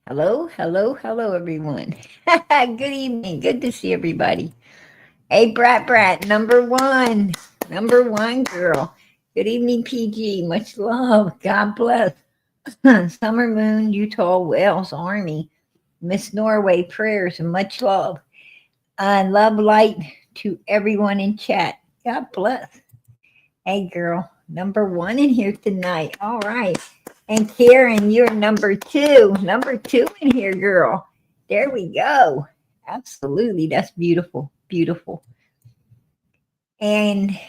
Hello, hello, hello, everyone. Good evening. Good to see everybody. Hey, Brat, number one girl. Good evening, PG. Much love. God bless. Summer Moon, Utah, Wales Army, Miss Norway, prayers and much love. Love, light to everyone in chat. God bless. Hey, girl, number one in here tonight. All right. And Karen, you're number two. Number two in here, girl. There we go. Absolutely. That's beautiful. Beautiful. And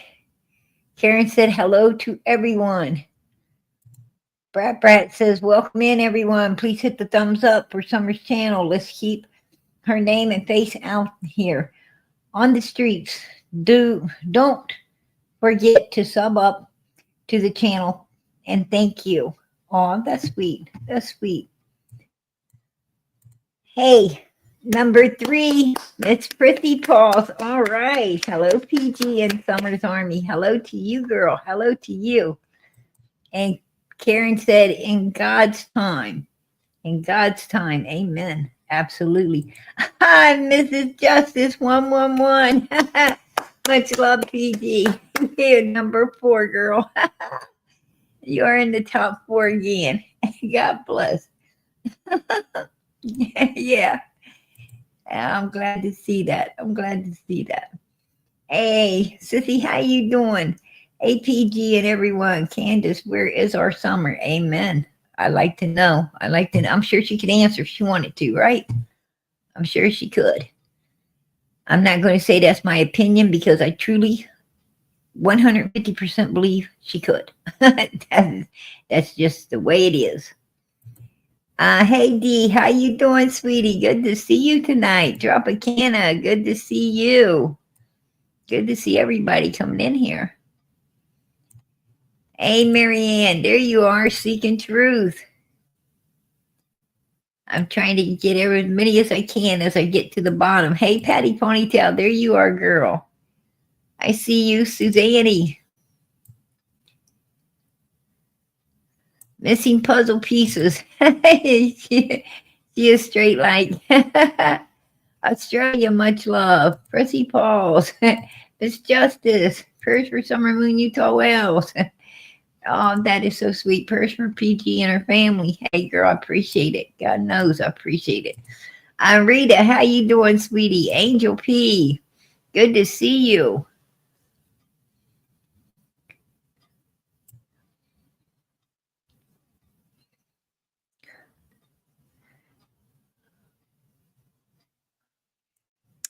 Karen said hello to everyone. Brat says, welcome in, everyone. Please hit the thumbs up for Summer's channel. Let's keep her name and face out here on the streets. Don't forget to sub up to the channel and thank you. Oh, that's sweet. That's sweet. Hey, number three, it's Pretty Paws. All right. Hello, PG and Summer's Army. Hello to you, girl. Hello to you. And Karen said, in God's time. In God's time. Amen. Absolutely. Hi, Mrs. Justice 111. Much love, PG. You're number four, girl. You're in the top four again. God bless. Yeah. I'm glad to see that. I'm glad to see that. Hey, Sissy, how you doing? APG and everyone. Candace, where is our summer? Amen. I like to know. I'm sure she could answer if she wanted to, right? I'm sure she could. I'm not going to say that's my opinion because I truly 150% believe she could. That's just the way it is. Hey D, how you doing, sweetie? Good to see you tonight. Tropicana, good to see you. Good to see everybody coming in here. Hey Marianne, there you are, seeking truth. I'm trying to get as many as I can as I get to the bottom. Hey Patty Ponytail, there you are, girl. I see you, Suzanne. Missing puzzle pieces. She is straight like Australia, much love. Prissy Pauls. Miss Justice. Purse for Summer Moon, Utah, Wales. Oh, that is so sweet. Purse for PG and her family. Hey, girl, I appreciate it. God knows I appreciate it. Rita, how you doing, sweetie? Angel P. Good to see you.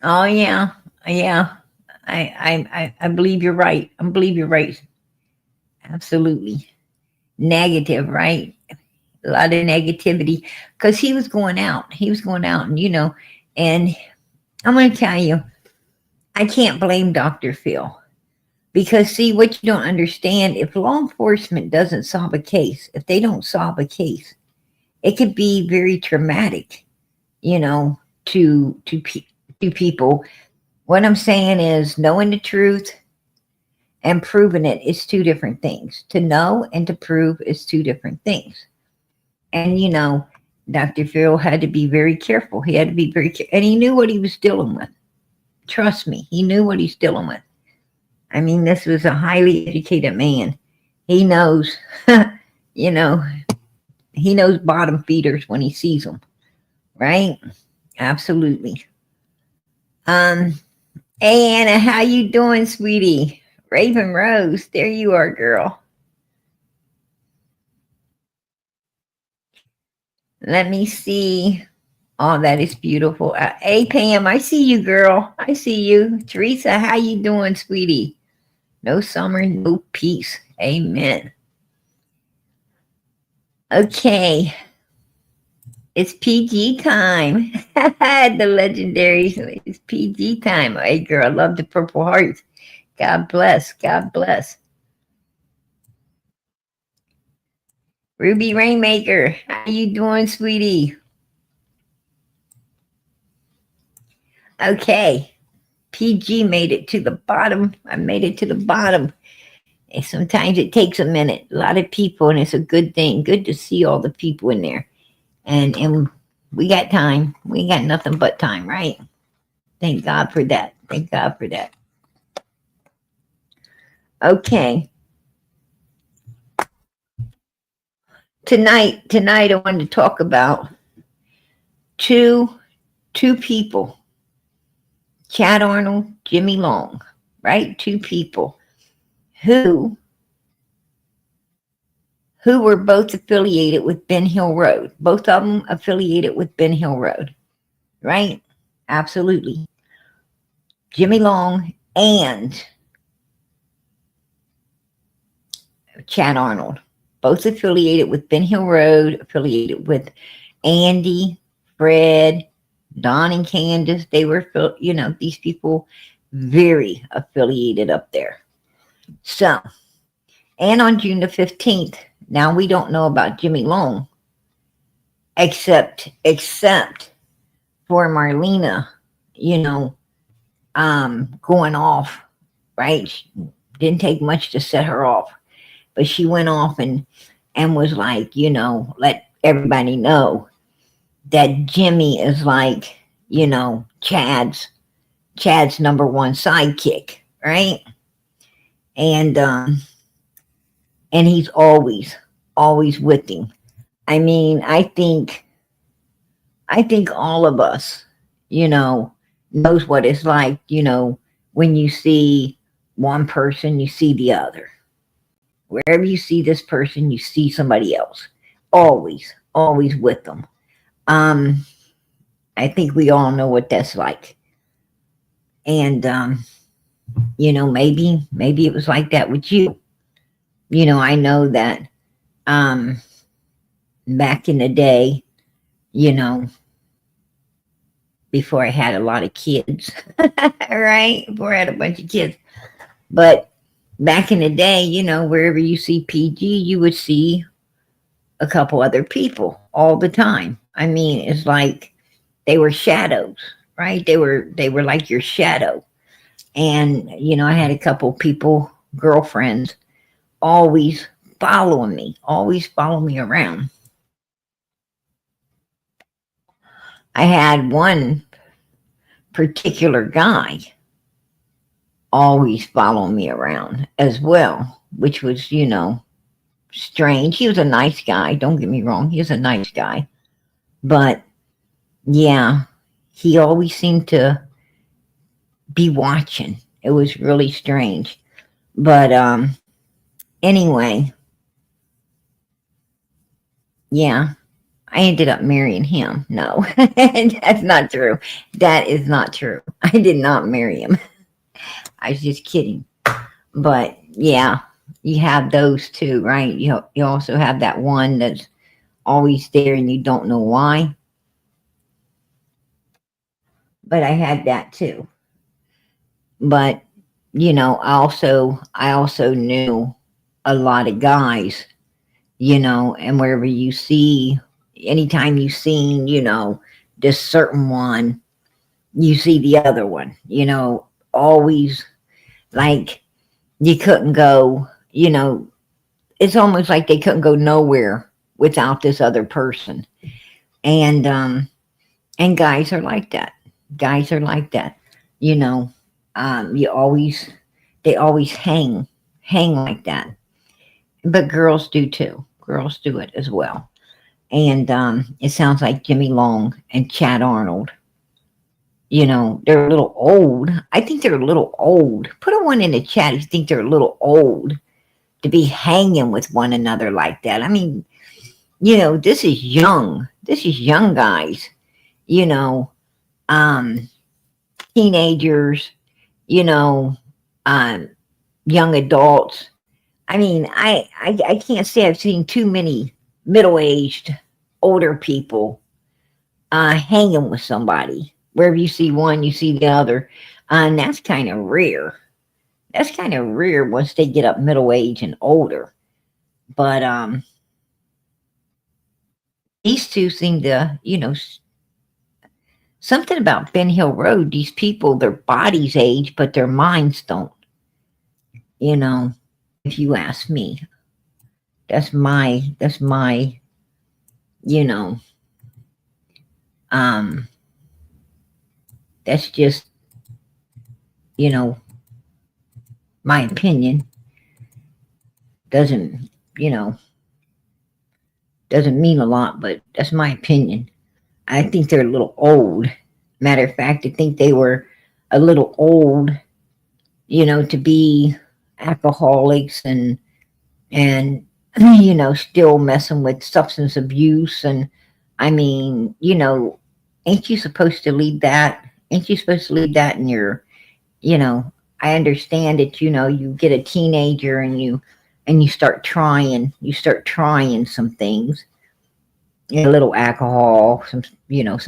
Oh yeah, yeah. I believe you're right. I believe you're right. Absolutely. Negative, right? A lot of negativity because he was going out. He was going out, and I'm going to tell you, I can't blame Dr. Phil because see what you don't understand. If law enforcement doesn't solve a case, if they don't solve a case, it could be very traumatic, to people. What I'm saying is knowing the truth and proving it is two different things. To know and to prove is two different things. And Dr. Phil had to be very careful. He had to be very careful, and he knew what he was dealing with. Trust me, he knew what he's dealing with. I mean, this was a highly educated man. He knows, he knows bottom feeders when he sees them, right? Absolutely. Hey Anna, how you doing, sweetie? Raven Rose, there you are, girl. Let me see. Oh, that is beautiful. Hey Pam, I see you, girl. I see you. Teresa, how you doing, sweetie? No summer, no peace. Amen. Okay. It's PG time. The legendary. It's PG time. Hey, girl, I love the Purple Hearts. God bless. God bless. Ruby Rainmaker, how you doing, sweetie? Okay. PG made it to the bottom. I made it to the bottom. And sometimes it takes a minute. A lot of people, and it's a good thing. Good to see all the people in there. And We got time. We ain't got nothing but time, right? Thank God for that. Thank God for that. Okay. Tonight I wanted to talk about two two people. Chad Arnold, Jimmy Long, right? Two people who were both affiliated with Ben Hill Road. Both of them affiliated with Ben Hill Road, right? Absolutely. Jimmy Long and Chad Arnold, both affiliated with Ben Hill Road, affiliated with Andy, Fred, Don and Candace. They were, these people very affiliated up there. So, and on June the 15th, now we don't know about Jimmy Long, except for Marlena, going off, right? Didn't take much to set her off, but she went off and was like, let everybody know that Jimmy is like, Chad's number one sidekick, right? And he's always with him. I mean, I think all of us, knows what it's like, when you see one person, you see the other. Wherever you see this person, you see somebody else. Always with them. I think we all know what that's like. And maybe it was like that with you. I know that back in the day, before I had a lot of kids, right? Before I had a bunch of kids. But back in the day, wherever you see PG, you would see a couple other people all the time. I mean, it's like they were shadows, right? They were like your shadow. And, I had a couple people, girlfriends, always following me around. I had one particular guy always following me around as well, which was, strange. He was a nice guy. Don't get me wrong. He was a nice guy. But yeah, he always seemed to be watching. It was really strange. But anyway, yeah, I ended up marrying him. No, that's not true. That is not true. I did not marry him. I was just kidding. But yeah, you have those two, right? You also have that one that's always there and you don't know why. But I had that too. But I also knew a lot of guys, and wherever you see, anytime you seen, this certain one, you see the other one, always like you couldn't go, it's almost like they couldn't go nowhere without this other person. And guys are like that. Guys are like that. They always hang like that. But girls do too. Girls do it as well. And it sounds like Jimmy Long and Chad Arnold, they're a little old. I think they're a little old. Put a one in the chat if you think they're a little old to be hanging with one another like that. I mean, this is young. This is young guys, teenagers, young adults. I mean, I can't say I've seen too many middle-aged, older people hanging with somebody. Wherever you see one, you see the other. And that's kind of rare. That's kind of rare once they get up middle age and older. But these two seem to, something about Ben Hill Road, these people, their bodies age, but their minds don't. If you ask me. That's my, Um, that's just, you know, my opinion. Doesn't, you know, doesn't mean a lot, but that's my opinion. I think they're a little old. Matter of fact, I think they were a little old, to be alcoholics and still messing with substance abuse. And I mean, ain't you supposed to leave that? Ain't you supposed to leave that in your, you know? I understand that you get a teenager and you start trying some things, a little alcohol, some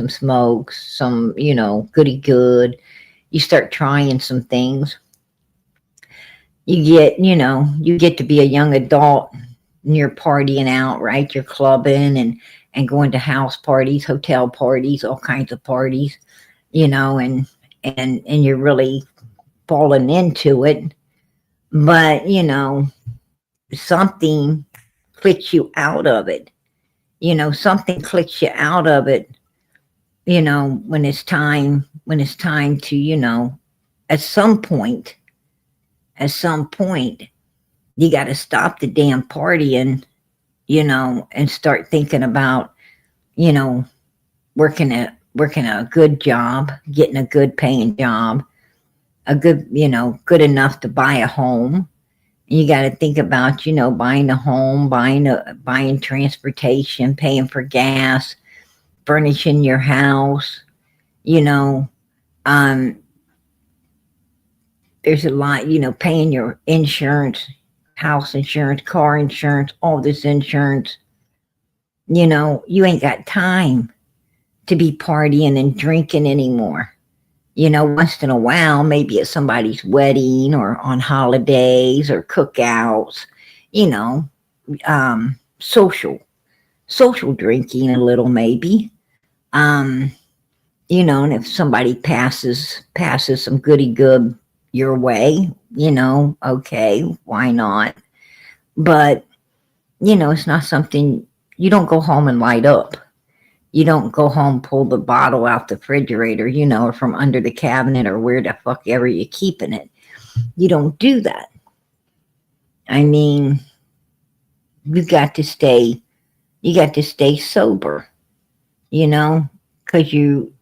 smokes, some goody good. You start trying some things. You get to be a young adult and you're partying out, right? You're clubbing and going to house parties, hotel parties, all kinds of parties, and you're really falling into it. But, something clicks you out of it. Something clicks you out of it, when it's time to, at some point, at some point, you got to stop the damn partying, and start thinking about, you know, working a good job, getting a good paying job, good enough to buy a home. You got to think about, buying a home, buying transportation, paying for gas, furnishing your house. You know, um, there's a lot, paying your insurance, house insurance, car insurance, all this insurance. You ain't got time to be partying and drinking anymore. Once in a while, maybe at somebody's wedding or on holidays or cookouts, you know, social drinking a little maybe. Um, and if somebody passes some goody good your way, okay, why not? But, it's not something you don't go home and light up. You don't go home, pull the bottle out the refrigerator, or from under the cabinet or where the fuck ever you're keeping it. You don't do that. I mean, you got to stay, sober, because you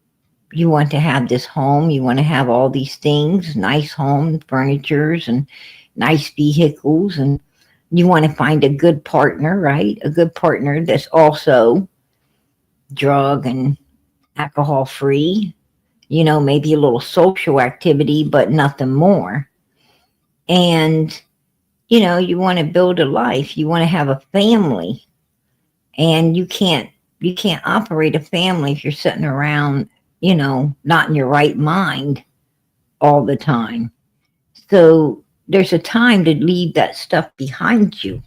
want to have this home, you want to have all these things, nice home, furnitures and nice vehicles, and you want to find a good partner, right? A good partner that's also drug and alcohol free, maybe a little social activity, but nothing more. And, you want to build a life, you want to have a family, and you can't operate a family if you're sitting around, not in your right mind all the time. So there's a time to leave that stuff behind you.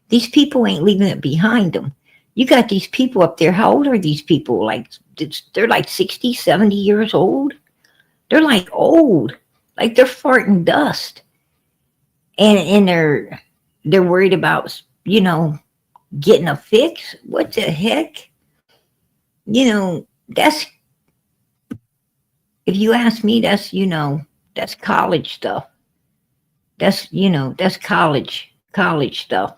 These people ain't leaving it behind them. You got these people up there. How old are these people? Like, they're like 60, 70 years old. They're like old. Like they're farting dust. And they're worried about, getting a fix. What the heck? That's, if you ask me, that's college stuff. That's college stuff.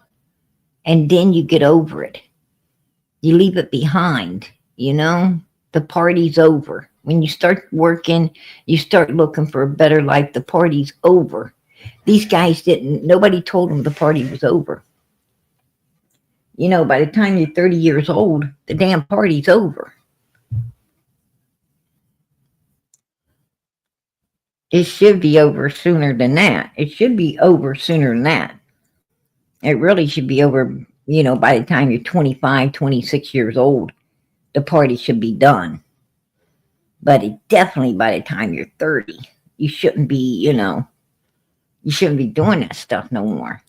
And then you get over it. You leave it behind, the party's over. When you start working, you start looking for a better life, the party's over. These guys nobody told them the party was over. By the time you're 30 years old, the damn party's over. It should be over sooner than that. It should be over sooner than that. It really should be over, by the time you're 25, 26 years old, the party should be done. But definitely by the time you're 30, you shouldn't be, you shouldn't be doing that stuff no more.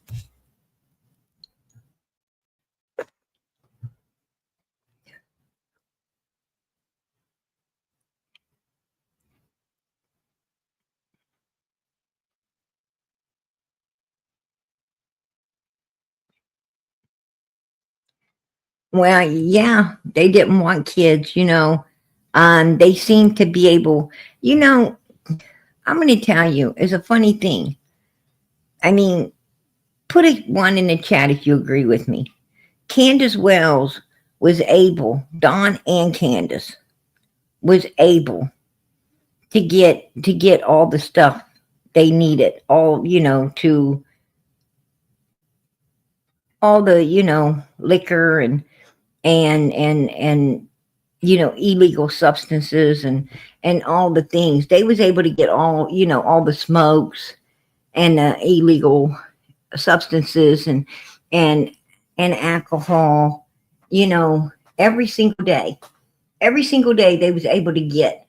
Well, yeah, they didn't want kids, They seem to be able, you know, I'm going to tell you, it's a funny thing. I mean, put a one in the chat if you agree with me. Candace Wells was able, Don and Candace was able to get all the stuff they needed, all, to all the, liquor and illegal substances and all the things. They was able to get all, all the smokes and illegal substances and and alcohol, you know, every single day. Every single day they was able to get,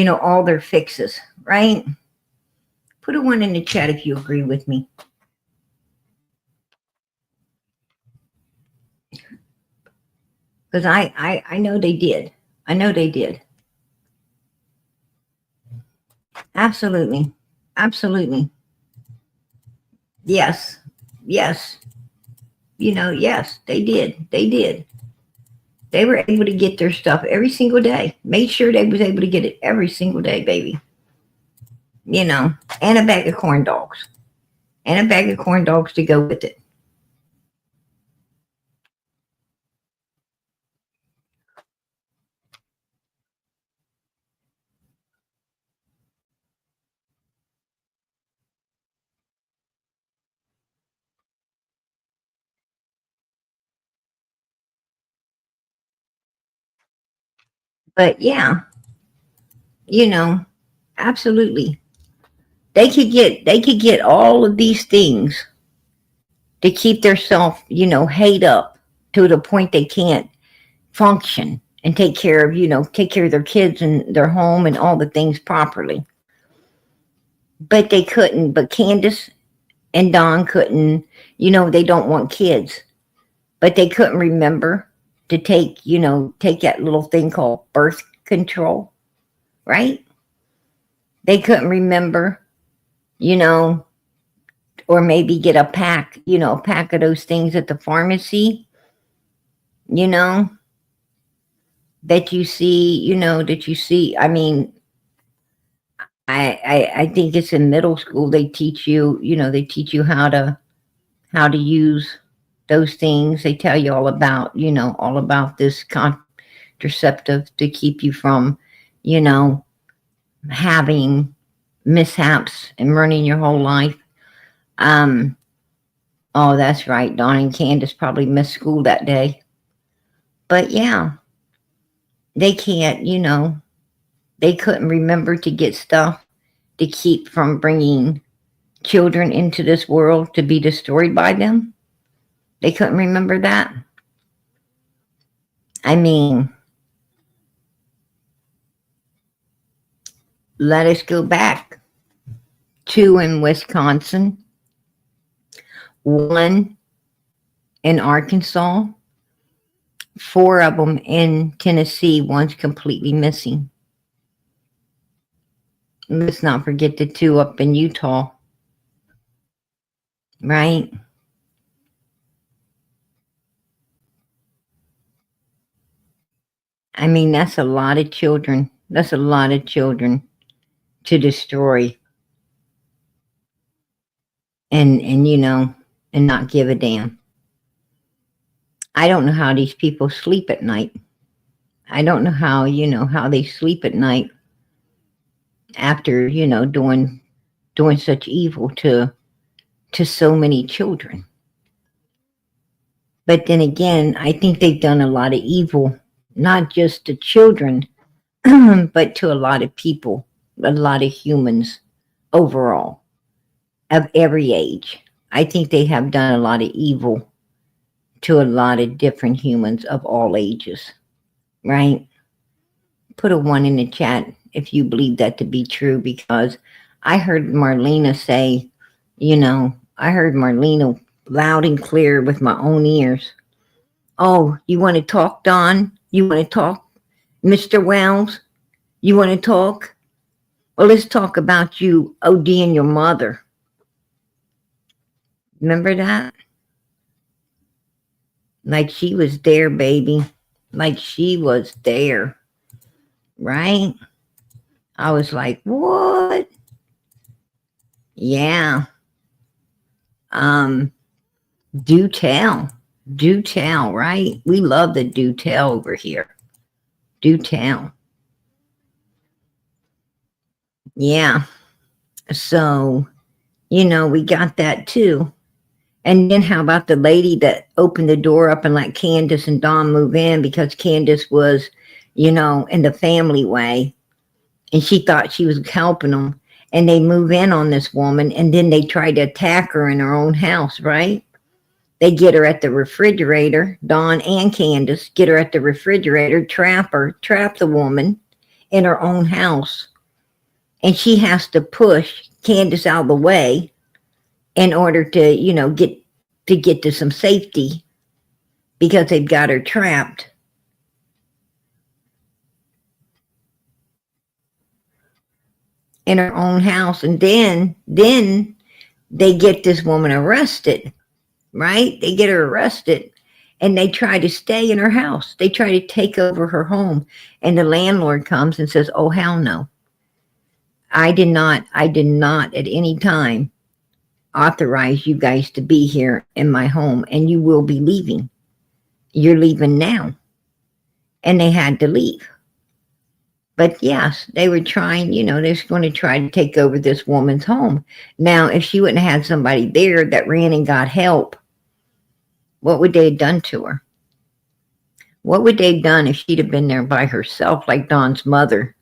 all their fixes, right? Put a one in the chat if you agree with me. Because I know they did. I know they did. Absolutely. Absolutely. Yes. Yes. Yes, they did. They did. They were able to get their stuff every single day. Made sure they was able to get it every single day, baby. And a bag of corn dogs. And a bag of corn dogs to go with it. But yeah, you know, absolutely. They could get all of these things to keep themselves, hate up to the point they can't function and take care of their kids and their home and all the things properly. But they couldn't. But Candace and Don couldn't. They don't want kids, but they couldn't remember to take that little thing called birth control, right? They couldn't remember, you know, or maybe get a pack of those things at the pharmacy, you know, that you see. I mean, I think it's in middle school they teach you how to use those things. They tell you all about this contraceptive to keep you from, you know, having mishaps and running your whole life. Um, oh, that's right. Don and Candace probably missed school that day. But yeah, they can't, they couldn't remember to get stuff to keep from bringing children into this world to be destroyed by them. They couldn't remember that. I mean, let us go back. Two in Wisconsin, one in Arkansas, four of them in Tennessee, one's completely missing. Let's not forget the two up in Utah, right? I mean, that's a lot of children. That's a lot of children to destroy and not give a damn. I don't know how these people sleep at night. I don't know how they sleep at night after, doing such evil to so many children. But then again, I think they've done a lot of evil, not just to children, but to a lot of people, a lot of humans overall, of every age. I think they have done a lot of evil to a lot of different humans of all ages, right? Put a one in the chat if you believe that to be true, because I heard Marlena say, I heard Marlena loud and clear with my own ears. Oh, you want to talk, Don? You want to talk, Mr. Wells? You want to talk? Well, let's talk about you ODing your mother. Remember that? Like she was there, baby. Like she was there. right? I was like, what? Yeah. Um, do tell. Do tell, right? We love the do tell over here. Do tell. Yeah. So, we got that too. And then how about the lady that opened the door up and let Candace and Don move in because Candace was, in the family way and she thought she was helping them. And they move in on this woman and then they try to attack her in her own house, right? They get her at the refrigerator, Dawn and Candace get her at the refrigerator, trap the woman in her own house. And she has to push Candace out of the way in order to, get to some safety because they've got her trapped. In her own house. And then they get this woman arrested, right? They get her arrested and they try to stay in her house. They try to take over her home. And the landlord comes and says, oh, hell no. I did not at any time authorize you guys to be here in my home and you will be leaving. You're leaving now. And they had to leave. But yes, they were trying, they're going to try to take over this woman's home. Now, if she wouldn't have had somebody there that ran and got help, what would they have done to her? What would they have done if she'd have been there by herself, like Dawn's mother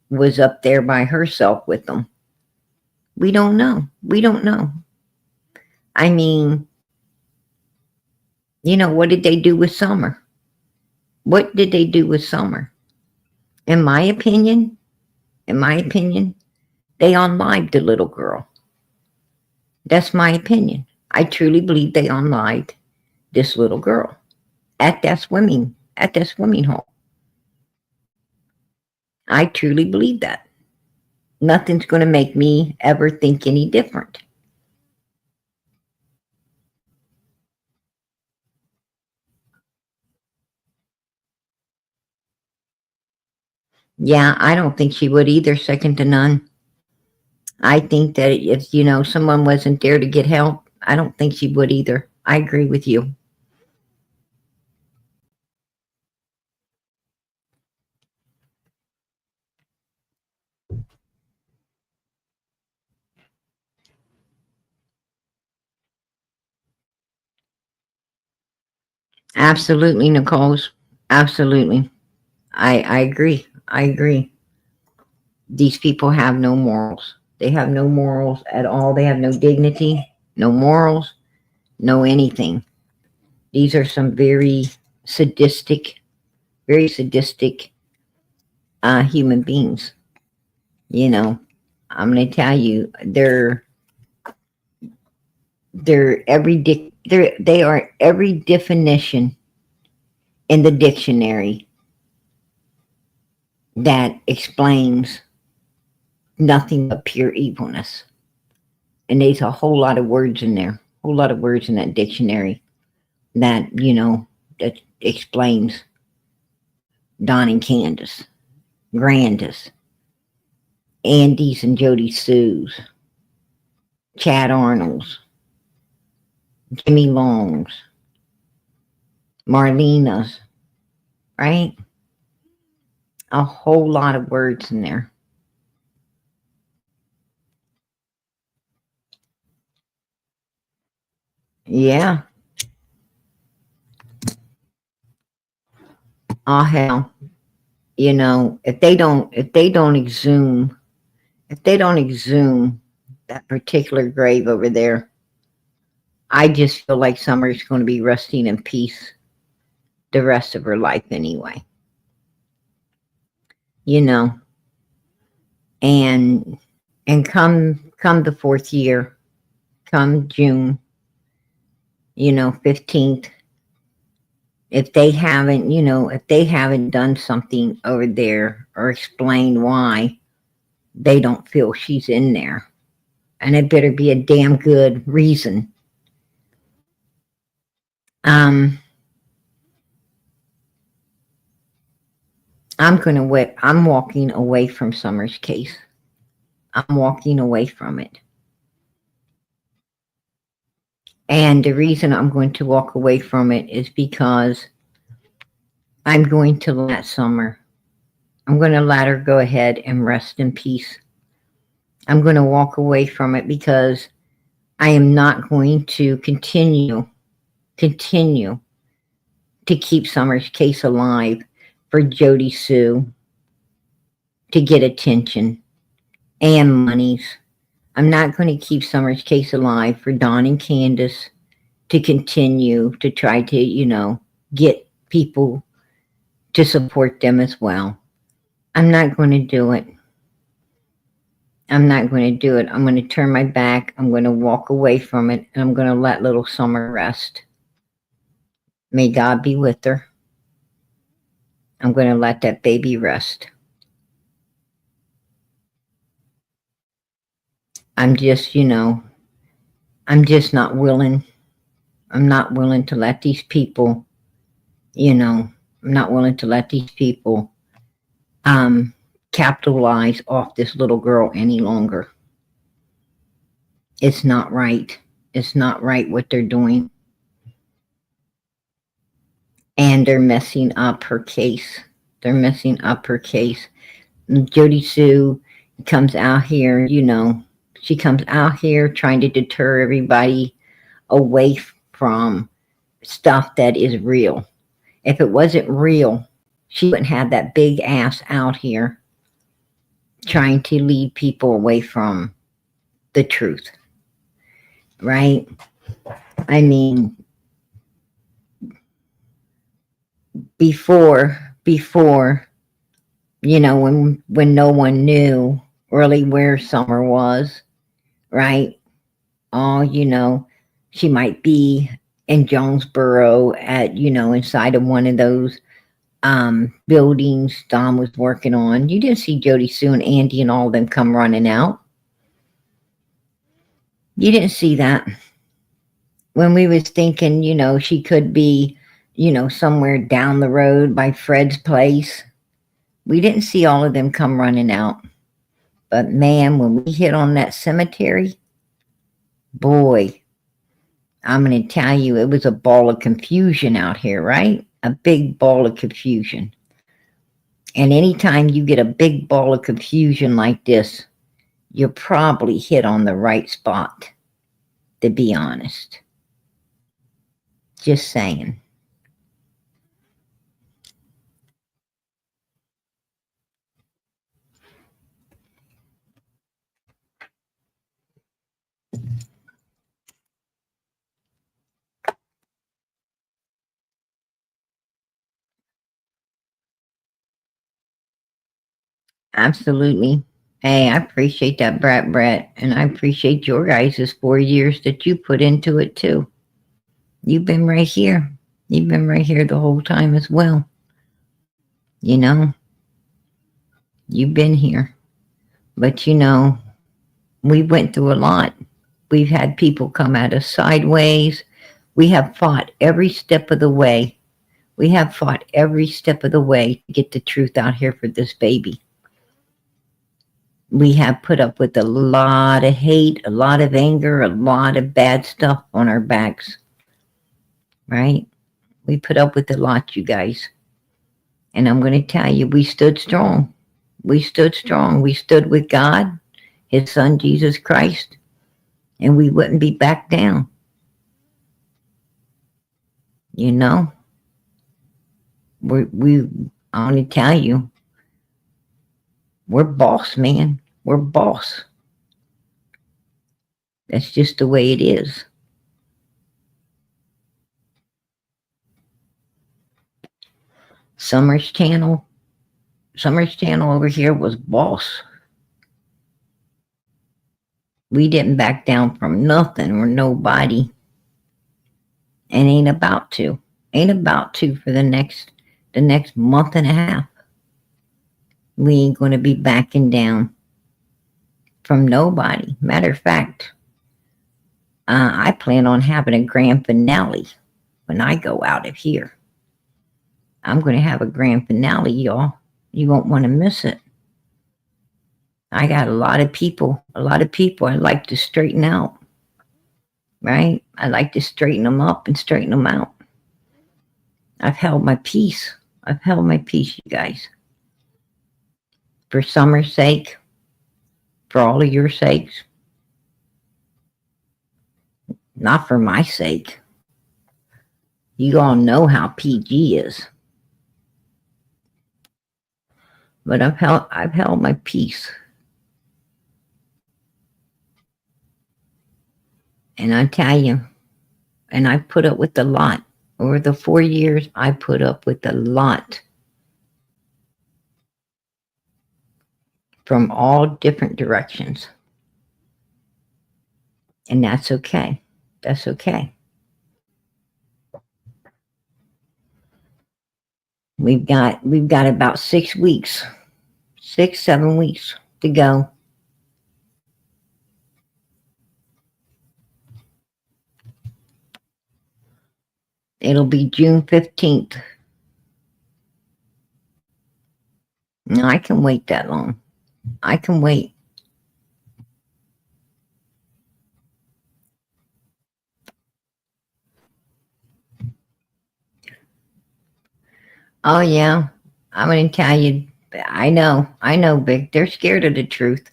was up there by herself with them? We don't know. We don't know. I mean, what did they do with Summer? What did they do with Summer? In my opinion, they unlived the little girl. That's my opinion. I truly believe they unlived this little girl at that swimming hole. I truly believe that. Nothing's going to make me ever think any different. Yeah, I don't think she would either, second to none. I think that if, someone wasn't there to get help, I don't think she would either. I agree with you. Absolutely, Nicole's. Absolutely. I agree. I agree. These people have no morals. They have no morals at all. They have no dignity, no morals, no anything. These are some very sadistic human beings. I'm going to tell you, they are every definition in the dictionary that explains nothing but pure evilness. And there's a whole lot of words in there, a whole lot of words in that dictionary that, that explains Don and Candace, Grandis, Andy's and Jody Sue's, Chad Arnold's, Jimmy Long's, Marlena's, right? A whole lot of words in there. Yeah. Oh hell. If they don't exhume that particular grave over there, I just feel like Summer's going to be resting in peace the rest of her life anyway. And come the fourth year, come June, 15th, if they haven't done something over there or explained why they don't feel she's in there, and it better be a damn good reason. I'm walking away from Summer's case. I'm walking away from it. And the reason I'm going to walk away from it is because I'm going to let Summer. I'm going to let her go ahead and rest in peace. I'm going to walk away from it because I am not going to continue to keep Summer's case alive for Jody Sue to get attention and monies. I'm not going to keep Summer's case alive for Don and Candace to continue to try to, get people to support them as well. I'm not going to do it. I'm not going to do it. I'm going to turn my back. I'm going to walk away from it, and I'm going to let little Summer rest. May God be with her. I'm going to let that baby rest. I'm just, I'm just not willing. I'm not willing to let these people, I'm not willing to let these people capitalize off this little girl any longer. It's not right. It's not right what they're doing. And they're messing up her case. They're messing up her case. Jody Sue comes out here, she comes out here trying to deter everybody away from stuff that is real. If it wasn't real, she wouldn't have that big ass out here trying to lead people away from the truth. Right? I mean, before, when no one knew really where Summer was, right? Oh, she might be in Jonesboro at, inside of one of those buildings Don was working on. You didn't see Jody Sue and Andy and all of them come running out. You didn't see that. When we was thinking, she could be, somewhere down the road by Fred's place, we didn't see all of them come running out. But man, when we hit on that cemetery, boy, I'm going to tell you, it was a ball of confusion out here, right? A big ball of confusion. And anytime you get a big ball of confusion like this, you'll probably hit on the right spot, to be honest. Just saying. Absolutely. Hey, I appreciate that, Brett, and I appreciate your guys' 4 years that you put into it too. You've been right here. You've been right here the whole time as well. You've been here. But we went through a lot. We've had people come at us sideways. We have fought every step of the way. We have fought every step of the way to get the truth out here for this baby. We have put up with a lot of hate, a lot of anger, a lot of bad stuff on our backs. Right? We put up with a lot, you guys. And I'm going to tell you, we stood strong. We stood strong. We stood with God, His Son, Jesus Christ, and we wouldn't be back down. I want to tell you, we're boss, man. We're boss. That's just the way it is. Summer's channel over here was boss. We didn't back down from nothing or nobody. And ain't about to for the next month and a half. We ain't going to be backing down from nobody. Matter of fact, I plan on having a grand finale when I go out of here. I'm going to have a grand finale, y'all. You won't want to miss it. I got a lot of people I like to straighten out, right? I like to straighten them up and straighten them out. I've held my peace. I've held my peace, you guys. For Summer's sake, for all of your sakes, not for my sake. You all know how PG is. But I've held my peace. And I tell you, and I put up with a lot. Over the 4 years, I put up with a lot. From all different directions. And that's okay. That's okay. We've got about 6 weeks, 7 weeks to go. It'll be June 15th. No, I can wait that long. I can wait. Oh yeah, I'm going to tell you. I know, Vic. They're scared of the truth.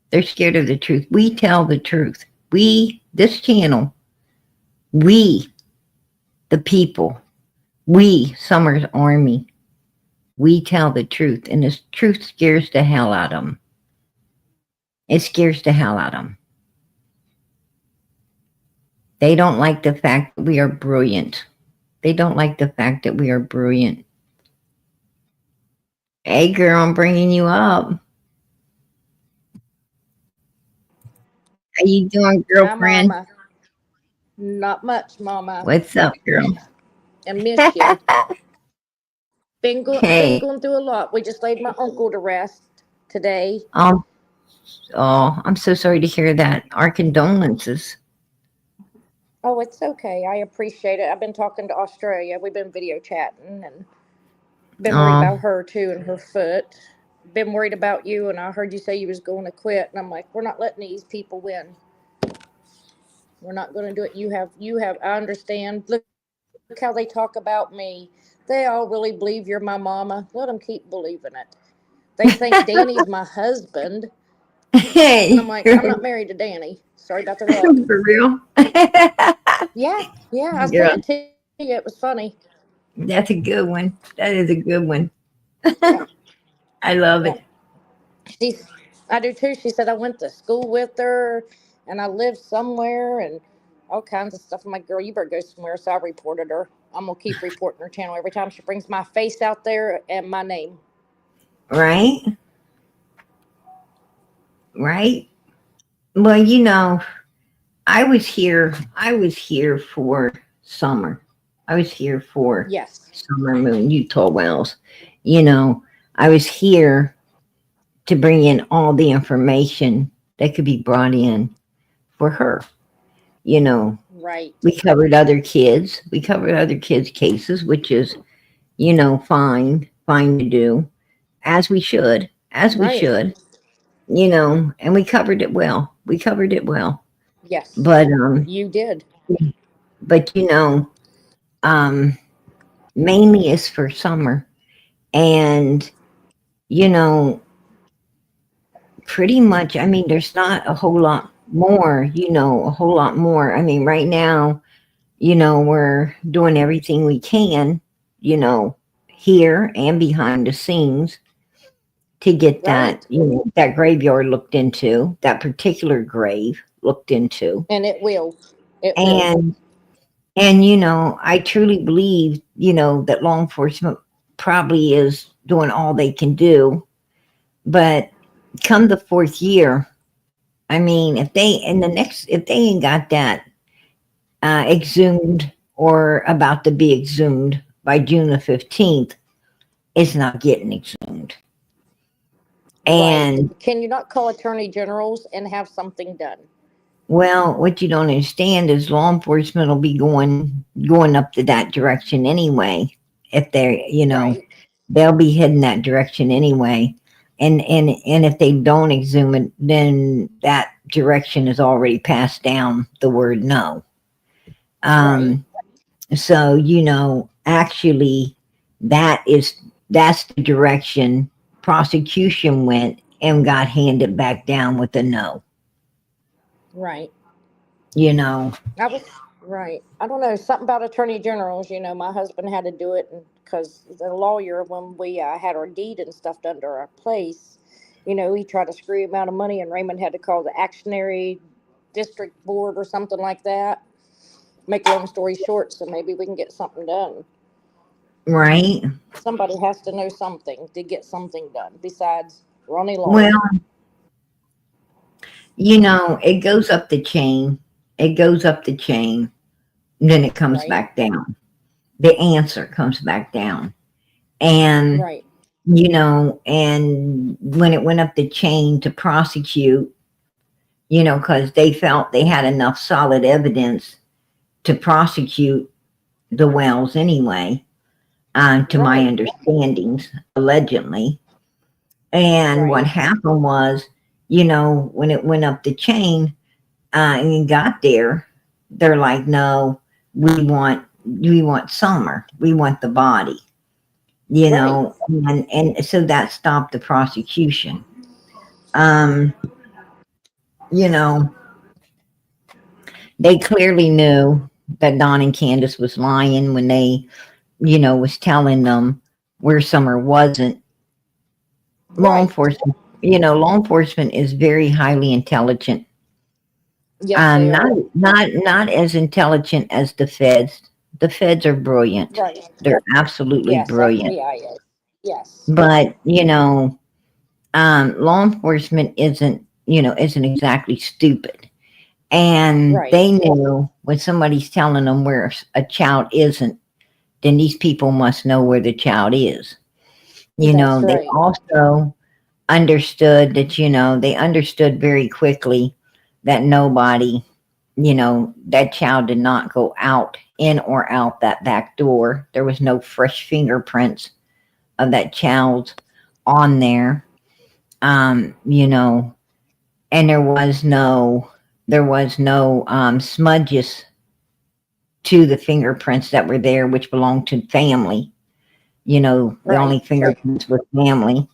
They're scared of the truth. We tell the truth. This channel, we, the people, we, Summer's Army, we tell the truth, and this truth scares the hell out of them. It scares the hell out of them. They don't like the fact that we are brilliant. They don't like the fact that we are brilliant. Hey, girl, I'm bringing you up. How you doing, girlfriend? Hi, Mama. Not much, Mama. What's up, girl? I miss you. Been Hey. going through a lot. We just laid my uncle to rest today. Oh, I'm so sorry to hear that. Our condolences. Oh, it's okay. I appreciate it. I've been talking to Australia. We've been video chatting and been worried about her too and her foot. Been worried about you, and I heard you say you was going to quit, and I'm like, we're not letting these people win. We're not going to do it. You have. I understand. Look how they talk about me. They all really believe you're my mama. Let them keep believing it. They think Danny's my husband. Hey, And I'm like, I'm not married to Danny. Sorry about the look. For real? Yeah, I Yeah. sent it to you. It was funny. That's a good one. That is a good one. Yeah. I love Yeah. it. I do too. She said I went to school with her and I lived somewhere and all kinds of stuff. I'm like, girl, you better go somewhere. So I reported her. I'm going to keep reporting her channel every time she brings my face out there and my name. Right? Right? Well, you know, I was here for summer. I was here for Summer Moon, Utah Wells. You know, I was here to bring in all the information that could be brought in for her. You know, right. We covered other kids. We covered other kids' cases, which is, you know, fine to do, as we should, you know, and we covered it well. Yes. But you did. But you know, mainly is for Summer, and you know, pretty much. I mean, there's not a whole lot more. I mean, right now, you know, we're doing everything we can, you know, here and behind the scenes to get that, you know, that graveyard looked into, that particular grave looked into. And it will. And you know, I truly believe, you know, that law enforcement probably is doing all they can do. But come the 4th year, I mean, if they ain't got that exhumed or about to be exhumed by June the 15th, it's not getting exhumed. And can you not call attorney generals and have something done? Well, what you don't understand is law enforcement will be going up to that direction anyway. If they're, you know, they'll be heading that direction anyway. And if they don't exhume it, then that direction is already passed down the word no. Right. Um, so actually, that's the direction prosecution went and got handed back down with a no. Right. You know, I was right. I don't know something about attorney generals. My husband had to do it because the lawyer, when we had our deed and stuff done to our place, he tried to screw him out of money, and Raymond had to call the actionary district board or something like that. Make a long story short, so maybe we can get something done. right? Somebody has to know something to get something done besides Ronnie Law. Well, it goes up the chain. It goes up the chain, then it comes Right. back down. The answer comes back down. And, Right. and when it went up the chain to prosecute, because they felt they had enough solid evidence to prosecute the Wells anyway, to my Right. understandings, allegedly. And what Right. happened was, when it went up the chain, and it got there, they're like, no, we want Summer, we want the body, Right. and so that stopped the prosecution. Um, you know, they clearly knew that Don and Candace was lying when they, was telling them where Summer wasn't. Law Right. enforcement, law enforcement is very highly intelligent. Yes, they Not are. not as intelligent as the feds. The feds are brilliant. Right. They're absolutely Yes, brilliant. FBI is. Yes. But law enforcement isn't exactly stupid, and Right. they knew when somebody's telling them where a child isn't, then these people must know where the child is. That's They right. also understood that they understood very quickly that that child did not go out in or out that back door. There was no fresh fingerprints of that child on there. And there was no smudges to the fingerprints that were there, which belonged to family. The Right. only fingerprints were family,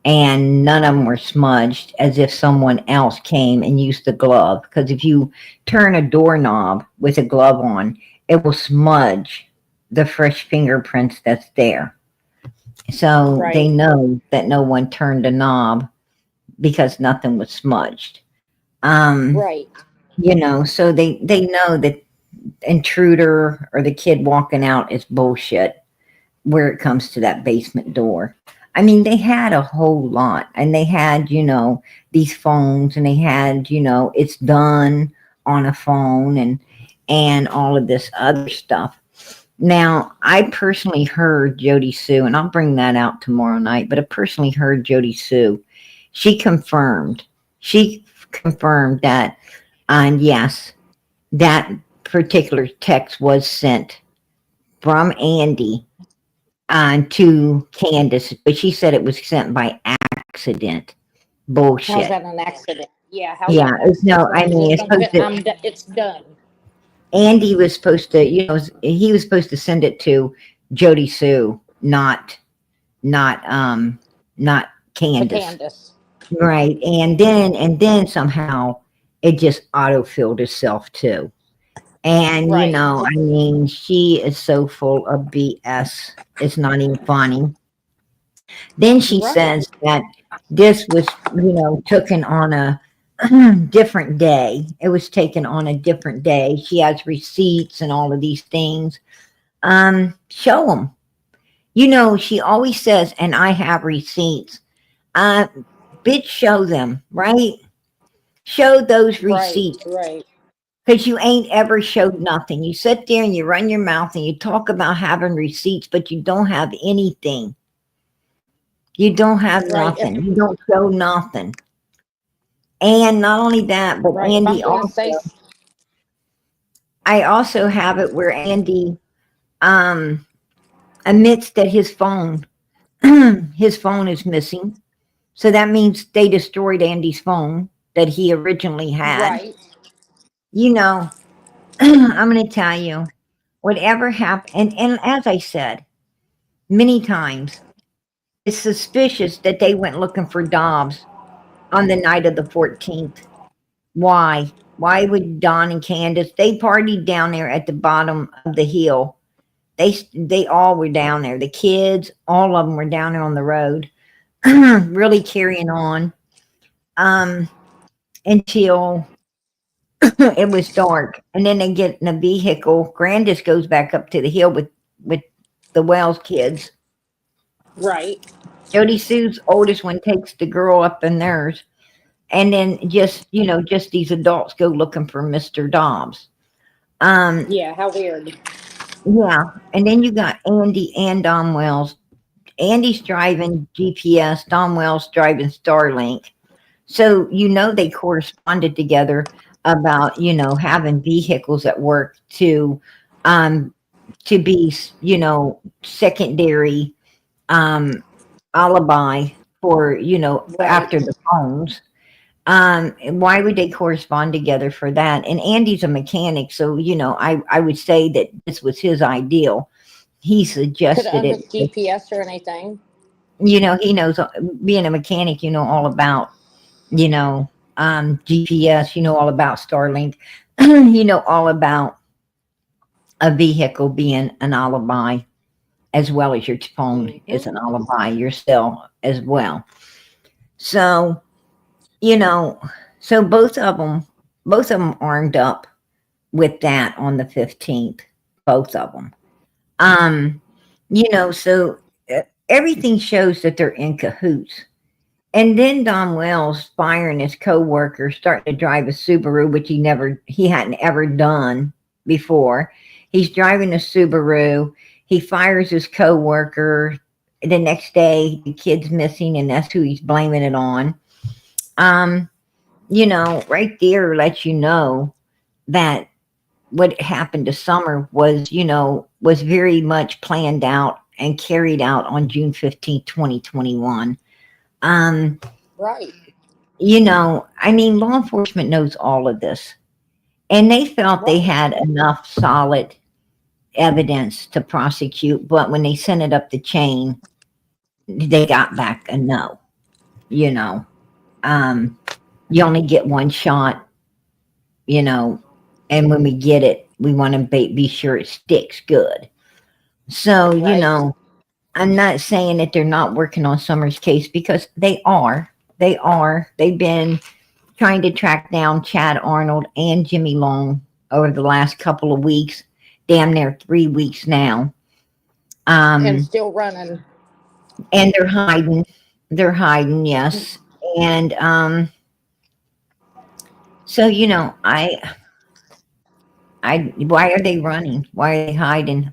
and none of them were smudged as if someone else came and used the glove. Because if you turn a doorknob with a glove on, it will smudge the fresh fingerprints that's there. So they Right. know that no one turned a knob because nothing was smudged. Um, Right. so they know that intruder or the kid walking out is bullshit where it comes to that basement door. I mean, they had a whole lot, and they had, these phones, and they had, it's done on a phone, and all of this other stuff. Now, I personally heard Jody Sue, and I'll bring that out tomorrow night, but I personally heard Jody Sue. She confirmed, she confirmed that, and yes, that particular text was sent from Andy to Candace, but she said it was sent by accident. How's Bullshit. that an accident? Yeah. How's Yeah, that an accident? As no, I long as mean, it's it's done, supposed to. it's done. Andy was supposed to, he was supposed to send it to Jody Sue, not not To Candace, Candace. right? And then somehow it just autofilled itself too. And Right. I mean, she is so full of BS. It's not even funny. Then she Right. says that this was, taken on a different day. It was taken on a different day. She has receipts and all of these things. Show them. She always says, and I have receipts. Uh, bitch, show them, right? Show those Right. receipts Right. because you ain't ever showed nothing. You sit there and you run your mouth and you talk about having receipts, but you don't have anything. You don't have Right. nothing. You don't show nothing. And not only that, but Right. If I'm Andy gonna also, say I also have it where Andy um, admits that his phone his phone is missing. So that means they destroyed Andy's phone that he originally had. Right. You know, I'm going to tell you, whatever happened, and as I said many times, it's suspicious that they went looking for Dobbs on the night of the 14th. Why? Why would Don and Candace? They partied down there at the bottom of the hill. They all were down there. The kids, all of them were down there on the road, really carrying on until it was dark, and then they get in a vehicle. Grandis goes back up to the hill with the Wells kids. Right. Jody Sue's oldest one takes the girl up in theirs, and then just these adults go looking for Mr. Dobbs. Yeah, how weird. Yeah, and then you got Andy and Don Wells. Andy's driving GPS, Don Wells driving Starlink. So they corresponded together about having vehicles at work um to be secondary alibi for after Right. the phones. Why would they correspond together for that? And Andy's a mechanic, so I would say that this was his ideal. He Could suggested have it. his GPS or anything. He knows, being a mechanic, all about GPS, all about Starlink, all about a vehicle being an alibi, as well as your phone is an alibi, your cell as well. So, you know, so both of them armed up with that on the 15th, both of them. Um, so everything shows that they're in cahoots. And then Don Wells firing his coworker, starting to drive a Subaru, which he hadn't ever done before. He's driving a Subaru. He fires his coworker. The next day, the kid's missing, and that's who he's blaming it on. Right there lets you know that what happened to Summer was very much planned out and carried out on June 15th, 2021. Right. Law enforcement knows all of this, and they felt they Right. had enough solid evidence to prosecute, but when they sent it up the chain, they got back a no. You know, you only get one shot, and when we get it, we want to be sure it sticks good. So, Right. I'm not saying that they're not working on Summer's case, because they are. They are. They've been trying to track down Chad Arnold and Jimmy Long over the last couple of weeks, damn near 3 weeks now. And Um, still running. and they're hiding. They're hiding, yes. And so why are they running? Why are they hiding?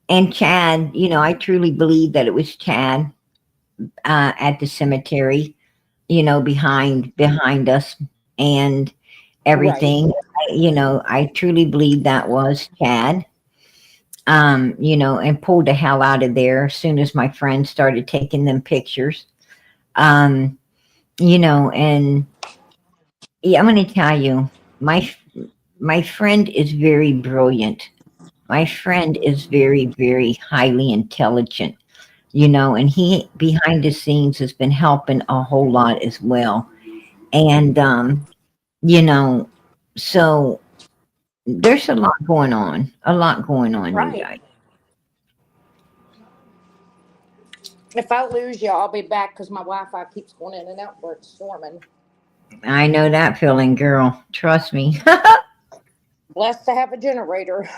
And Chad, I truly believe that it was Chad at the cemetery, behind us and Right. everything. I truly believe that was Chad. And pulled the hell out of there as soon as my friends started taking them pictures. Um, and yeah, I'm going to tell you, my friend is very brilliant. My friend is very, very highly intelligent, and he behind the scenes has been helping a whole lot as well. And you know, so there's a lot going on, you Right. guys. If I lose you, I'll be back because my Wi-Fi keeps going in and out where it's storming. I know that feeling, girl. Trust me. Blessed to have a generator.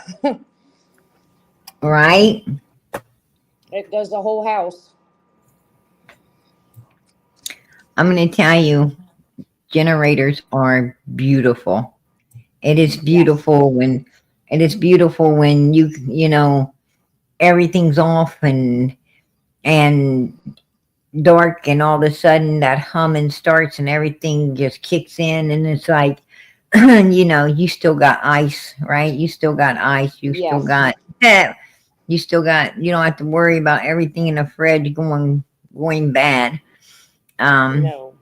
Right? It does the whole house. I'm going to tell you, generators are beautiful. It is Yes. beautiful when everything's off and dark, and all of a sudden that humming starts and everything just kicks in, and it's like you still got ice, right? You still got ice, you still Yes. got You still got, you don't have to worry about everything in the fridge going bad. Um, No.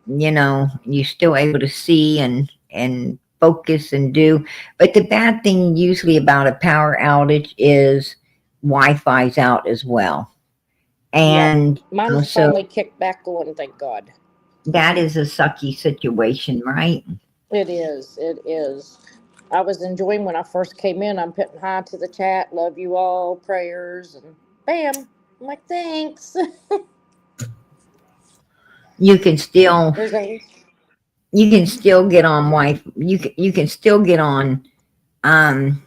you're still able to see and focus and do. But the bad thing usually about a power outage is Wi-Fi's out as well. Yep. And Mine's so finally kicked back on, thank God. that is a sucky situation, right? It is. It is. I was enjoying when I first came in. I'm putting hi to the chat, love you all, prayers, and bam. I'm like, thanks. You can still There's always, get on Wi. You can still get on um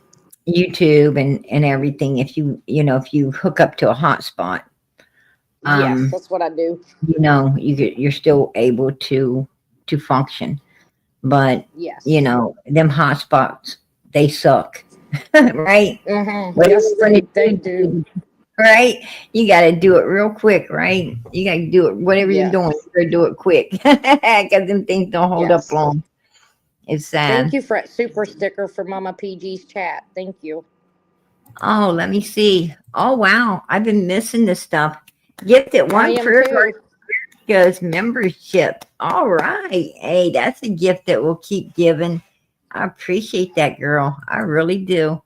YouTube and everything if if you hook up to a hotspot. yes, Um, that's what I do. you're still able to function. But Yes. them hotspots, they suck. Right? Mm-hmm. Whatever Yes, you're gonna they do. do, right? You gotta do it real quick, right? You gotta do it whatever you're doing, Yes. you gotta do it quick. Because them things don't hold up Yes. long. It's Thank sad. you for that super sticker for Mama PG's chat. Thank you. Oh, let me see. Oh wow, I've been missing this stuff. Gifted I one am prayer too. goes membership. All right. Hey, that's a gift that we'll keep giving. I appreciate that, girl. I really do.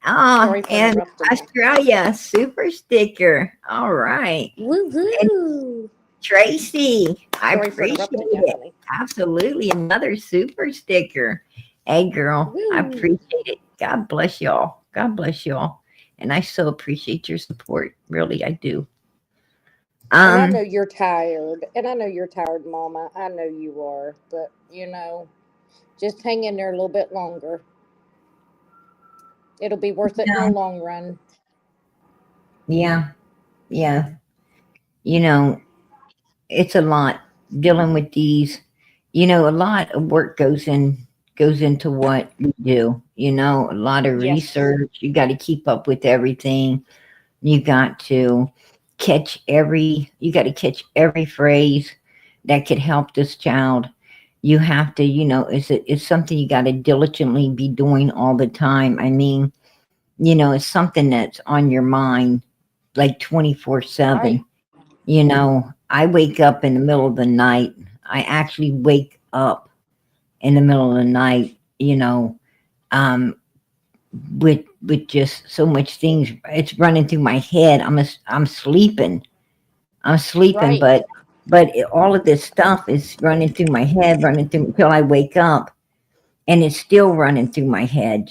Ah, Sorry for and interrupting you. Australia super sticker. All right. And Woohoo! Tracy, I Sorry for appreciate interrupting you, it. honey. Absolutely. Another super sticker. Hey, girl, I Woo! appreciate it. God bless y'all. God bless y'all. And I so appreciate your support. Really, I do. And I know Um, you're tired. And I know you're tired, Mama. I know you are. But, just hang in there a little bit longer. It'll be worth it in the no, long run. yeah, yeah. You know, it's a lot dealing with these. A lot of work goes into what we do. A lot of Yes. research. You got to keep up with everything. You got to catch every phrase that could help this child. You have to, it's something you got to diligently be doing all the time. I mean, it's something that's on your mind like 24/7. Right. I wake up in the middle of the night. I actually wake up in the middle of the night, um, with just so much things. It's running through my head. I'm sleeping. I'm sleeping, Right. but all of this stuff is running through my head, running through until I wake up, and it's still running through my head.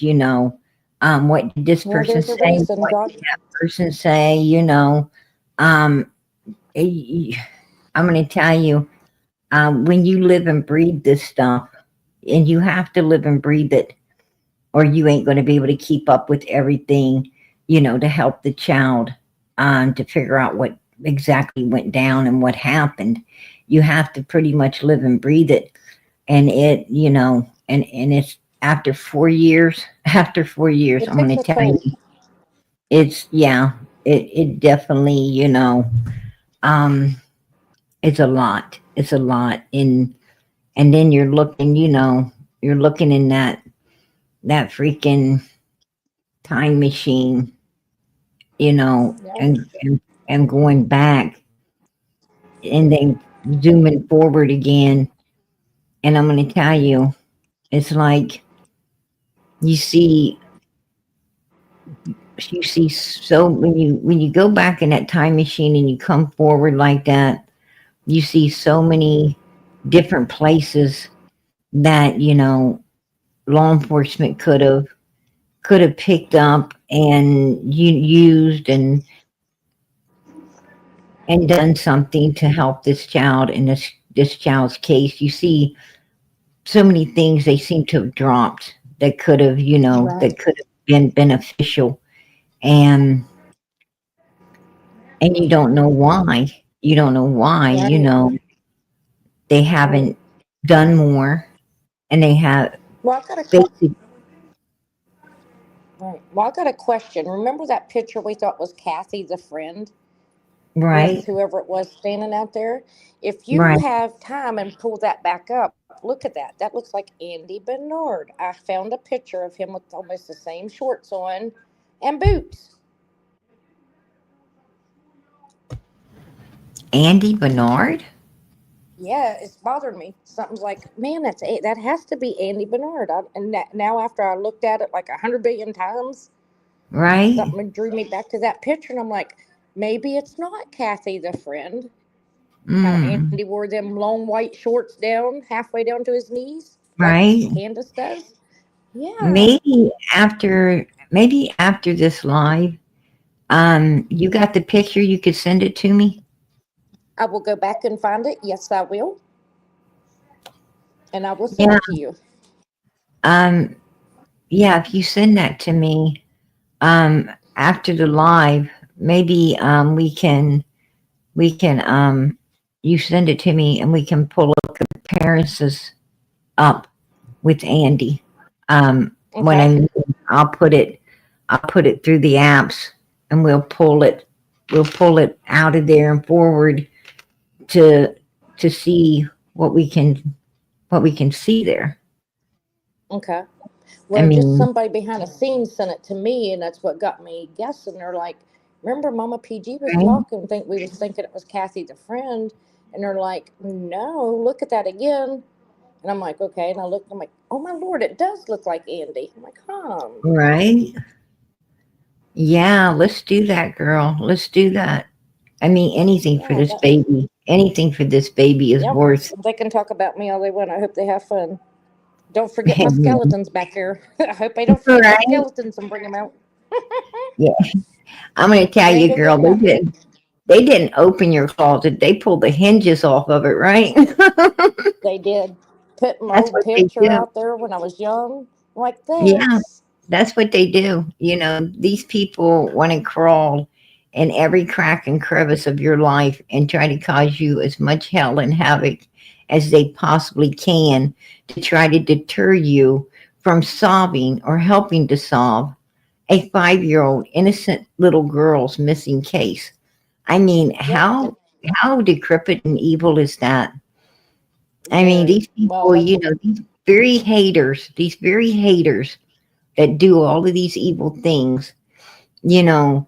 What did this Well, person there's a say? reason. What God. did that person say? Um, eh, I'm going to tell you, when you live and breathe this stuff, and you have to live and breathe it, or you ain't going to be able to keep up with everything, to help the child, to figure out what exactly went down and what happened. You have to pretty much live and breathe it. And and it's after 4 years, after 4 years, It I'm going takes to a tell toll. you, yeah, it definitely, um, it's a lot. It's a lot. And then you're looking in that freaking time machine, Yeah. and going back and then zooming forward again. And I'm going to tell you, it's like you see, so when you go back in that time machine and you come forward like that, you see so many different places that law enforcement could have picked up and used and done something to help this child in this child's case. You see so many things they seem to have dropped that could have, Right. been beneficial, and you don't know why. You don't know why, Right. they Right. haven't done more, and they have Well, I got a basic, right. Well, I got a question. Remember that picture we thought was Kathy, the friend, with right, whoever it was standing out there? If you right. have time and pull that back up, look at that. That looks like Andy Bernard. I found a picture of him with almost the same shorts on and boots. Andy Bernard? Yeah, it's bothered me. Something's like, man, that has to be Andy Bernard. Now after I looked at it like 100 billion times, Right? something drew me back to that picture, and I'm like, maybe it's not Kathy the friend. How Mm, Andy wore them long white shorts down halfway down to his knees, like right? Candace does. Yeah, Maybe after this live, you got the picture, you could send it to me? I will go back and find it. Yes, I will, and I will send Yeah. it to you. Um, yeah, if you send that to me, after the live, maybe we can you send it to me and we can pull up comparisons up with Andy. When Okay, I'll put it through the apps and we'll pull it out of there and forward to see what we can see there. okay. I Well, just mean, somebody behind the scenes sent it to me, and that's what got me guessing. They're like, "Remember, Mama PG was right, talking. Think we was thinking it was Kathy the friend." And they're like, "No, look at that again." And I'm like, "Okay." And I looked. I'm like, "Oh my lord, it does look like Andy." I'm like, "Huh." right? Yeah, let's do that, girl. Let's do that. I mean, anything for Yeah. this baby. Anything for this baby is Yep. worth. They can talk about me all they want. I hope they have fun. Don't forget my skeletons back here. I hope they don't forget my Right? skeletons and bring them out. Yeah, I'm gonna tell They ain't you, gonna girl. get They nothing. didn't. They didn't open your closet. They pulled the hinges off of it, right? They did. Put my That's old what they picture do. out there when I was young. I'm like, Yeah, thanks. that's what they do. These people want to crawl in every crack and crevice of your life and try to cause you as much hell and havoc as they possibly can to try to deter you from solving or helping to solve a 5-year-old innocent little girl's missing case. I mean, Yep. how decrepit and evil is that? I mean, Very these well. people, these very haters that do all of these evil things, you know,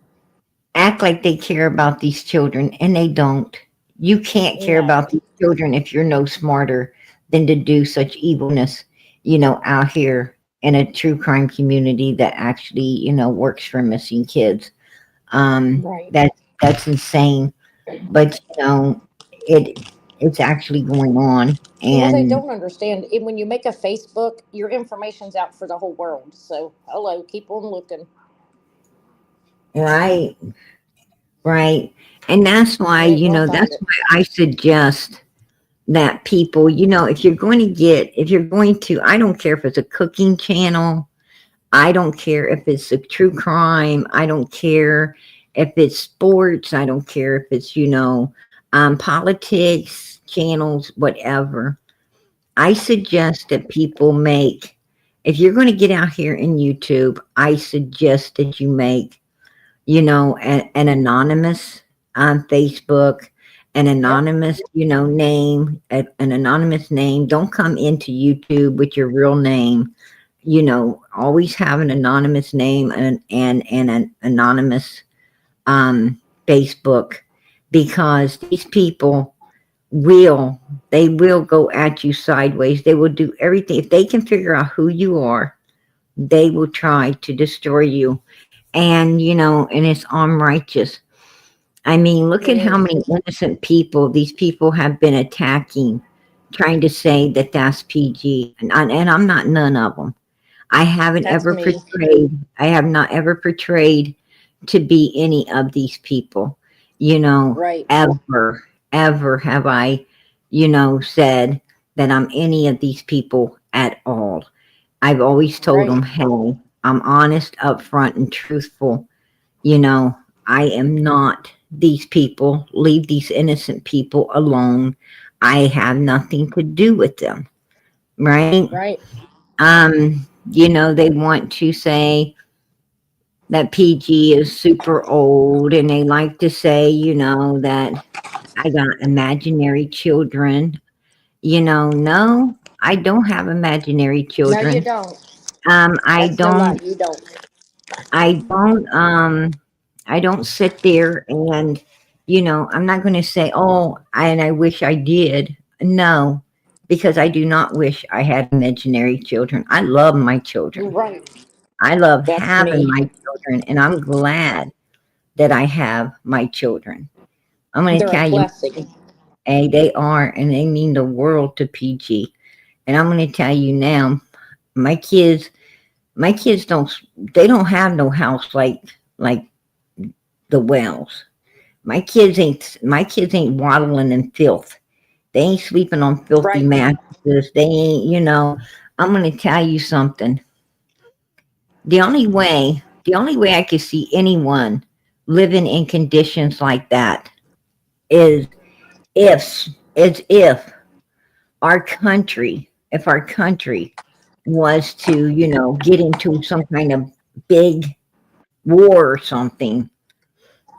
act like they care about these children and they don't. You can't care about No. these children if you're no smarter than to do such evilness, out here in a true crime community that actually, works for missing kids. Right. That's insane. But it's actually going on. Well, they And don't understand. And when you make a Facebook, your information's out for the whole world. So, hello, keep on looking. right, right. And that's why, You ain't gonna find that's it. why I suggest that people, if you're going to, I don't care if it's a cooking channel, I don't care if it's a true crime, I don't care if it's sports, I don't care if it's, politics, channels, whatever. I suggest that people if you're going to get out here in YouTube, I suggest that you make, an anonymous on Facebook, an Yep. anonymous, name, an anonymous name. Don't come into YouTube with your real name. Always have an anonymous name and an anonymous Facebook, because these people will they will go at you sideways. They will do everything. If they can figure out who you are, they will try to destroy you. And it's unrighteous. I mean, look It at how is. many innocent people these people have been attacking, trying to say that that's PG. And I'm not none of them. I haven't That's ever me. portrayed, I have not ever portrayed to be any of these people, Right. ever have I, said that I'm any of these people at all. I've always told Right. them, hey, I'm honest, upfront, and truthful. You know, I am not these people. Leave these innocent people alone. I have nothing to do with them, right? Right. They want to say that PG is super old, and they like to say, that I got imaginary children. No, I don't have imaginary No, you children. don't. I That's no lie. don't, You don't. I don't, I don't sit there and, I'm not going to say, oh, and I wish I did. No, because I do not wish I had imaginary children. I love my children. Right. I love That's having me. my children, and I'm glad that I have my children. I'm going to They're a tell you, blessing. hey, they are, and they mean the world to PG. And I'm going to tell you now, my kids, my kids don't, they don't have no house like the Wells. My kids ain't waddling in filth. They ain't sleeping on filthy Right. mattresses. They ain't, I'm going to tell you something. The only way I could see anyone living in conditions like that is if our country was to, get into some kind of big war or something,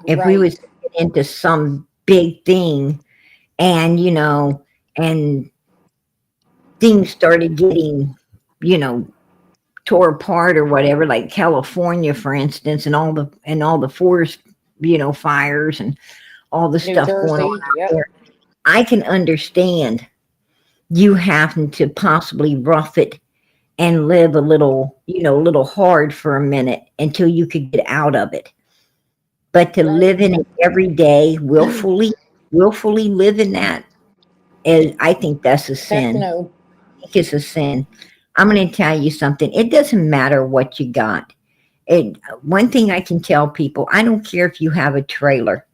if we was Right. to get into some big thing and, and things started getting, you know, tore apart or whatever, like California, for instance, and all the forest, fires and all the New stuff going on Jersey. out Yep. there. I can understand you having to possibly rough it and live a little hard for a minute until you could get out of it. But to Right. live in it every day, willfully live in that, is, I think that's a Heck sin. no. I think it's a sin. I'm going to tell you something. It doesn't matter what you got. One thing I can tell people, I don't care if you have a trailer.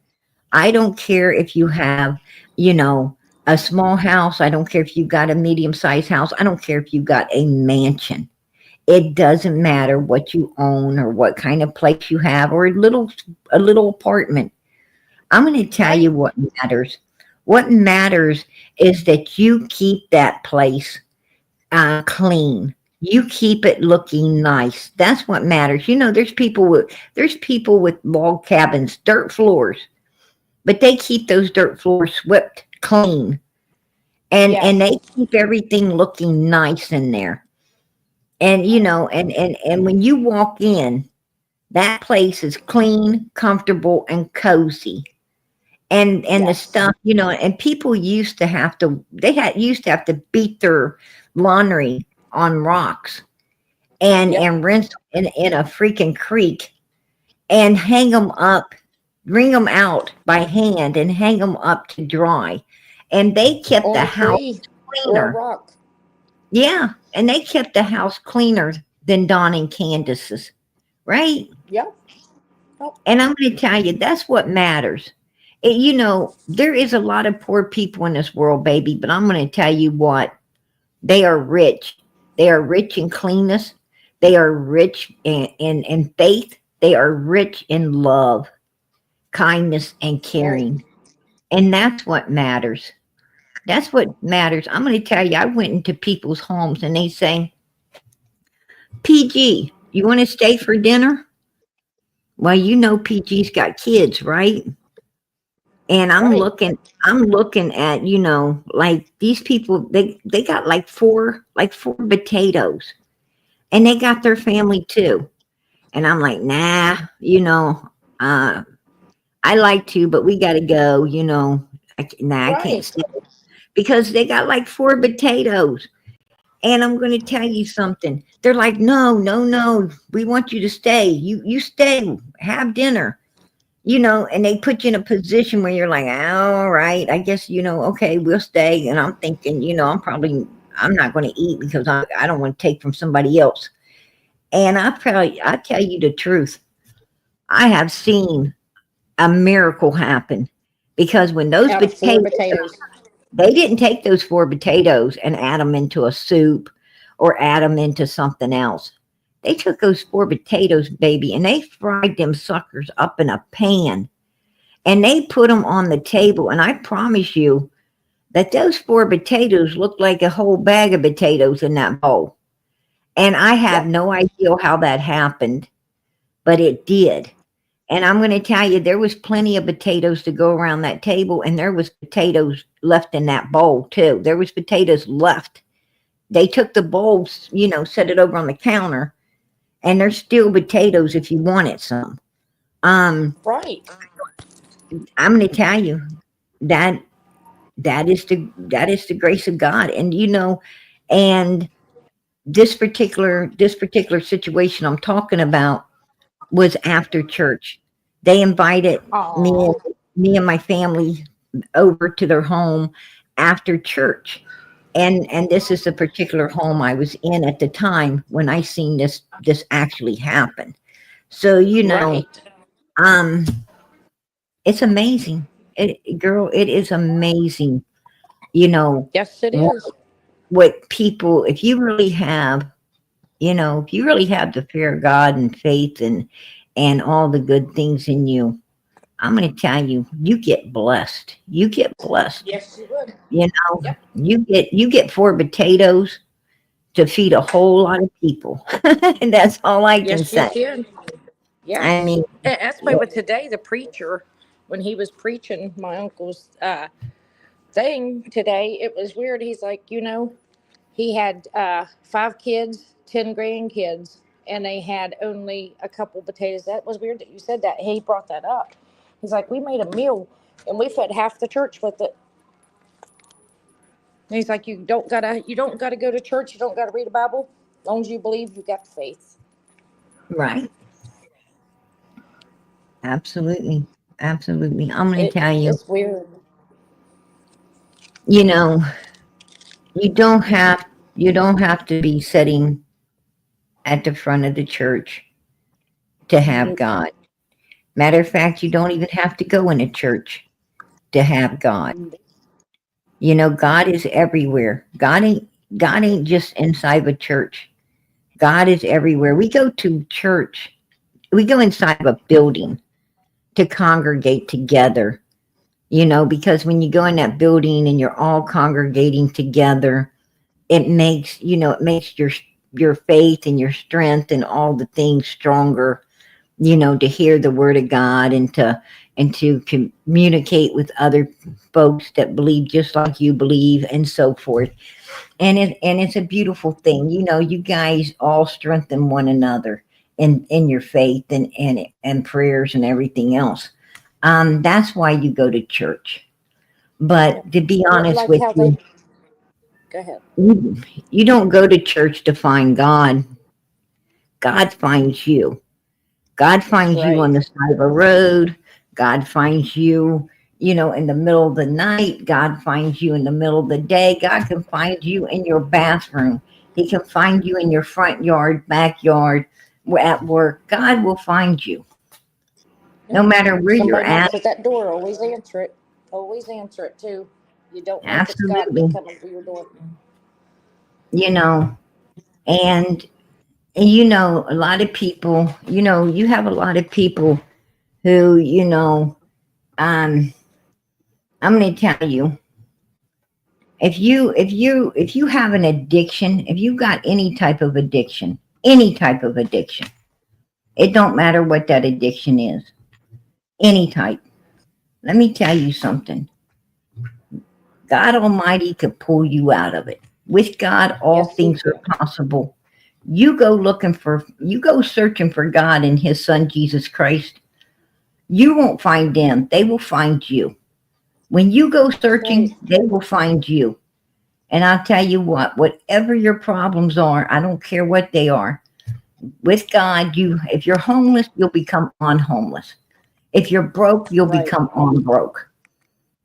I don't care if you have, you know, a small house. I don't care if you got a medium sized house. I don't care if you got a mansion. It doesn't matter what you own or what kind of place you have or a little apartment. I'm going to tell Right. you what matters. What matters is that you keep that place clean. You keep it looking nice. That's what matters. There's people with log cabins, dirt floors, but they keep those dirt floors swept clean, and Yes. they keep everything looking nice in there. And when you walk in, that place is clean, comfortable, and cozy. And the Yes. stuff, and people used to have to beat their laundry on rocks Yep. and rinse in a freaking creek and hang them up, wring them out by hand and hang them up to dry. And they kept On the a house tree or a cleaner. rock. Yeah, and they kept the house cleaner than Don and Candace's, right? Yep. Oh, And I'm going to tell you, that's what matters. There is a lot of poor people in this world, baby, but I'm going to tell you what, they are rich. They are rich in cleanness. They are rich in faith. They are rich in love, kindness, and right. caring. And that's what matters. That's what matters. I'm going to tell you, I went into people's homes and they say, PG, you want to stay for dinner? Well, PG's got kids, right? And I'm Right. looking, I'm looking at, like these people, they got like four potatoes and they got their family too. And I'm like, nah, uh, I like to, but we got to go, nah, I can't Right. stay because they got like four potatoes. And I'm going to tell you something. They're like, no, no, no, we want you to stay. You stay, have dinner, and they put you in a position where you're like, all right, I guess, okay, we'll stay. And I'm thinking, I'm not going to eat because I don't want to take from somebody else. And I tell you the truth. I have seen a miracle happen because when those Out of four potatoes, potatoes. they didn't take those four potatoes and add them into a soup or add them into something else. They took those four potatoes, baby, and they fried them suckers up in a pan and they put them on the table. And I promise you that those four potatoes looked like a whole bag of potatoes in that bowl. And I have Yep. no idea how that happened, but it did. And I'm going to tell you, there was plenty of potatoes to go around that table, and there was potatoes left in that bowl too. There was potatoes left. They took the bowls, set it over on the counter, and there's still potatoes if you wanted some. Um, Right. I'm going to tell you that that is the grace of God. And and this particular situation I'm talking about was after church. They invited me Oh, and me and my family over to their home after church. And this is the particular home I was in at the time when I seen this actually happen. So, right. um it's amazing. Girl, it is amazing, you know, Yes, it what, is. what people, if you really have the fear of God and faith and all the good things in you, I'm going to tell you, you get blessed. You get blessed. Yes, you would. You know, Yep. you get four potatoes to feed a whole lot of people. And that's all I can Yes, you say. can. I Yes. mean, That's why with today, the preacher, when he was preaching my uncle's thing today, it was weird. He's like, he had 5 kids, 10 grandkids, and they had only a couple potatoes. That was weird that you said that. He brought that up. He's like, we made a meal and we fed half the church with it. And he's like, you don't gotta go to church. You don't gotta read the Bible. As long as you believe, you got faith. right. Absolutely. Absolutely. I'm going to It tell you, it's weird. you know, you don't have you don't have to be sitting at the front of the church to have God. Matter of fact, you don't even have to go in a church to have God. God is everywhere. God ain't just inside of a church. God is everywhere. We go to church. We go inside of a building to congregate together. Because when you go in that building and you're all congregating together, it makes your faith and your strength and all the things stronger. To hear the word of God and to communicate with other folks that believe just like you believe and so forth. And it's a beautiful thing. You guys all strengthen one another in your faith and prayers and everything else. That's why you go to church. Yeah. But to be honest Like with how they you, go ahead. you don't go to church to find God. God finds you. God That's finds you on right. the side of a road. God finds you, in the middle of the night. God finds you in the middle of the day. God can find you in your bathroom. He can find you in your front yard, backyard, at work. God will find you Yeah. no matter where you're Somebody at. knocks at that door, always answer it. Always answer it too. You don't know if it's God that Absolutely. coming to your door. You know, and, a lot of people, you have a lot of people who, um, I'm going to tell you, if you have an addiction, if you got any type of addiction, it don't matter what that addiction is, any type. Let me tell you something. God Almighty could pull you out of it. With God, all Yes, He things are can. possible. You go searching for God and His Son Jesus Christ. You won't find them. They will find you. When you go That's right. searching, they will find you. And I'll tell you what, whatever your problems are, I don't care what they are. With God, if you're homeless, you'll become unhomeless. If you're broke, you'll Right. become on broke.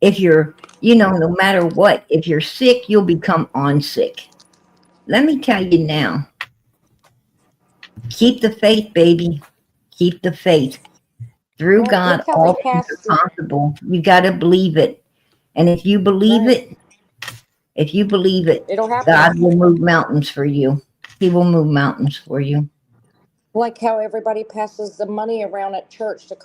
If you're, no matter what, if you're sick, you'll become on sick. Let me tell you now, keep the faith, baby. Keep the faith. Through God, Look how they all things passed are possible. You got to believe it. And right. if you believe it, It'll happen. God will move mountains for you. He will move mountains for you. Like how everybody passes the money around at church to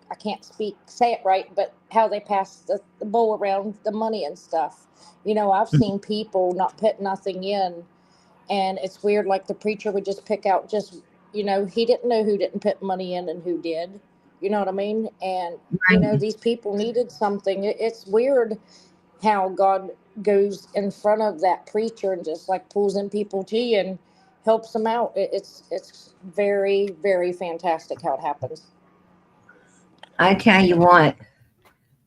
I can't say it right, but how they pass the bowl around the money and stuff. I've seen people not put nothing in, and it's weird. Like the preacher would just pick out he didn't know who didn't put money in and who did. You know what I mean? And Right. these people needed something. It's weird how God goes in front of that preacher and just like pulls in people to you and helps them out. It's very, very fantastic how it happens. I tell you what,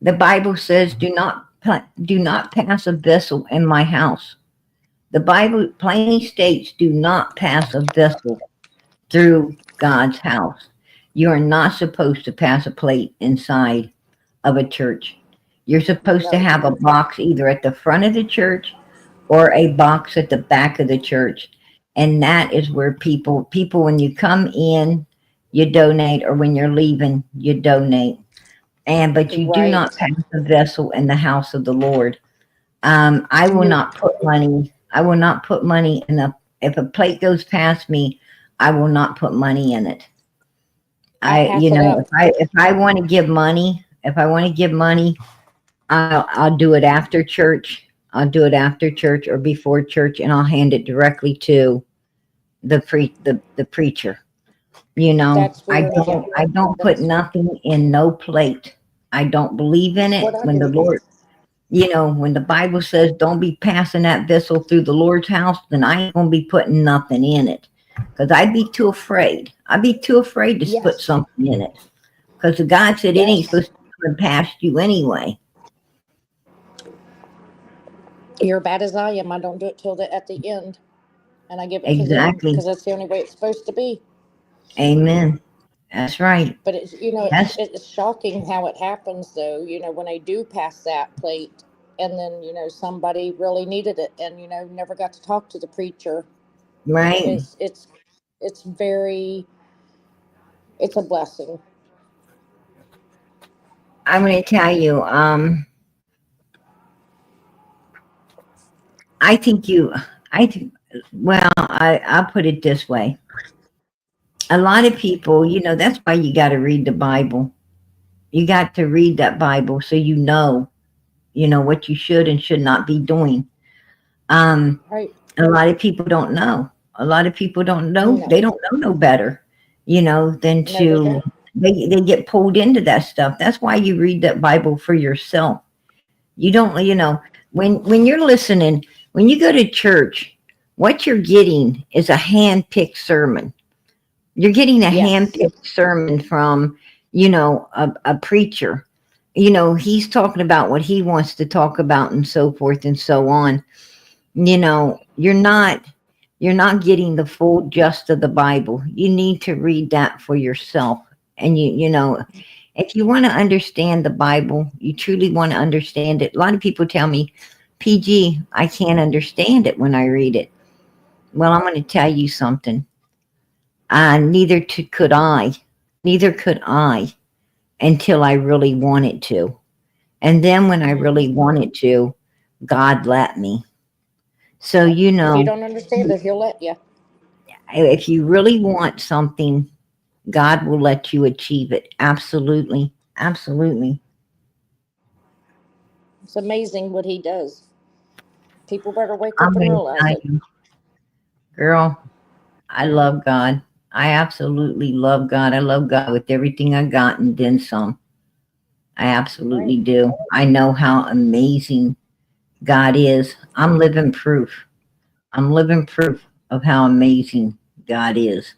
the Bible says, do not pass a vessel in my house. The Bible plainly states, do not pass a vessel through God's house. You are not supposed to pass a plate inside of a church. You're supposed to No. have a box either at the front of the church or a box at the back of the church. And that is where people when you come in, you donate, or when you're leaving, you donate. But you do not Right. pass a vessel in the house of the Lord. I will You're not put money. I will not put money in a. If a plate goes past me, I will not put money in it. I pass it up. If I want to give money, if I want to give money, I'll do it after church. I'll do it after church or before church, and I'll hand it directly to the preacher. That's weird. Yeah. I don't put That's nothing in no plate. I don't believe in that's it. what I do. When the Bible says don't be passing that vessel through the Lord's house, then I ain't gonna be putting nothing in it. Because I'd be too afraid. I'd be too afraid to put Yes. something in it. Because God said it ain't Yes. supposed to come past you anyway. You're bad as I am. I don't do it till at the end, and I give it to them Exactly. because that's the only way it's supposed to be. Amen. That's right. But it's That's it's shocking how it happens though. When they do pass that plate, and then somebody really needed it, and never got to talk to the preacher. right. It's very it's a blessing. I'm going to tell you. I think you. I th- well. I'll put it this way. A lot of people, that's why you got to read the Bible. You got to read that Bible so what you should and should not be doing. Um, Right. a lot of people don't know. A lot of people don't know. No. They don't know no better, than No, they to don't. they get pulled into that stuff. That's why you read that Bible for yourself. You don't, when you're listening, when you go to church, what you're getting is a hand-picked sermon. You're getting a Yes. hand-picked sermon from, a preacher. He's talking about what he wants to talk about and so forth and so on. You're not getting the full gist of the Bible. You need to read that for yourself. And if you want to understand the Bible, you truly want to understand it. A lot of people tell me, PG, I can't understand it when I read it. Well, I'm going to tell you something. Could I. Neither could I until I really wanted to. And then when I really Hmm. wanted to, God let me. So, Yep. If you don't understand it, he'll let you. if you really want something, God will let you achieve it. Absolutely. Absolutely. It's amazing what he does. People better wake I'm up and going to realize tell it. you, girl, I love God. I absolutely love God. I love God with everything I got and then some. I absolutely Right. do. I know how amazing God is. I'm living proof. I'm living proof of how amazing God is.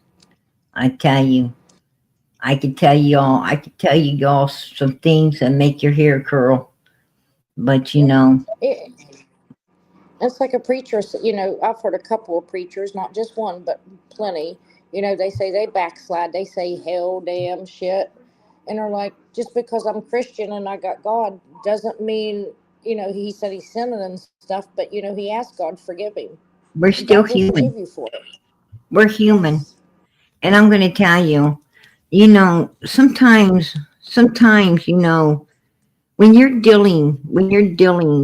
I tell you, I could tell you all some things that make your hair curl. But Yep. It, it's like a preacher. I've heard a couple of preachers, not just one, but plenty. They say they backslide. They say hell, damn, shit, and are like, just because I'm Christian and I got God doesn't mean. He said he's sinning and stuff, but he asked God forgive him, we're and still God will human. forgive you for it. We're human. Yes. And I'm going to tell you, sometimes, when you're dealing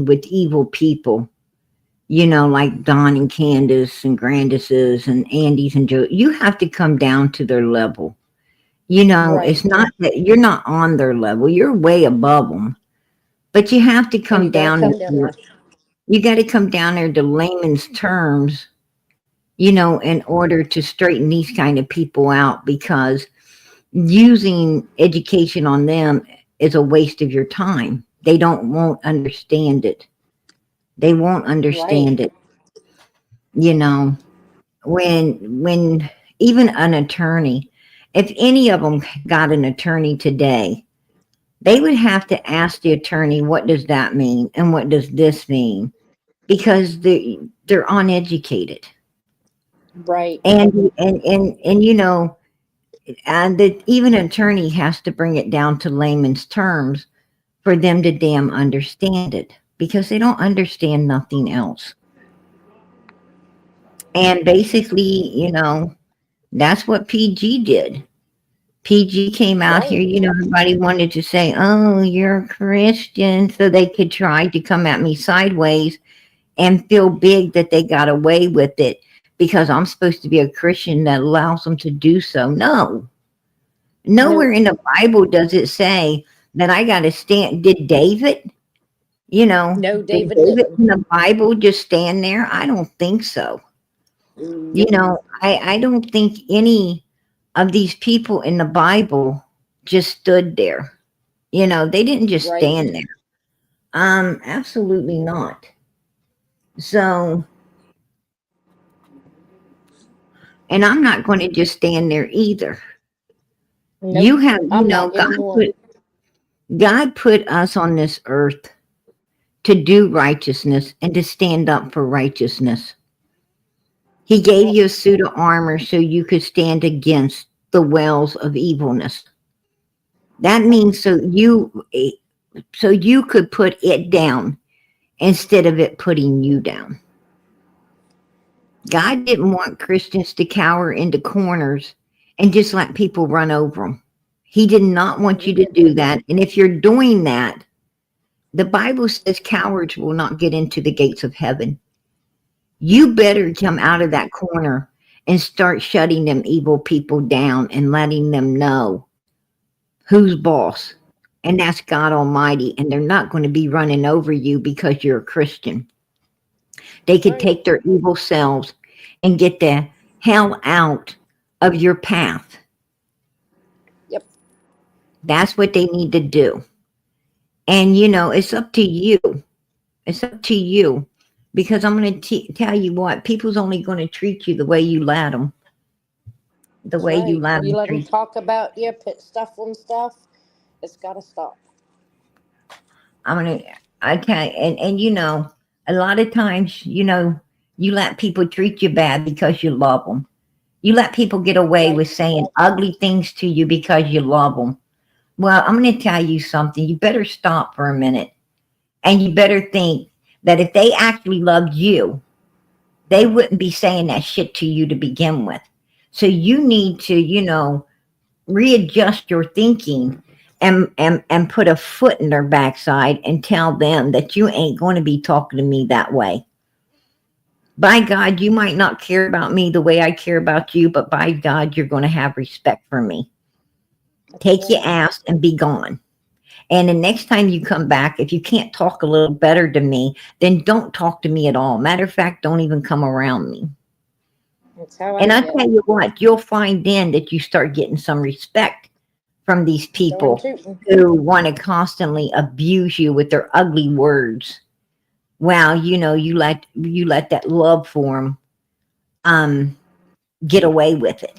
with evil people, like Don and Candace and Grandis's and Andy's and Joe, you have to come down to their level. It's Right. not that you're not on their level, you're way above them, but you have to And come you got to down. come down there. You got to come down there to layman's terms, in order to straighten these kind of people out, because using education on them is a waste of your time. They won't understand it. They won't Right. understand it. You know, when even an attorney, if any of them got an attorney today, they would have to ask the attorney, what does that mean? And what does this mean? Because they're uneducated. Right. And you know, and that even an attorney has to bring it down to layman's terms for them to damn understand it, because they don't understand nothing else. And basically, you know, that's what PG did. PG came out here, Right. you know, everybody wanted to say, oh, you're a Christian, so they could try to come at me sideways and feel big that they got away with it because I'm supposed to be a Christian that allows them to do so. No. Nowhere Nope. in the Bible does it say that I got to stand. Did David, you know, No, did David David didn't. in the Bible just stand there? I don't think so. You Nope. know, I don't think any of these people in the Bible just stood there. You know, they didn't just Right. stand there. Absolutely not. So, and I'm not going to just stand there either. You Nope. have, you I'm know, not anymore. God put us on this earth to do righteousness and to stand up for righteousness. He gave Yep. you a suit of armor so you could stand against the wells of evilness. That means so you could put it down instead of it putting you down. God didn't want Christians to cower into corners and just let people run over them. He did not want He you to do didn't. that. And if you're doing that, the Bible says cowards will not get into the gates of heaven. You better come out of that corner and start shutting them evil people down and letting them know who's boss. And that's God Almighty. And they're not going to be running over you because you're a Christian. They could Right. take their evil selves and get the hell out of your path. Yep. That's what they need to do. And, you know, it's up to you. It's up to you. Because I'm going to tell you what, people's only going to treat you the way you let them. The That's way you right. let You them let them treat. talk about you, put stuff on stuff. It's got to stop. I'm gonna. I can't. And you know, a lot of times, you know, you let people treat you bad because you love them. You let people get away Right. with saying ugly things to you because you love them. Well, I'm going to tell you something. You better stop for a minute, and you better think that if they actually loved you, they wouldn't be saying that shit to you to begin with. So you need to, you know, readjust your thinking and put a foot in their backside and tell them that you ain't going to be talking to me that way. By God, you might not care about me the way I care about you, but by God, you're going to have respect for me. That's Take your right. ass and be gone. And the next time you come back, if you can't talk a little better to me, then don't talk to me at all. Matter of fact, don't even come around me. That's how I And I get. tell you what, you'll find then that you start getting some respect from these Darn people tootin'. who want to constantly abuse you with their ugly words. Wow, you know, you let that love for them get away with it.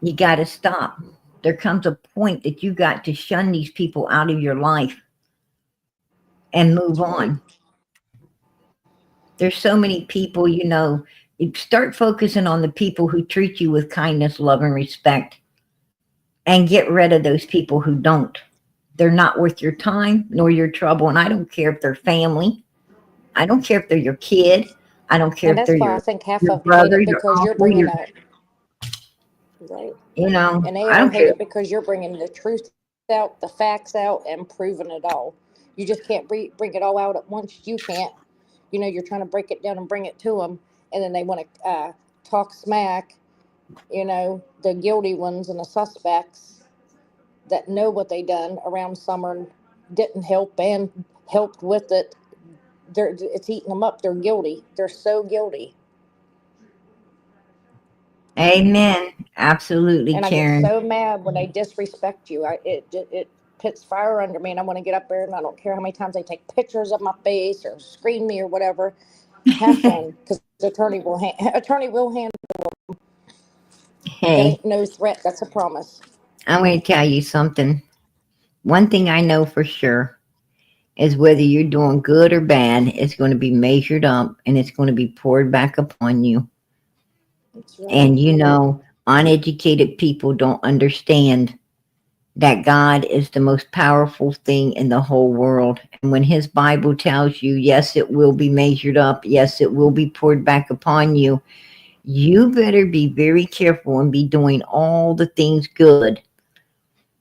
You got to stop. There comes a point that you got to shun these people out of your life and move That's right. on. There's so many people, you know, you start focusing on the people who treat you with kindness, love, and respect, and get rid of those people who don't. They're not worth your time nor your trouble. And I don't care if they're family. I don't care if they're your kid. I don't care And if they're that's why I think half your of them hate brother, it your because you're uncle, bringing your, a right. you know, And they I all don't hate care. it because you're bringing the truth out, the facts out, and proving it all. You just can't bring it all out at once. You can't. You know, you're trying to break it down and bring it to them, and then they want to talk smack. You know, the guilty ones and the suspects that know what they done around summer didn't help and helped with it. It's eating them up. They're guilty. They're so guilty. Amen. Absolutely, And I get Karen. so mad when they disrespect you. It puts fire under me, and I want to get up there, and I don't care how many times they take pictures of my face or screen me or whatever. Have fun, because attorney will handle. That Hey, ain't no threat. That's a promise. I'm going to tell you something. one thing I know for sure is whether you're doing good or bad, it's going to be measured up and it's going to be poured back upon you. That's right. And uneducated people don't understand that God is the most powerful thing in the whole world. And when his Bible tells you, yes, it will be measured up, yes, it will be poured back upon you, you better be very careful and be doing all the things good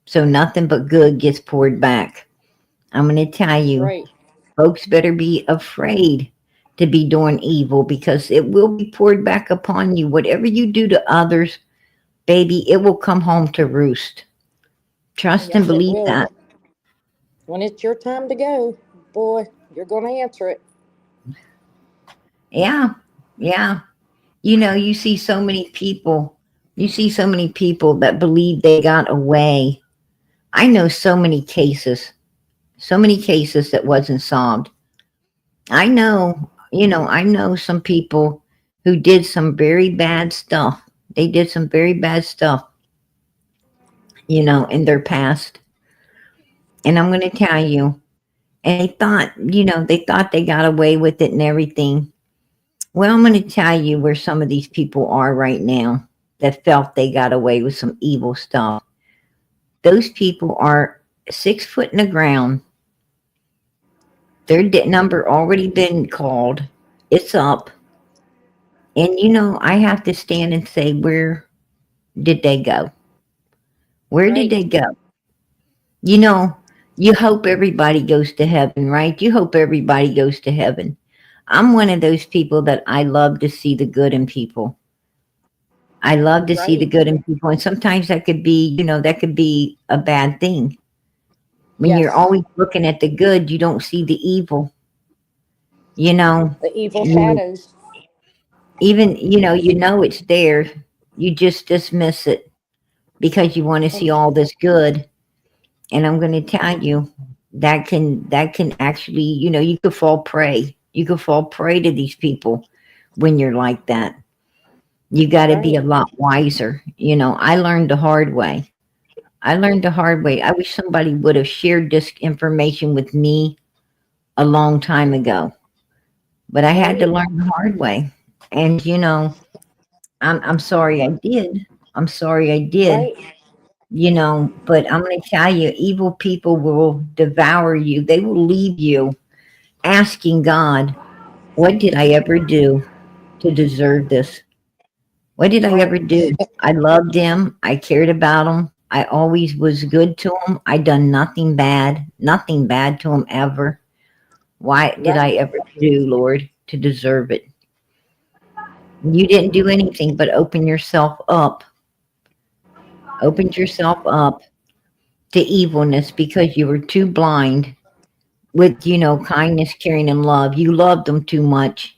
so nothing but good gets poured back. I'm going to tell That's you, right. folks better be afraid to be doing evil because it will be poured back upon you. Whatever you do to others, baby, it will come home to roost. Trust and Yes, it believe will. that. When it's your time to go, boy, you're going to answer it. Yeah, yeah. You see so many people. You see so many people that believe they got away. I know so many cases that wasn't solved. I know some people who did some very bad stuff. They did some very bad stuff, in their past. And I'm going to tell you, and they thought they got away with it and everything. Well, I'm going to tell you where some of these people are right now that felt they got away with some evil stuff. Those people are 6 foot in the ground. Their number already been called. It's up. And I have to stand and say, where did they go? Where did Right. they go? You know, you hope everybody goes to heaven, right? You hope everybody goes to heaven. I'm one of those people that I love to see the good in people. I love to see the Right. good in people. And sometimes that could be a bad thing. When you're Yes. always looking at the good, you don't see the evil. You know, The evil you shadows. even, it's there. You just dismiss it because you want to see And all this good. And I'm going to tell you that can actually, you could fall prey. You could fall prey to these people when you're like that. You got to be right. a lot wiser. I learned the hard way. I learned the hard way. I wish somebody would have shared this information with me a long time ago, but I had to Right. learn the hard way. And I'm sorry I did. I'm sorry I did. Right. But I'm going to tell you, evil people will devour you. They will leave you asking God, what did I ever do to deserve this? What did I ever Right. do? I loved him. I cared about him. I always was good to him. I done nothing bad to him ever. What did I Right. ever do, Lord, to deserve it? You didn't do anything but opened yourself up to evilness because you were too blind with, kindness, caring, and love. You loved them too much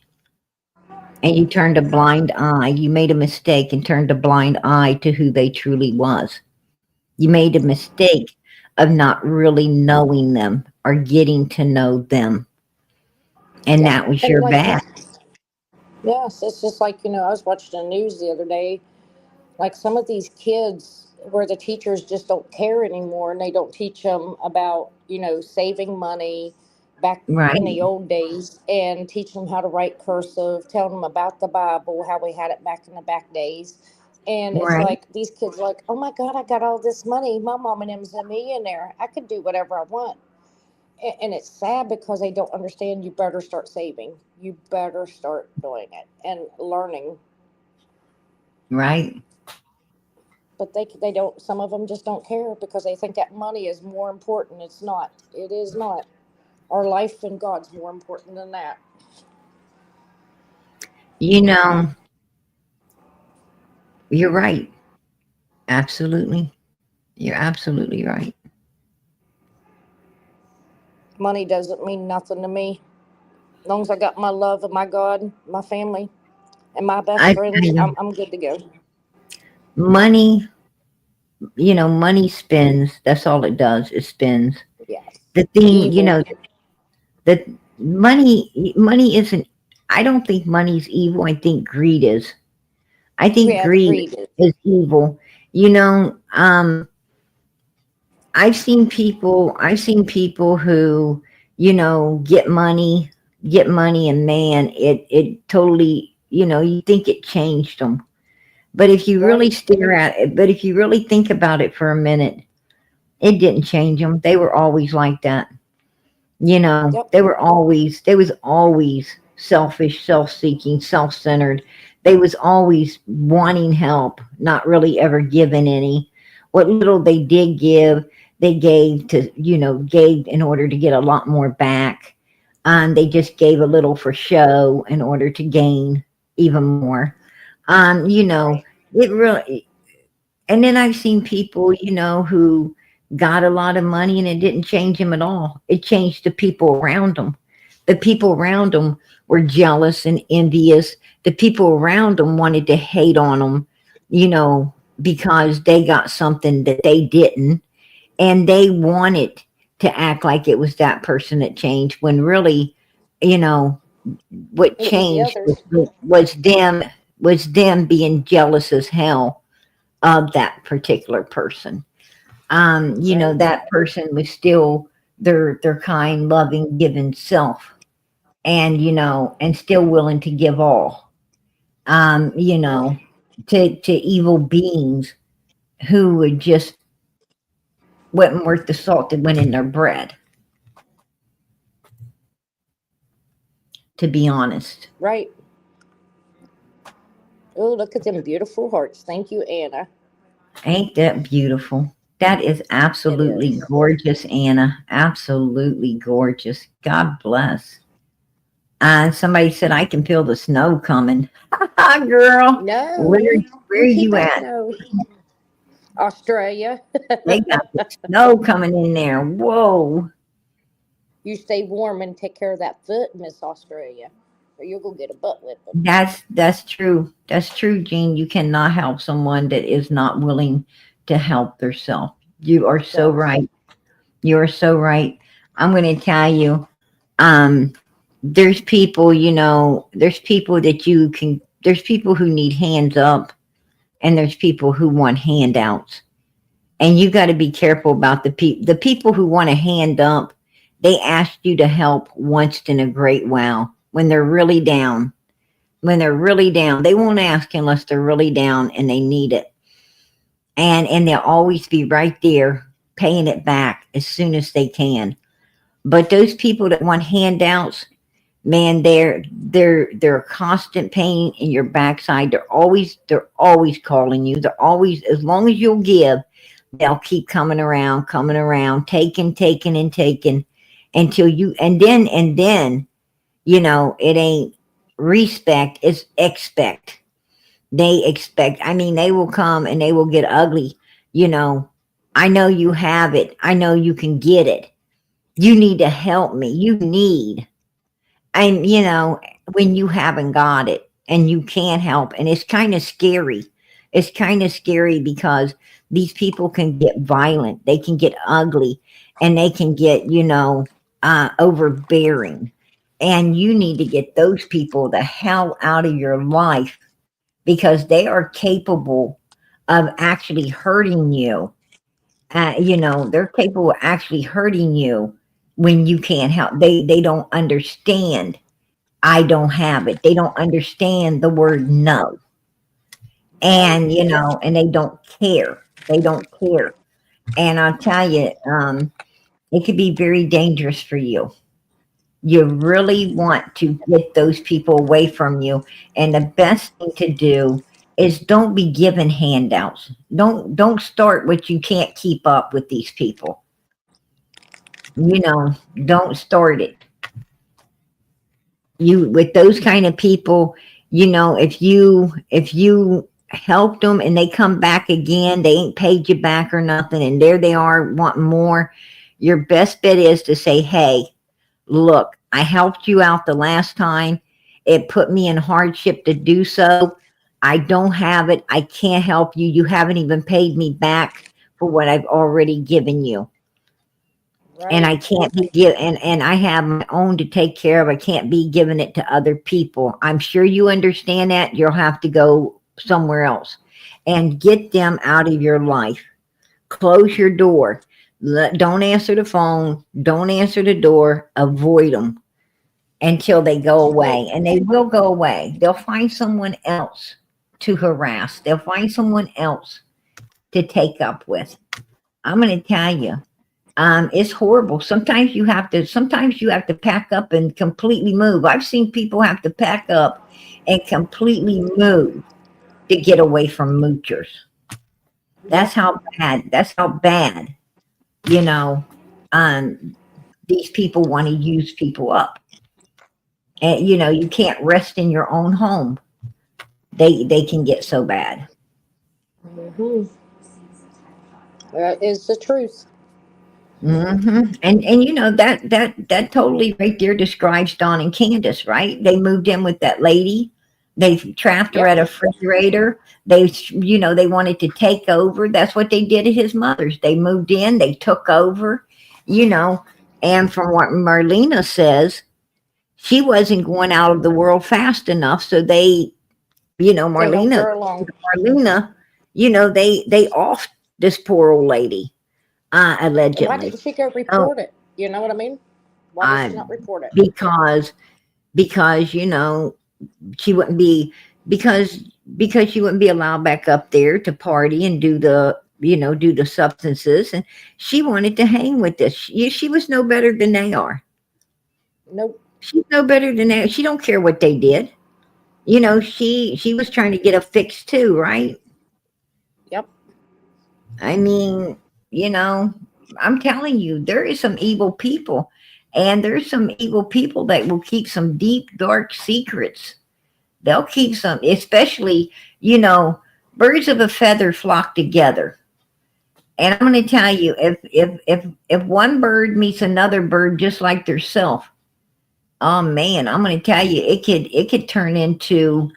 and you turned a blind eye. You made a mistake and turned a blind eye to who they truly was. You made a mistake of not really knowing them or getting to know them. And Yeah. that was And your like bad. this, yes, it's just like, I was watching the news the other day. Like some of these kids where the teachers just don't care anymore and they don't teach them about, saving money back in Right, the old days and teach them how to write cursive, tell them about the Bible, how we had it back in the back days. And it's right, like these kids are like, oh my God, I got all this money. My mom and them's a millionaire. I could do whatever I want. And it's sad because they don't understand you better start saving. You better start doing it and learning. right. But they don't, some of them just don't care because they think that money is more important. It's not. It is not. Our life and God's more important than that. You know, you're right. Absolutely. You're absolutely right. Money doesn't mean nothing to me. As long as I got my love of my God, my family, and my best I tell friends, you, I'm good to go. money, money spins. That's all it does. It spins. Yes. The thing, Evil. that money isn't, I don't think money's evil. I think greed is. I think Yeah, the greed greed is. is evil. You know, um, I've seen people who, get money, and man, it totally, you think it changed them. But if you really Right. stare at it, but if you really think about it for a minute, it didn't change them. They were always like that. Yep. They was always selfish, self-seeking, self-centered. They was always wanting help, not really ever giving any. What little they did give, they gave in order to get a lot more back. They just gave a little for show in order to gain even more. Right. It really, and then I've seen people, who got a lot of money and it didn't change them at all. It changed the people around them. The people around them were jealous and envious. The people around them wanted to hate on them, because they got something that they didn't. And they wanted to act like it was that person that changed when really, you know, what It was the changed others. was them being jealous as hell of that particular person. Right. That person was still their kind, loving, giving self, and and still willing to give all. Um, you Right. know, to evil beings who would just wasn't worth the salt that went in their bread. To be honest, Right. Oh, look at them beautiful hearts. Thank you, Anna. ain't that beautiful? That is It absolutely is. gorgeous, Anna. Absolutely gorgeous. God bless. Somebody said I can feel the snow coming. Girl, No, where you are keep you that at? snow. Australia. They got the snow coming in there. Whoa. You stay warm and take care of that foot, Miss Australia, or you'll go get a butt whipping. That's true. That's true, Jean. You cannot help someone that is not willing to help themselves. You are so Self. right. You are so right. I'm going to tell you. Um, there's people, there's people that you can. There's people who need hands up, and there's people who want handouts. And you got to be careful about the people who want a hand up. They ask you to help once in a great while when they're really down. When they're really down, they won't ask unless they're really down and they need it. And they'll always be right there paying it back as soon as they can. But those people that want handouts, man, they're a constant pain in your backside. They're always calling you. They're always, as long as you'll give, they'll keep coming around, taking and taking until you, and then, it ain't respect, it's expect. They expect, I mean, they will come and they will get ugly. You know, I know you have it. I know you can get it. You need to help me. And, when you haven't got it and you can't help, and it's kind of scary. It's kind of scary because these people can get violent, they can get ugly, and they can get, overbearing. And you need to get those people the hell out of your life because they are capable of actually hurting you. They're capable of actually hurting you when you can't help. They don't understand. I don't have it. They don't understand the word no. Right. And and they don't care. They don't care. And I'll tell you, it could be very dangerous for you. You really want to get those people away from you. And the best thing to do is don't be given handouts. Don't start what you can't keep up with these people. Don't start it. You with those kind of people, if you help them and they come back again, they ain't paid you back or nothing, and there they are wanting more. Your best bet is to say, hey, look, I helped you out the last time. It put me in hardship to do so. I don't have it. I can't help you. You haven't even paid me back for what I've already given you. And Right. I can't be give and I have my own to take care of. I can't be giving it to other people. I'm sure you understand that. You'll have to go somewhere else and get them out of your life. Close your door. Don't answer the phone. Don't answer the door. Avoid them until they go Right. away. And they will go away. They'll find someone else to harass. They'll find someone else to take up with. I'm going to tell you, it's horrible. Sometimes you have to pack up and completely move. I've seen people have to pack up and completely move to get away from moochers. Yep. That's how bad, you know, um, these people want to use people up. And you can't rest in your own home. They can get so bad. Hmm. That is the truth. And that totally right there describes Don and Candace, right? They moved in with that lady. They trapped her Yep. at a refrigerator. They wanted to take over. That's what they did at his mother's. They moved in. They took over. You know, and from what Marlena says, she wasn't going out of the world fast enough. So They helped Marlena, her along. Marlena, they offed this poor old lady, And why allegedly. didn't she go Oh, report it? You know what I mean? Why did she I not report it? because because she wouldn't be because she wouldn't be allowed back up there to party and do the substances, and she wanted to hang with this. She was no better than they are. Nope. She's no better than they. She don't care what they did. She was trying to get a fix too, right? Yep. I mean, you know, I'm telling you, there is some evil people, and there's some evil people that will keep some deep, dark secrets. They'll keep some, especially, you know, birds of a feather flock together. And I'm going to tell you, if one bird meets another bird just like theirself, oh man, I'm going to tell you, it could turn into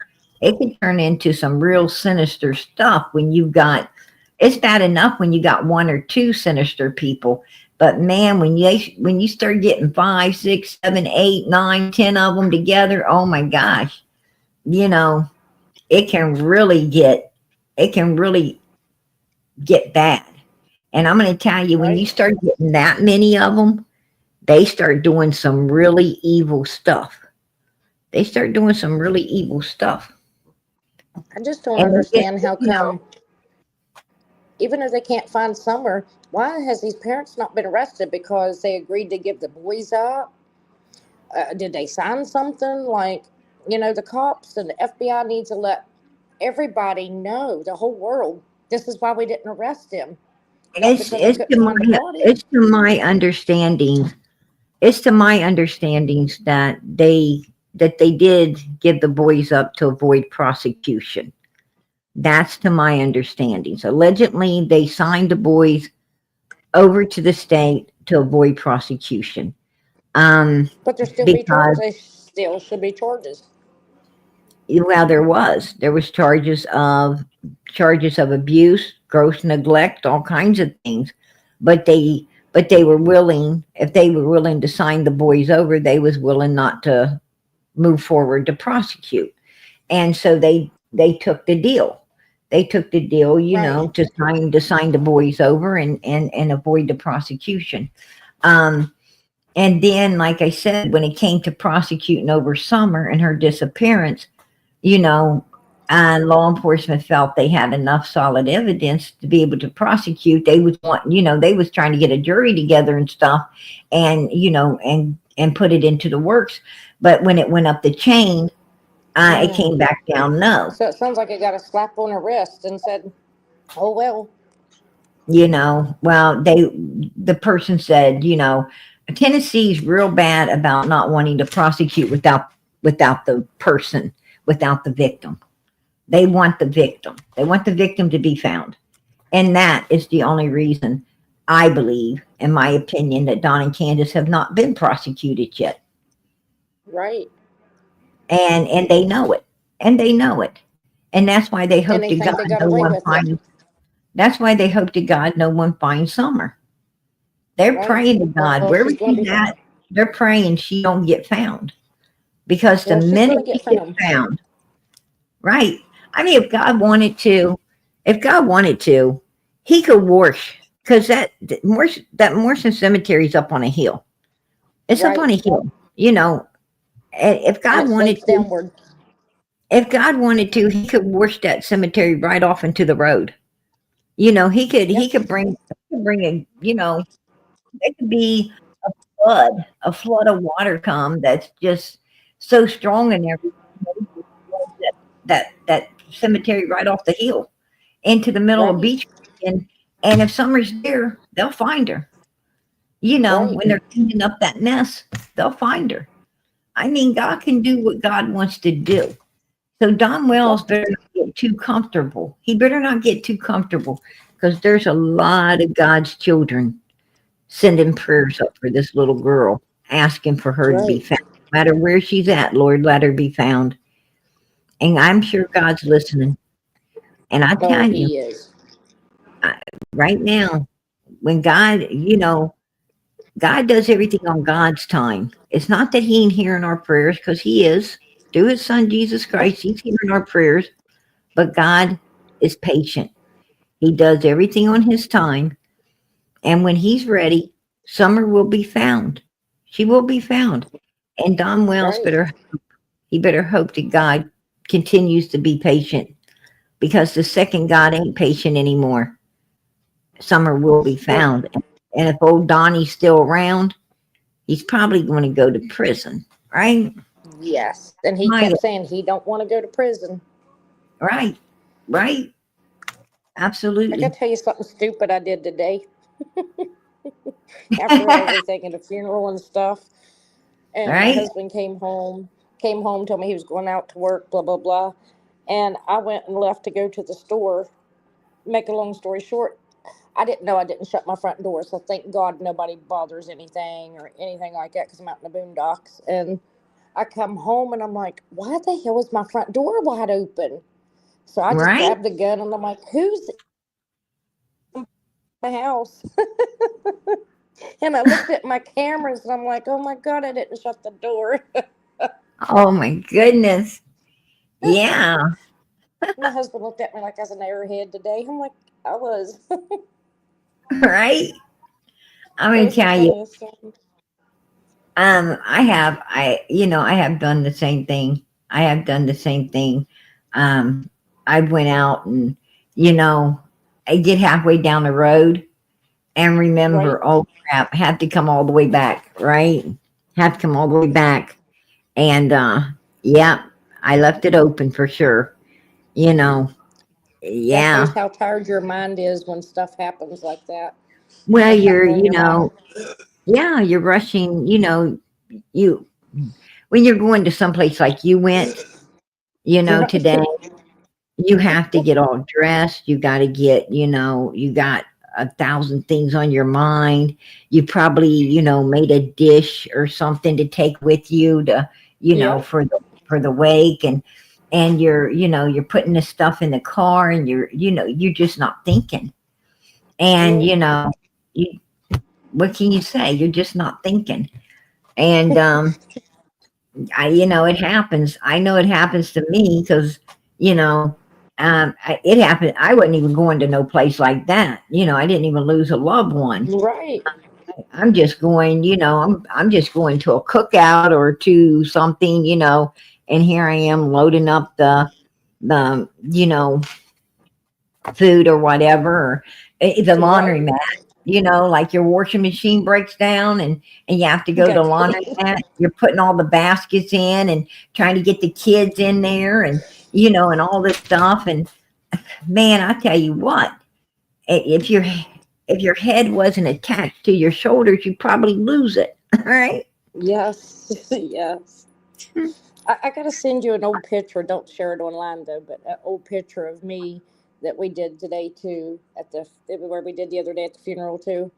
some real sinister stuff when you've got. It's bad enough when you got one or two sinister people, but man, when you start getting five, six, seven, eight, nine, 10 of them together, oh my gosh, you know, it can really get it can really get bad. And I'm going to tell you, when Right. you start getting that many of them, they start doing some really evil stuff. They start doing some really evil stuff. I just don't And they get, understand how come, even if they can't find Summer, why has these parents not been arrested? Because they agreed to give the boys up? Did they sign something? Like, the cops and the FBI need to let everybody know, the whole world, this is why we didn't arrest him. Not it's because they it's couldn't to find a my body. it's to my understanding it's to my understandings that they did give the boys up to avoid prosecution. That's to my understandings. Allegedly, they signed the boys over to the state to avoid prosecution. But there still be charges. Because They still should be charges. well, there was charges of abuse, gross neglect, all kinds of things, but they were willing. If they were willing to sign the boys over, they was willing not to move forward to prosecute. And so they took the deal. They took the deal, Right. to sign the boys over and avoid the prosecution. Um, and then, like I said, when it came to prosecuting over Summer and her disappearance, you know, law enforcement felt they had enough solid evidence to be able to prosecute. They was trying to get a jury together and stuff, and put it into the works. But when it went up the chain, it Mm. came back down no. So it sounds like it got a slap on the wrist and said, "Oh well." Well, the person said, Tennessee's real bad about not wanting to prosecute without the person, without the victim. They want the victim. They want the victim to be found. And that is the only reason I believe, in my opinion, that Don and Candace have not been prosecuted yet. Right. And they know it. And they know it. And that's why they And hope they to think God they got no away one with it. finds that's why they hope to God no one finds Summer. They're Right. praying to God, Well, wherever she's going to she's be found. at, they're praying she don't get found. Because the Well, she's going minute to get she gets found. found, right. I mean, if God wanted to, he could wash. because that Morrison Cemetery is up on a hill. It's up Right. on a hill. You know, if And God it wanted slopes to, downward. He could wash that cemetery right off into the road. You know, he Yep. could bring a, you know, it could be flood, a flood of water come that's just so strong in there. That cemetery right off the hill into the middle of Right. Beach Creek, and if Summer's there, they'll find her. You know, Right. when they're cleaning up that mess, they'll find her. I mean, God can do what God wants to do. So Don Wells Yep. better not get too comfortable. He better not get too comfortable because there's a lot of God's children sending prayers up for this little girl, asking for her to be Right. found. No matter where she's at, Lord, let her be found. And I'm sure God's listening. And I Oh, tell you, he is. I, right now, when God, you know, God does everything on God's time. It's not that He ain't hearing our prayers because He is. Through His Son, Jesus Yep. Christ, He's hearing our prayers. But God is patient. He does everything on His time. And when He's ready, Summer will be found. She will be found. And Don Wells Right. better hope that God continues to be patient because the second God ain't patient anymore. Summer will be Well, found. And if old Donnie's still around, he's probably going to go to prison, right? yes. And he My, kept saying he don't want to go to prison. right, right, I got absolutely, to tell you something stupid I did today after everything and the funeral and stuff. And my right, husband came home, told me he was going out to work, blah, blah, blah. And I went and left to go to the store. Make a long story short, I didn't know I didn't shut my front door. So thank God nobody bothers anything or anything like that because I'm out in the boondocks. And I come home and I'm like, why the hell is my front door wide open? So I just right. grabbed the gun and I'm like, who's in my house? And I looked at my cameras and I'm like, oh my God, I didn't shut the door. Oh my goodness. Yeah, My husband looked at me like I was an airhead today. I'm like, I was. right. I'm It gonna was the tell you. funniest thing. I have done the same thing. I have done the same thing. I went out and, you know, I get halfway down the road and Right? remember, oh crap, have to come all the way back, right? Have to come all the way back. And yeah, I left it open for sure. You know, That shows yeah. how tired your mind is when stuff happens like that. Well, When something's on your mind. yeah, you're rushing, you when you're going to someplace like you went, Right. today, you have to get all dressed. You got to get, you got 1,000 things on your mind. You probably, made a dish or something to take with you to, Yep. for the wake, and you're putting the stuff in the car, and you're just not thinking. And, Nope. you, what can you say? You're just not thinking. And, it happens. I know it happens to me because, it happened. I wasn't even going to no place like that. I didn't even lose a loved one. Right. I'm just going, I'm just going to a cookout or to something, and here I am loading up the food or whatever, or the Right. laundromat. Like your washing machine breaks down and you have to go to Got laundromat. You're putting all the baskets in and trying to get the kids in there, and and all this stuff. And man, I tell you what, if your head wasn't attached to your shoulders, you'd probably lose it. All right. yes. Yes. I got to send you an old picture. Don't share it online though, but an old picture of me that we did today too at the where we did the other day at the funeral too.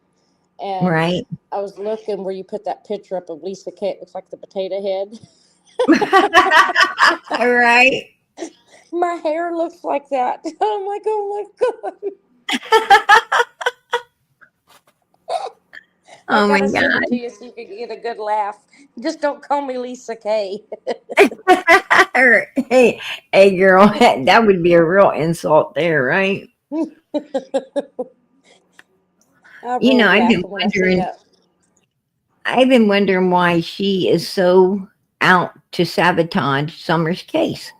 And Right. I was looking where you put that picture up of Lisa K. It looks like the potato head. All right. My hair looks like that. I'm like, oh my God. I Oh my gotta send it God. to you so you can get a good laugh. Just don't call me Lisa K. Hey, hey, girl, that would be a real insult there, right? I You know, rolled laughing when I seen that. I've been wondering why she is so out to sabotage Summer's case.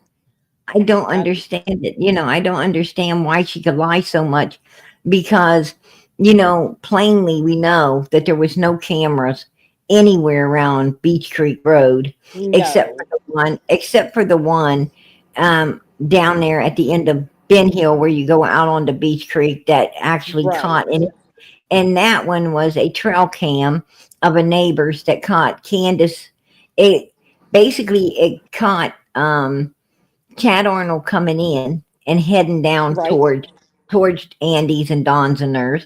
I don't I, understand it. You know, I don't understand why she could lie so much because, you know, plainly we know that there was no cameras anywhere around Beach Creek Road no. except for the one down there at the end of Ben Hill where you go out onto Beach Creek that actually caught, Right. and that one was a trail cam of a neighbor's that caught Candace. It basically it caught Chad Arnold coming in and heading down Right. towards Andy's and Don's and theirs,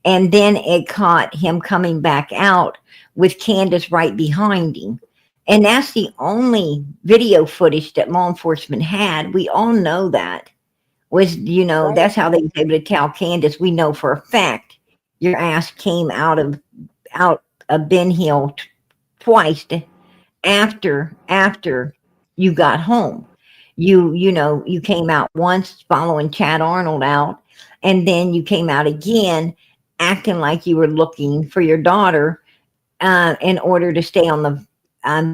and then it caught him coming back out with Candace right behind him. And that's the only video footage that law enforcement had. We all know that was, you know, Right. that's how they was able to tell Candace. We know for a fact your ass came out of Ben Hill twice after you got home. You know, you came out once following Chad Arnold out, and then you came out again acting like you were looking for your daughter in order to stay on the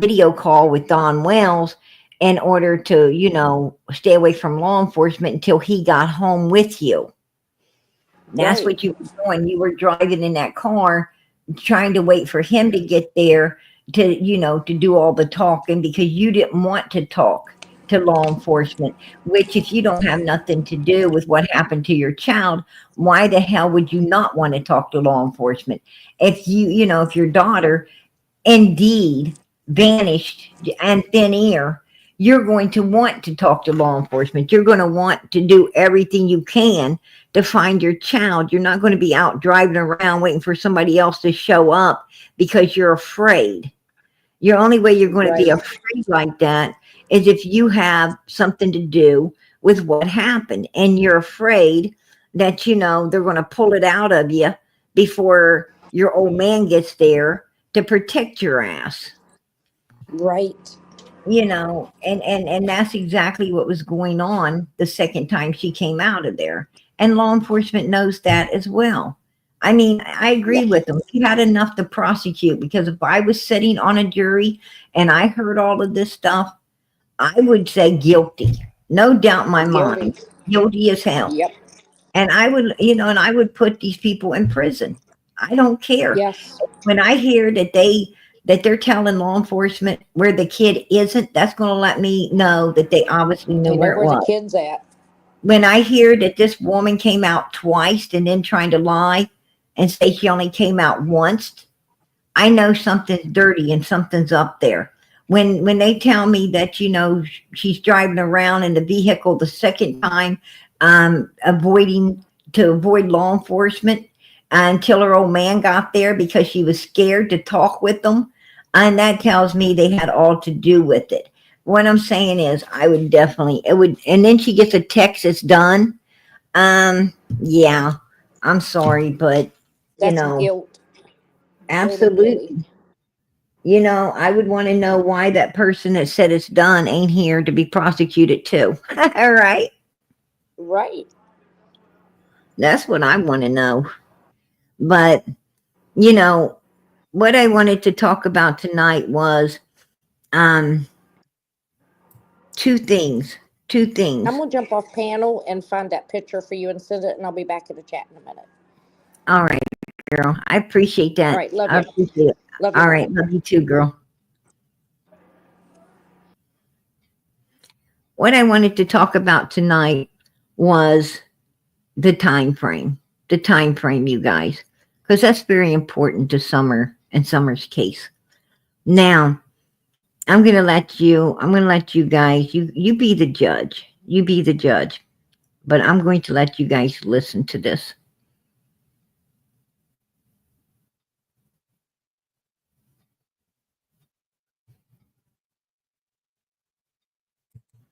video call with Don Wells in order to, you know, stay away from law enforcement until he got home with you. That's Right. what you were doing. You were driving in that car trying to wait for him to get there to, you know, to do all the talking because you didn't want to talk to law enforcement, which if you don't have nothing to do with what happened to your child, why the hell would you not want to talk to law enforcement? If you know, if your daughter indeed vanished and thin air, you're going to want to talk to law enforcement. You're going to want to do everything you can to find your child. You're not going to be out driving around waiting for somebody else to show up because you're afraid. Your only way you're going to be Right. afraid like that is if you have something to do with what happened and you're afraid that, you know, they're going to pull it out of you before your old man gets there to protect your ass. Right. You know, and that's exactly what was going on the second time she came out of there, and law enforcement knows that as well. I mean, I agree Yes. with them. He had enough to prosecute because if I was sitting on a jury and I heard all of this stuff, I would say guilty, no doubt in my Guilty. mind, guilty as hell. Yep. And I would, you know, and I would put these people in prison. I don't care. Yes. When I hear that they're telling law enforcement where the kid isn't, that's going to let me know that they obviously knew They know where it where the was. kid's at. When I hear that this woman came out twice and then trying to lie and say she only came out once, I know something's dirty and something's up there. When they tell me that, you know, she's driving around in the vehicle the second time, avoiding to avoid law enforcement until her old man got there because she was scared to talk with them, and that tells me they had all to do with it. What I'm saying is, I would definitely it would, and then she gets a text it's done. Yeah, I'm sorry, but you That's know, guilt. Guilty, guilty. absolutely. You know, I would want to know why that person that said it's done ain't here to be prosecuted too. All right. Right. That's what I want to know. But, you know, what I wanted to talk about tonight was um two things. Two I'm things. gonna jump off panel and find that picture for you and send it, and I'll be back in the chat in a minute. All right, girl. I appreciate All that. right. Love I you. appreciate it. Love you, All Mama. right. Love you too, girl. What I wanted to talk about tonight was the time frame. The time frame, you guys. Because that's very important to Summer and Summer's case. Now, I'm gonna let you guys, you be the judge. You be the judge. But I'm going to let you guys listen to this.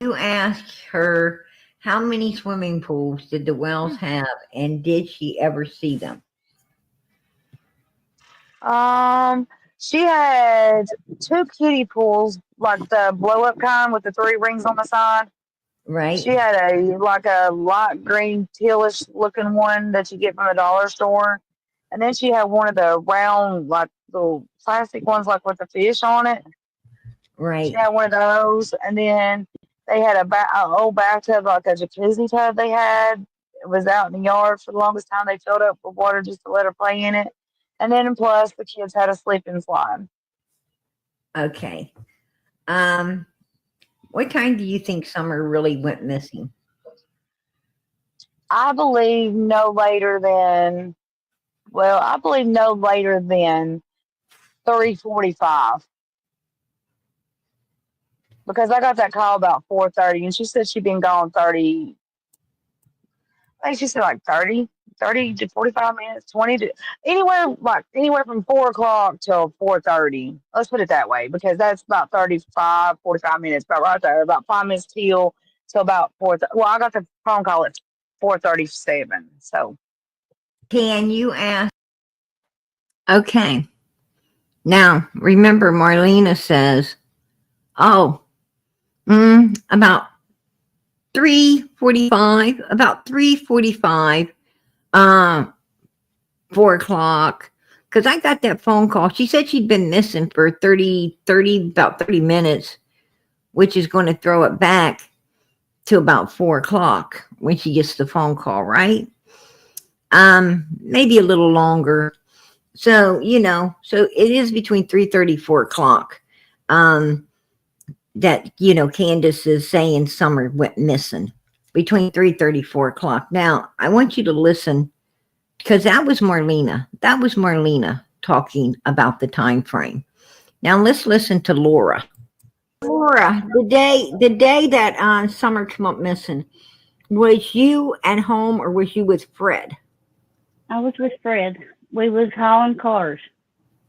You asked her how many swimming pools did the Wells have and did she ever see them? Um, she had two kiddie pools, like the blow up kind with the three rings on the side. Right? She had a light green tealish looking one that you get from the dollar store. And then she had one of the round, like little plastic ones, like with the fish on it. Right. She had one of those. And then they had a old bathtub, like a jacuzzi tub they had. It was out in the yard for the longest time. They filled up with water just to let her play in it. And then plus the kids had a sleeping slide. Okay. What time do you think Summer really went missing? I believe no later than 3:45. Because I got that call about 4:30, and she said she'd been gone 30. I think she said like 30 to 45 minutes, 20 to anywhere from 4 o'clock till 4:30. Let's put it that way, because that's about 35, 45 minutes, about right there, about 5 minutes till about 4. Well, I got the phone call at 4:37. So Can you ask? Okay. Now, remember, Marlena says, oh, about 3:45, 4 o'clock, because I got that phone call. She said she'd been missing for about 30 minutes, which is going to throw it back to about 4 o'clock when she gets the phone call, right? Maybe a little longer. So, so it is between 3:30, 4 o'clock. That, Candace is saying Summer went missing between 3:30, 4 o'clock. Now, I want you to listen, because that was Marlena. That was Marlena talking about the time frame. Now, let's listen to Laura. Laura, the day that Summer came up missing, was you at home or was you with Fred? I was with Fred. We was hauling cars.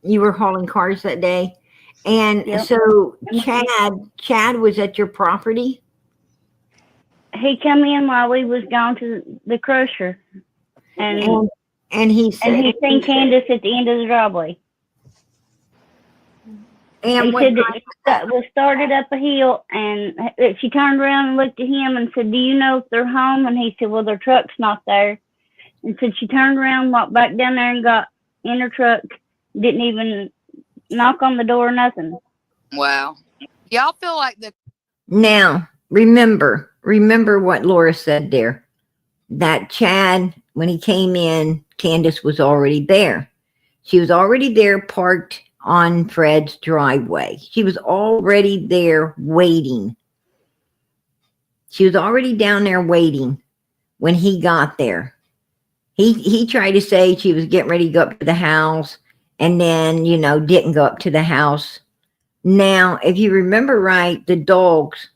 You were hauling cars that day? And Yep. so Chad was at your property? He come in while we was gone to the crusher, and he said, he seen Candace at the end of the driveway. And he said that we started up a hill, and she turned around and looked at him and said, "Do you know if they're home?" And he said, "Well, their truck's not there." And said she turned around, walked back down there, and got in her truck. Didn't even knock on the door, nothing. Wow. Y'all feel like the... Now, remember what Laura said there. That Chad, when he came in, Candace was already there. She was already there, parked on Fred's driveway. She was already there waiting. She was already down there waiting when he got there. He tried to say she was getting ready to go up to the house, and then, didn't go up to the house. Now, if you remember right, the dogs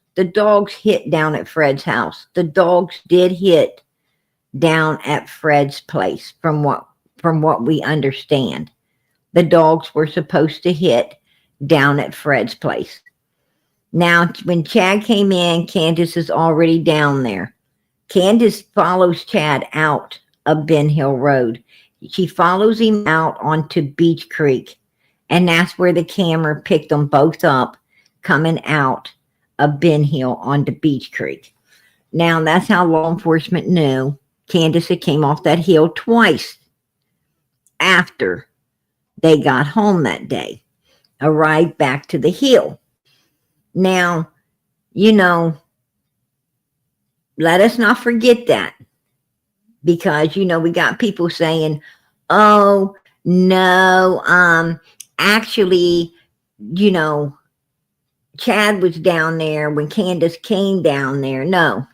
hit down at Fred's house. The dogs did hit down at Fred's place, from what we understand. The dogs were supposed to hit down at Fred's place. Now, when Chad came in, Candace is already down there. Candace follows Chad out of Ben Hill Road. She follows him out onto Beach Creek, and that's where the camera picked them both up coming out of Ben Hill onto Beach Creek. Now, that's how law enforcement knew Candace had came off that hill twice after they got home that day, arrived back to the hill. Now, let us not forget that, because, we got people saying, oh, no, actually, Chad was down there when Candace came down there. No.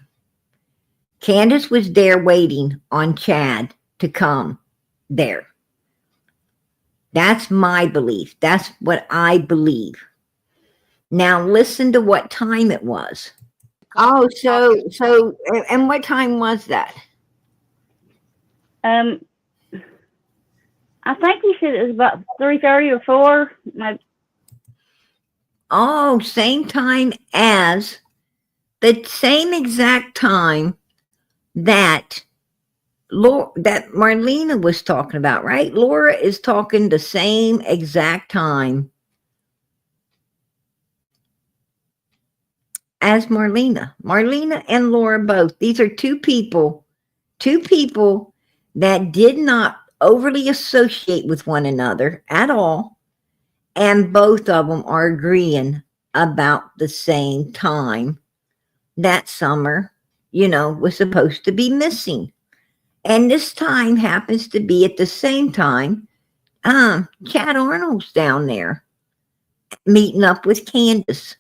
Candace was there waiting on Chad to come there. That's my belief. That's what I believe. Now listen to what time it was. Oh, so, and what time was that? I think he said it was about 3:30 or 4. Oh, same time as the same exact time that Marlena was talking about, right? Laura is talking the same exact time as Marlena. Marlena and Laura both. These are two people that did not overly associate with one another at all, and both of them are agreeing about the same time that Summer, was supposed to be missing. And this time happens to be at the same time Chad Arnold's down there meeting up with Candace.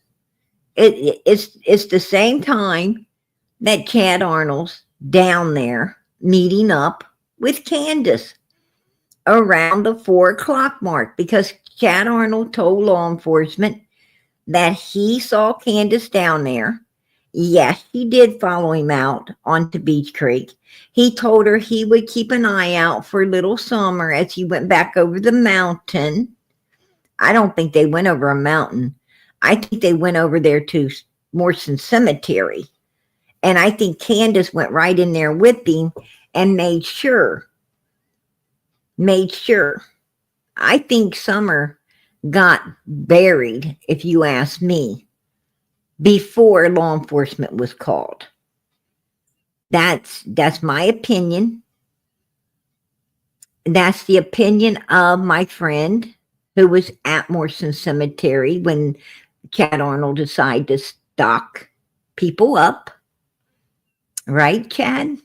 It's the same time that Chad Arnold's down there meeting up with Candace around the 4 o'clock mark, because Chad Arnold told law enforcement that he saw Candace down there. Yes, he did follow him out onto Beach Creek. He told her he would keep an eye out for little Summer as he went back over the mountain. I don't think they went over a mountain. I think they went over there to Morrison Cemetery. And I think Candace went right in there with him and made sure. I think Summer got buried, if you ask me, before law enforcement was called. That's my opinion. That's the opinion of my friend who was at Morrison Cemetery when Chad Arnold decided to stock people up. Right, Chad?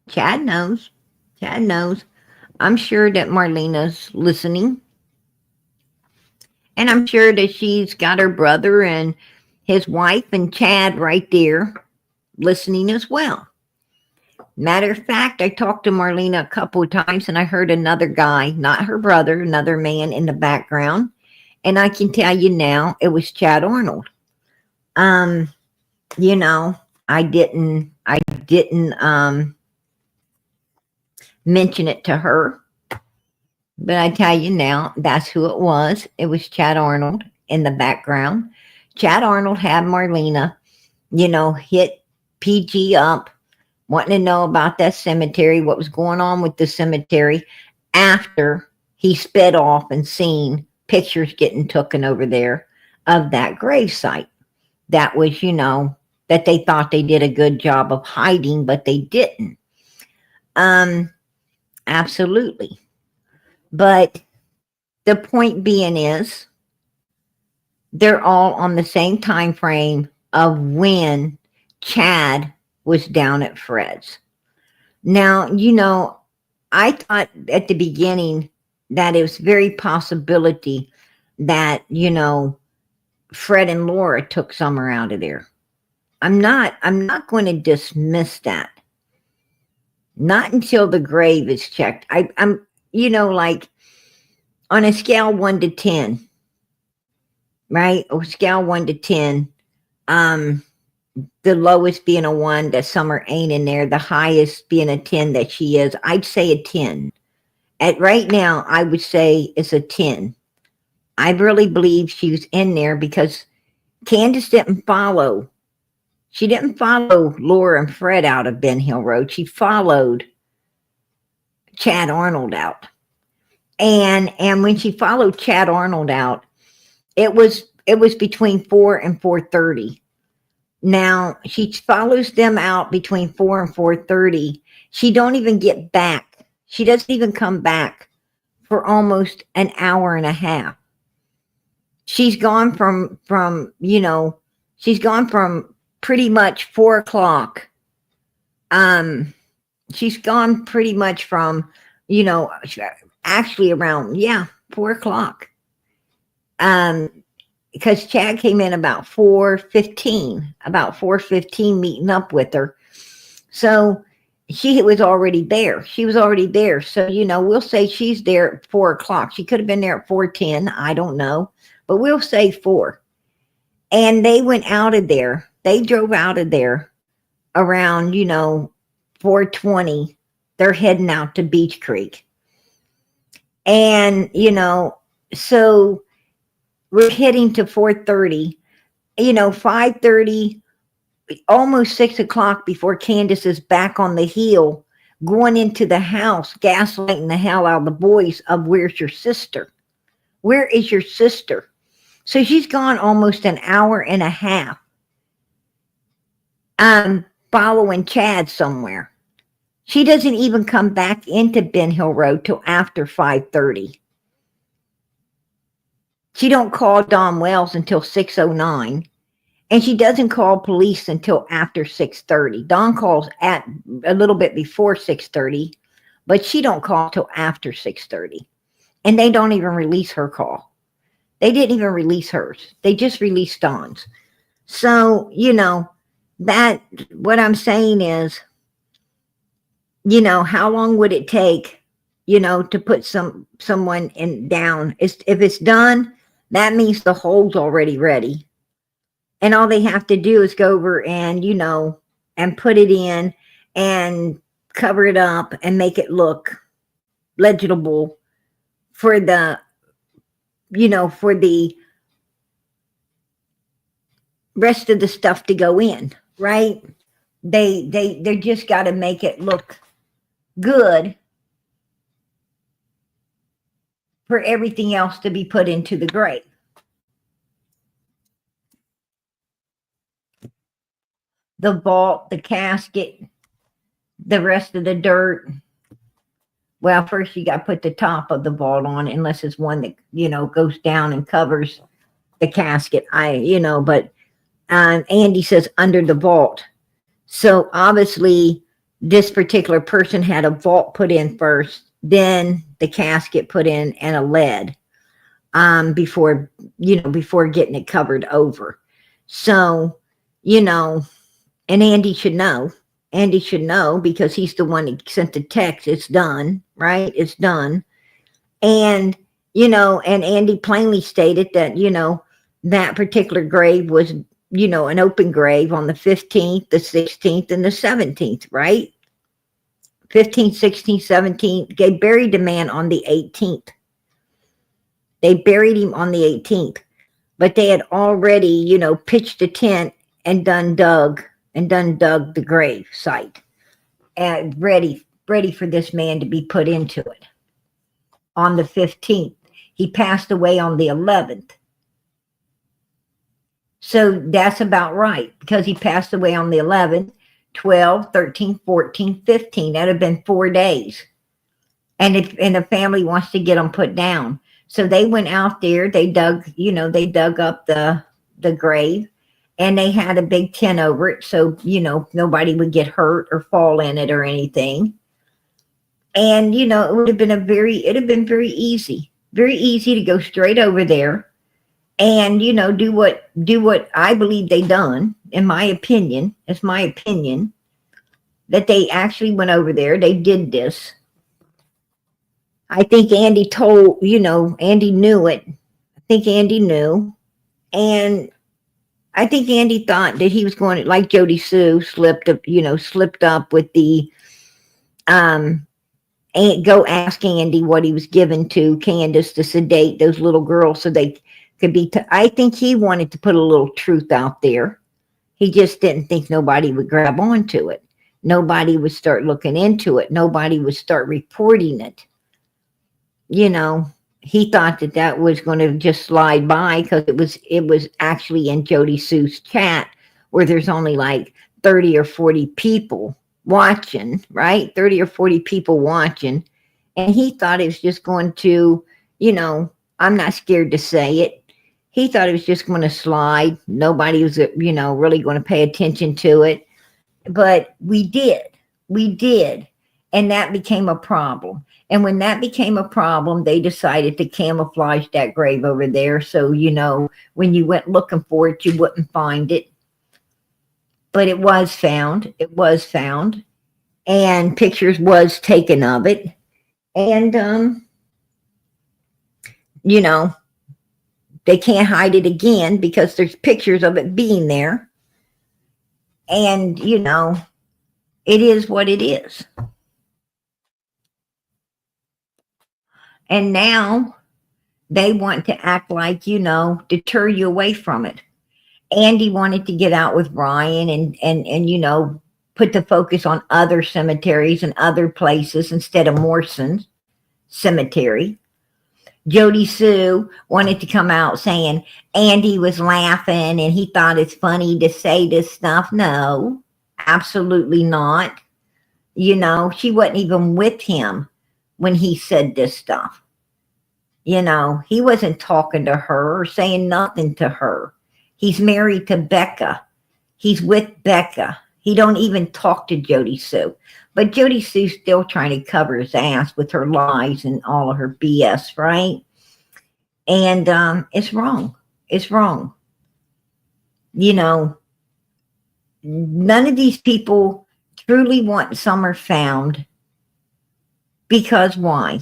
Chad knows. I'm sure that Marlena's listening. And I'm sure that she's got her brother and his wife and Chad right there listening as well. Matter of fact, I talked to Marlena a couple of times and I heard another guy, not her brother, another man in the background. And I can tell you now, it was Chad Arnold. I didn't mention it to her, but I tell you now, that's who it was. It was Chad Arnold in the background. Chad Arnold had Marlena, hit PG up, wanting to know about that cemetery, what was going on with the cemetery after he sped off and seen pictures getting taken over there of that gravesite. That was, that they thought they did a good job of hiding, but they didn't. Absolutely. But the point being is, they're all on the same time frame of when Chad was down at Fred's. Now, I thought at the beginning that it was very possibility that, Fred and Laura took Summer out of there. I'm not going to dismiss that. Not until the grave is checked. I'm like on a scale 1 to 10, right? Or scale 1 to 10, the lowest being a 1 that Summer ain't in there, the highest being a 10 that she is. I'd say a 10. At right now, I would say it's a 10. I really believe she was in there because Candace didn't follow. She didn't follow Laura and Fred out of Ben Hill Road. She followed Chad Arnold out. And when she followed Chad Arnold out, it was between 4 and 4:30. Now, she follows them out between 4 and 4:30. She don't even get back. She doesn't even come back for almost an hour and a half. She's gone from pretty much 4 o'clock. She's gone pretty much from, actually around, 4 o'clock. Because Chad came in about 4:15 meeting up with her. So she was already there. So, we'll say she's there at 4 o'clock. She could have been there at 4:10. I don't know. But we'll say 4. And they went out of there. They drove out of there around, 4:20. They're heading out to Beach Creek. And, so we're heading to 4:30, 5:30, almost 6 o'clock before Candace is back on the hill, going into the house, gaslighting the hell out of the boys of where's your sister? Where is your sister? So she's gone almost an hour and a half following Chad somewhere. She doesn't even come back into Ben Hill Road till after 5:30. She don't call Don Wells until 6:09, and she doesn't call police until after 6:30. Don calls at a little bit before 6:30, but she don't call till after 6:30. And they don't even release her call. They didn't even release hers. They just released Don's. So, that what I'm saying is, how long would it take, to put someone in down? If it's done, that means the hole's already ready. And all they have to do is go over and, and put it in and cover it up and make it look legible for the, for the rest of the stuff to go in, right? They just got to make it look good for everything else to be put into the grave. The vault, the casket, the rest of the dirt. Well, first you got to put the top of the vault on, unless it's one that, goes down and covers the casket. But Andy says under the vault. So obviously this particular person had a vault put in first, then the casket put in and a lead before getting it covered over. So, and Andy should know. Andy should know because he's the one that sent the text. It's done, right? It's done. And, and Andy plainly stated that, that particular grave was, an open grave on the 15th, the 16th, and the 17th, right? 15th, 16th, 17th. They buried the man on the 18th. They buried him on the 18th. But they had already, pitched a tent and done dug the grave site and ready for this man to be put into it. On the 15th, he passed away on the 11th. So that's about right, because he passed away on the 11th, 12, 13, 14, 15. That'd have been 4 days. And the family wants to get them put down. So they went out there, they dug up the grave, and they had a big tent over it. So, nobody would get hurt or fall in it or anything. And, it would have been very easy to go straight over there and, do what I believe they done, in my opinion. It's my opinion that they actually went over there. They did this. I think Andy Andy knew it. I think Andy knew. And I think Andy thought that he was going to, like Jody Sue slipped up with the, go asking Andy what he was given to Candace to sedate those little girls so they could be, I think he wanted to put a little truth out there. He just didn't think nobody would grab onto it. Nobody would start looking into it. Nobody would start reporting it. He thought that was going to just slide by because it was actually in Jody Sue's chat where there's only like 30 or 40 people watching, right? 30 or 40 people watching. And he thought it was just going to, I'm not scared to say it. He thought it was just going to slide. Nobody was, really going to pay attention to it. But we did. And that became a problem. And when that became a problem, they decided to camouflage that grave over there. So, when you went looking for it, you wouldn't find it. But it was found. And pictures was taken of it. And, they can't hide it again because there's pictures of it being there. And, it is what it is. And now they want to act like, deter you away from it. Andy wanted to get out with Ryan and put the focus on other cemeteries and other places instead of Morrison's cemetery. Jody Sue wanted to come out saying Andy was laughing and he thought it's funny to say this stuff. No, Absolutely not. You know, she wasn't even with him when he said this stuff. You know, he wasn't talking to her or saying nothing to her. He's married to Becca. He's with Becca. He don't even talk to Jody Sue. But Jody Sue's still trying to cover his ass with her lies and all of her BS, right? And it's wrong. It's wrong. You know, none of these people truly want Summer found. Because why?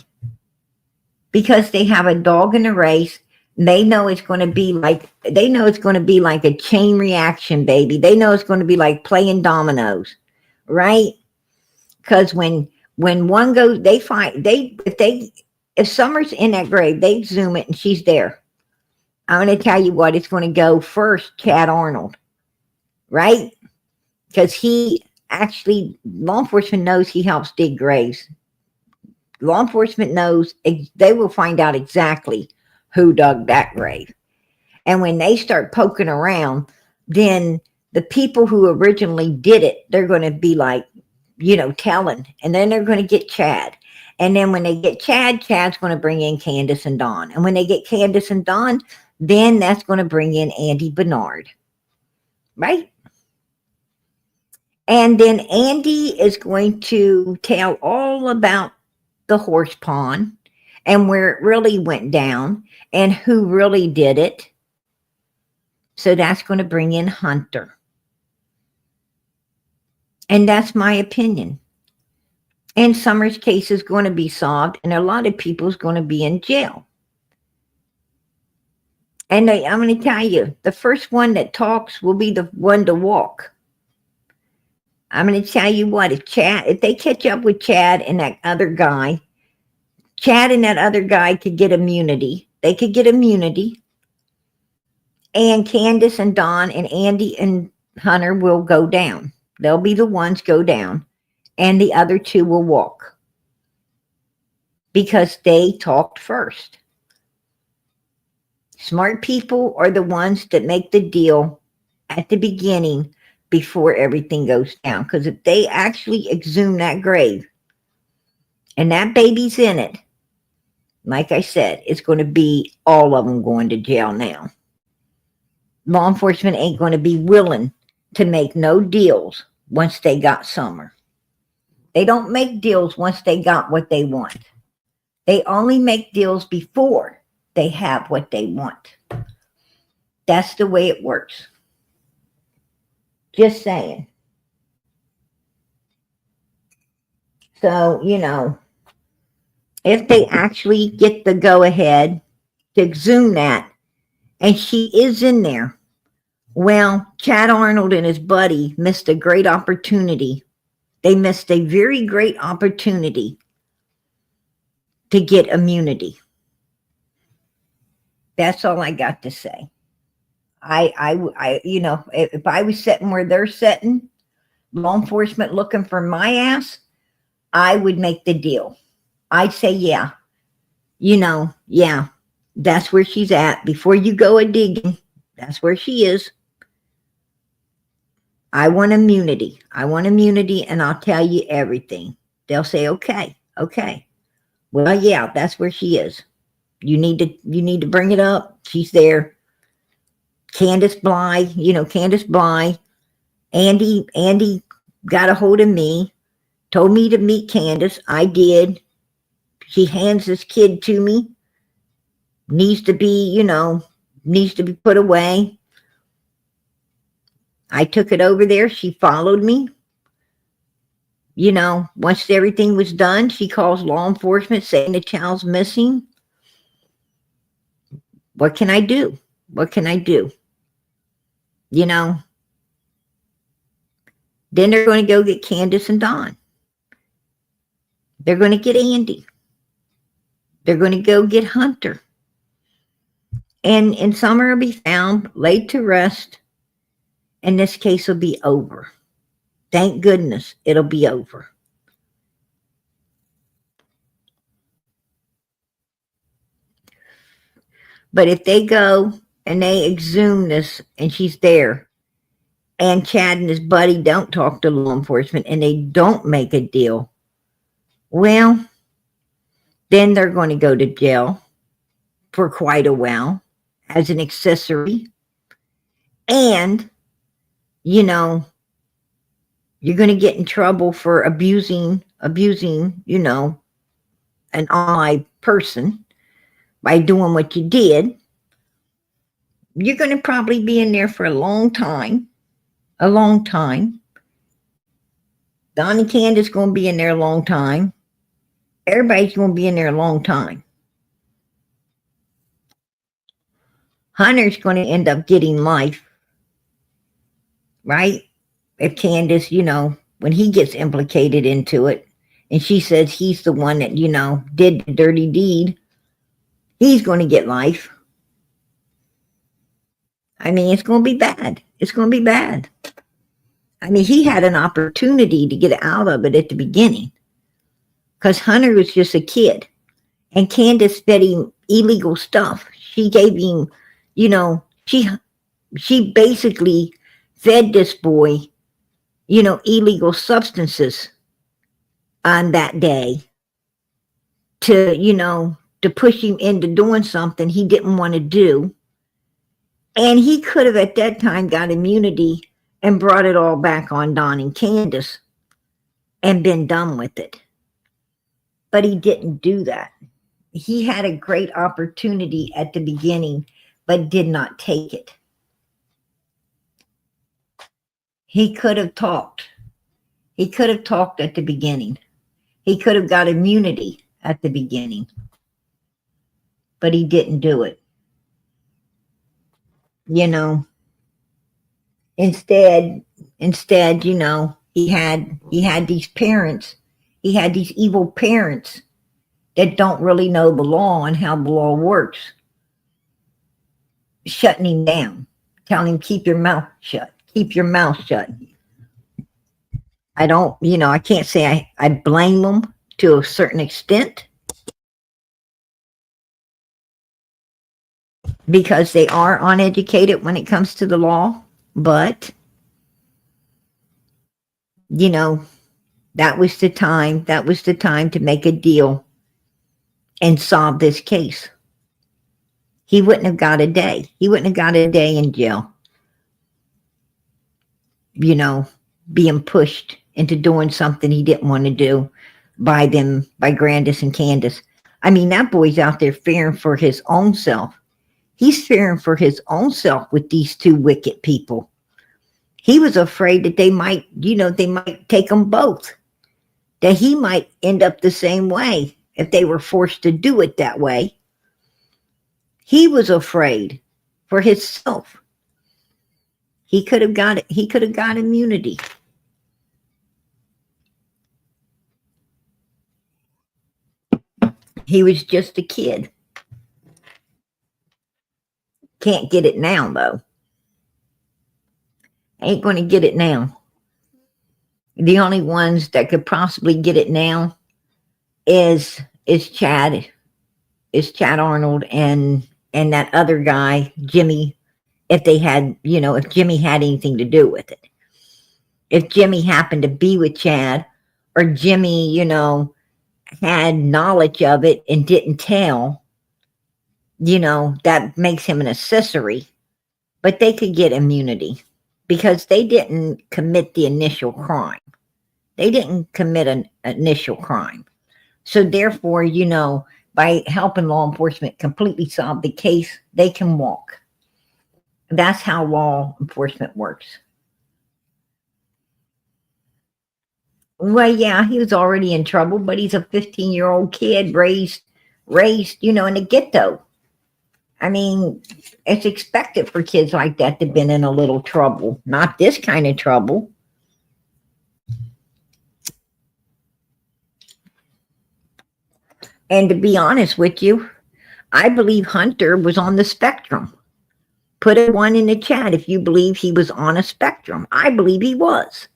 Because they have a dog in the race. They know it's going to be like, a chain reaction, baby. They know it's going to be like playing dominoes, right? Because when one goes, they find if Summer's in that grave, they zoom it and she's there. I'm going to tell you what, it's going to go first, Chad Arnold, right? Because he actually, law enforcement knows he helps dig graves. Law enforcement knows, they will find out exactly who dug that grave. And when they start poking around, then the people who originally did it, they're going to be like, you know, telling. And then they're going to get Chad. And then when they get Chad, Chad's going to bring in Candace and Don. And when they get Candace and Don, then that's going to bring in Andy Bernard. Right? And then Andy is going to tell all about the horse pond and where it really went down and who really did it. So that's going to bring in Hunter. And that's my opinion. And Summer's case is going to be solved, and a lot of people's going to be in jail. And I'm going to tell you, the first one that talks will be the one to walk. I'm going to tell you what, if they catch up with Chad and that other guy, Chad and that other guy could get immunity. They could get immunity. And Candace and Don and Andy and Hunter will go down. They'll be the ones go down. And the other two will walk. Because they talked first. Smart people are the ones that make the deal at the beginning before everything goes down. Because if they actually exhume that grave and that baby's in it, like I said, it's going to be all of them going to jail now. Law enforcement ain't going to be willing to make no deals once they got Summer. They don't make deals once they got what they want. They only make deals before they have what they want. That's the way it works. Just saying. So, you know, if they actually get the go-ahead to exhume that, and she is in there, well, Chad Arnold and his buddy missed a great opportunity. They missed a very great opportunity to get immunity. That's all I got to say. I you know, if I was sitting where they're sitting, law enforcement looking for my ass, I would make the deal. I'd say, yeah, you know, yeah, that's where she's at. Before you go a digging, that's where she is. I want immunity. I want immunity, and I'll tell you everything. They'll say, okay, okay. Well, yeah, that's where she is. You need to bring it up. She's there. Candace Bly, you know, Candace Bly. Andy got a hold of me, told me to meet Candace. I did. She hands this kid to me. Needs to be put away. I took it over there. She followed me. You know, once everything was done, she calls law enforcement saying the child's missing. What can I do? What can I do? You know, then they're going to go get Candace and Don. They're going to get Andy. They're going to go get Hunter. And Summer will be found, laid to rest, and this case will be over. Thank goodness it'll be over. But if they go and they exhume this and she's there, and Chad and his buddy don't talk to law enforcement and they don't make a deal, well, then they're going to go to jail for quite a while as an accessory. And, you know, you're going to get in trouble for abusing, you know, an online person by doing what you did. You're going to probably be in there for a long time. A long time. Don and Candace going to be in there a long time. Everybody's going to be in there a long time. Hunter's going to end up getting life, right? If Candace, you know, when he gets implicated into it, and she says he's the one that, you know, did the dirty deed, he's going to get life. I mean, it's going to be bad. It's going to be bad. I mean, he had an opportunity to get out of it at the beginning because Hunter was just a kid and Candace fed him illegal stuff. She gave him, you know, she basically fed this boy, you know, illegal substances on that day to, you know, to push him into doing something he didn't want to do. And he could have at that time got immunity and brought it all back on Don and Candace and been done with it. But he didn't do that. He had a great opportunity at the beginning, but did not take it. He could have talked. He could have talked at the beginning. He could have got immunity at the beginning, but he didn't do it. You know, instead, you know, he had these parents, he had these evil parents that don't really know the law and how the law works, shutting him down, telling him, keep your mouth shut, keep your mouth shut. I don't, you know, I can't say I blame them to a certain extent because they are uneducated when it comes to the law, but, you know, that was the time to make a deal and solve this case. He wouldn't have got a day. He wouldn't have got a day in jail, you know, being pushed into doing something he didn't want to do by Candace and Candace. I mean, that boy's out there fearing for his own self. He's fearing for his own self with these two wicked people. He was afraid that they might, you know, they might take them both. That he might end up the same way if they were forced to do it that way. He was afraid for himself. He could have got immunity. He was just a kid. Can't get it now, though. Ain't going to get it now. The only ones that could possibly get it now is Chad Arnold and that other guy, Jimmy, if they had, you know, if Jimmy had anything to do with it. If Jimmy happened to be with Chad, or Jimmy, you know, had knowledge of it and didn't tell, you know, that makes him an accessory. But they could get immunity because they didn't commit the initial crime. They didn't commit an initial crime. So therefore, you know, by helping law enforcement completely solve the case, they can walk. That's how law enforcement works. Well, yeah, he was already in trouble, but he's a 15-year-old kid raised, you know, in the ghetto. I mean, it's expected for kids like that to have been in a little trouble. Not this kind of trouble. And to be honest with you, I believe Hunter was on the spectrum. Put a 1 in the chat if you believe he was on a spectrum. I believe he was.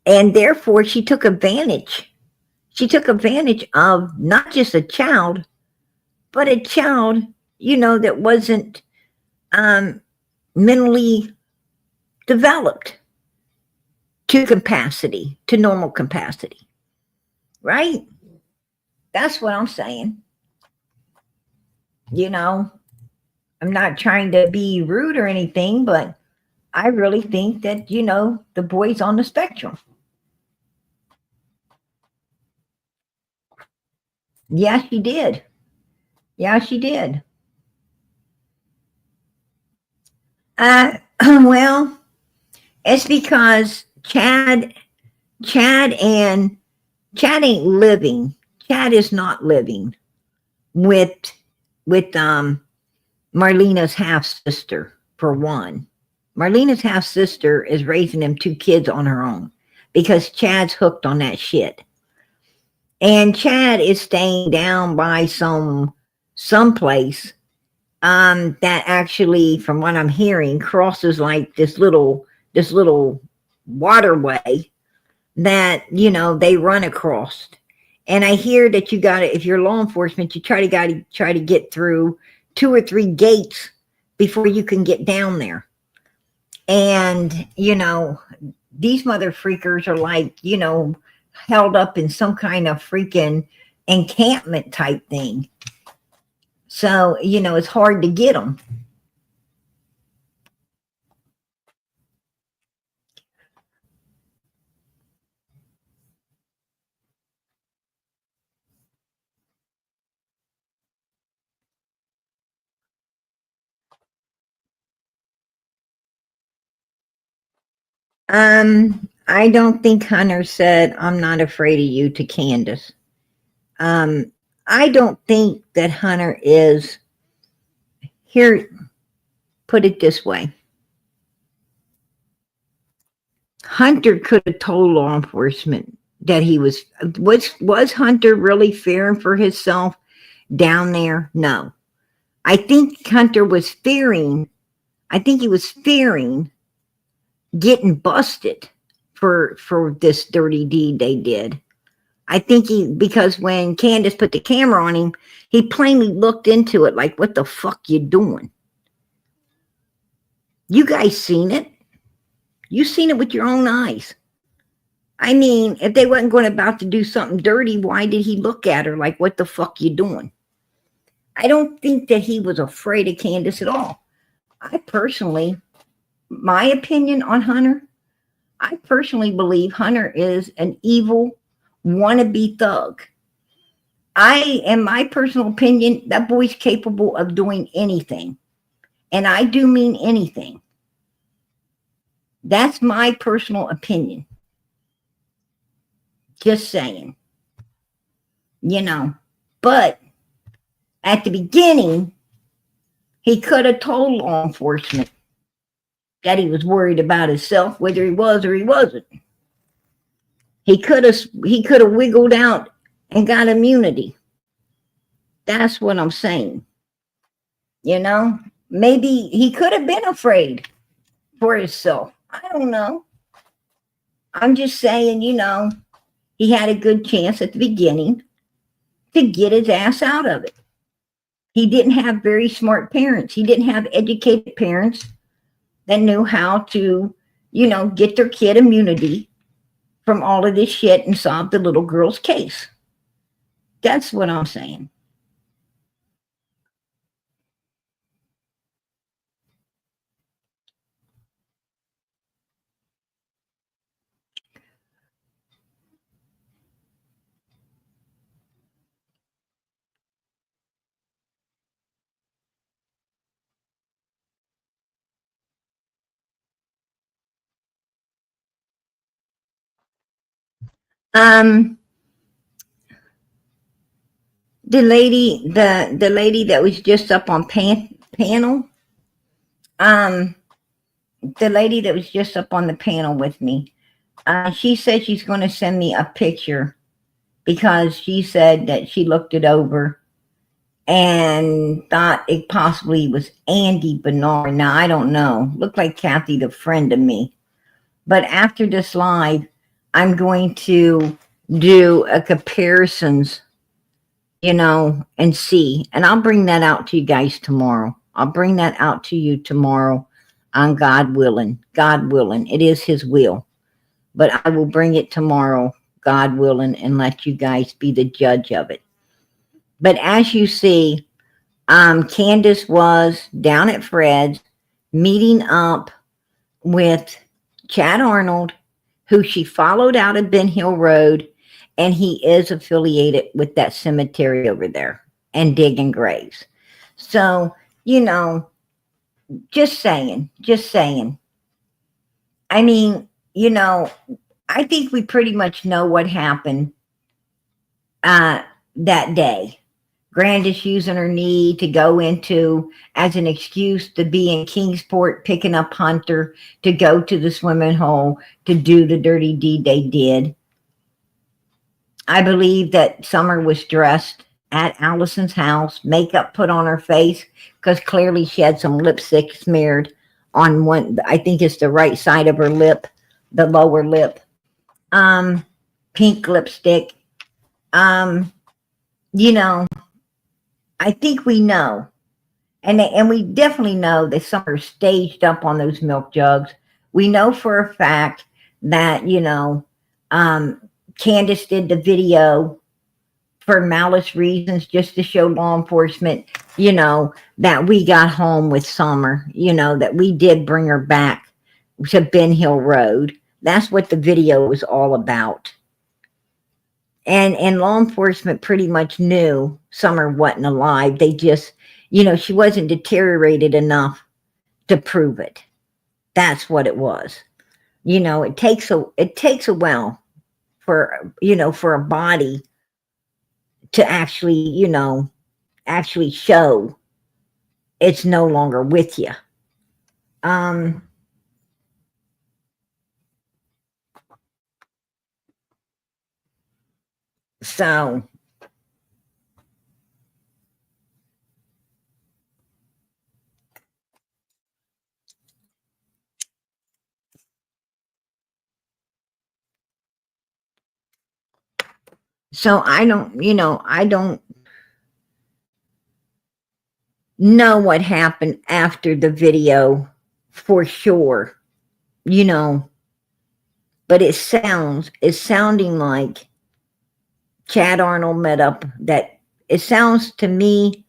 And therefore, she took advantage. She took advantage of not just a child, but a child, you know, that wasn't mentally developed to capacity, to normal capacity, right? That's what I'm saying. You know, I'm not trying to be rude or anything, but I really think that, you know, the boy's on the spectrum. Yeah, she did. Yeah, she did. Well, it's because Chad ain't living. Chad is not living with Marlena's half sister, for one. Marlena's half sister is raising them 2 kids on her own because Chad's hooked on that shit. And Chad is staying down by some place that actually, from what I'm hearing, crosses like this little waterway that, you know, they run across. And I hear that you got to, if you're law enforcement, you try to get through 2 or 3 gates before you can get down there. And, you know, these mother freakers are like, you know, held up in some kind of freaking encampment type thing. So, you know, it's hard to get them. I don't think Hunter said, "I'm not afraid of you" to Candace. I don't think that Hunter is here. Put it this way. Hunter could have told law enforcement that he was Hunter really fearing for himself down there? No. I think Hunter was fearing, he was fearing getting busted for this dirty deed they did. I think because when Candace put the camera on him, he plainly looked into it like, what the fuck you doing? You guys seen it. You seen it with your own eyes. I mean, if they wasn't going about to do something dirty, why did he look at her like, what the fuck you doing? I don't think that he was afraid of Candace at all. I personally, my opinion on Hunter, I personally believe Hunter is an evil wannabe thug. In my personal opinion, that boy's capable of doing anything. And I do mean anything. That's my personal opinion. Just saying. You know, but at the beginning, he could have told law enforcement that he was worried about himself, whether he was or he wasn't. He could have wiggled out and got immunity. That's what I'm saying. You know, maybe he could have been afraid for himself. I don't know. I'm just saying, you know, he had a good chance at the beginning to get his ass out of it. He didn't have very smart parents. He didn't have educated parents that knew how to, you know, get their kid immunity from all of this shit and solve the little girl's case. That's what I'm saying. The lady that was just up on panel, the lady that was just up on the panel with me, she said she's going to send me a picture because she said that she looked it over and thought it possibly was Andy Bernard. Now, I don't know. Looked like Kathy, the friend of me. But after this live, I'm going to do a comparisons, you know, and see. And I'll bring that out to you guys tomorrow. I'll bring that out to you tomorrow. on God willing. God willing. It is his will. But I will bring it tomorrow, God willing, and let you guys be the judge of it. But as you see, Candace was down at Fred's meeting up with Chad Arnold, who she followed out of Ben Hill Road, and he is affiliated with that cemetery over there and digging graves. So, you know, just saying. I mean, you know, I think we pretty much know what happened that day. Grandis using her knee to go into as an excuse to be in Kingsport picking up Hunter to go to the swimming hole to do the dirty deed they did. I believe that Summer was dressed at Allison's house, makeup put on her face because clearly she had some lipstick smeared on one, I think it's the right side of her lip, the lower lip. Pink lipstick. You know, I think we know, and we definitely know that Summer staged up on those milk jugs. We know for a fact that, you know, Candace did the video for malice reasons, just to show law enforcement, you know, that we got home with Summer, you know, that we did bring her back to Ben Hill Road. That's what the video was all about. And law enforcement pretty much knew Summer wasn't alive. They just, you know, she wasn't deteriorated enough to prove it. That's what it was. You know, it takes a while for, you know, for a body to actually, you know, actually show it's no longer with you. So I don't, you know, I don't know what happened after the video for sure, you know, but it's sounding like Chad Arnold met up. That it sounds to me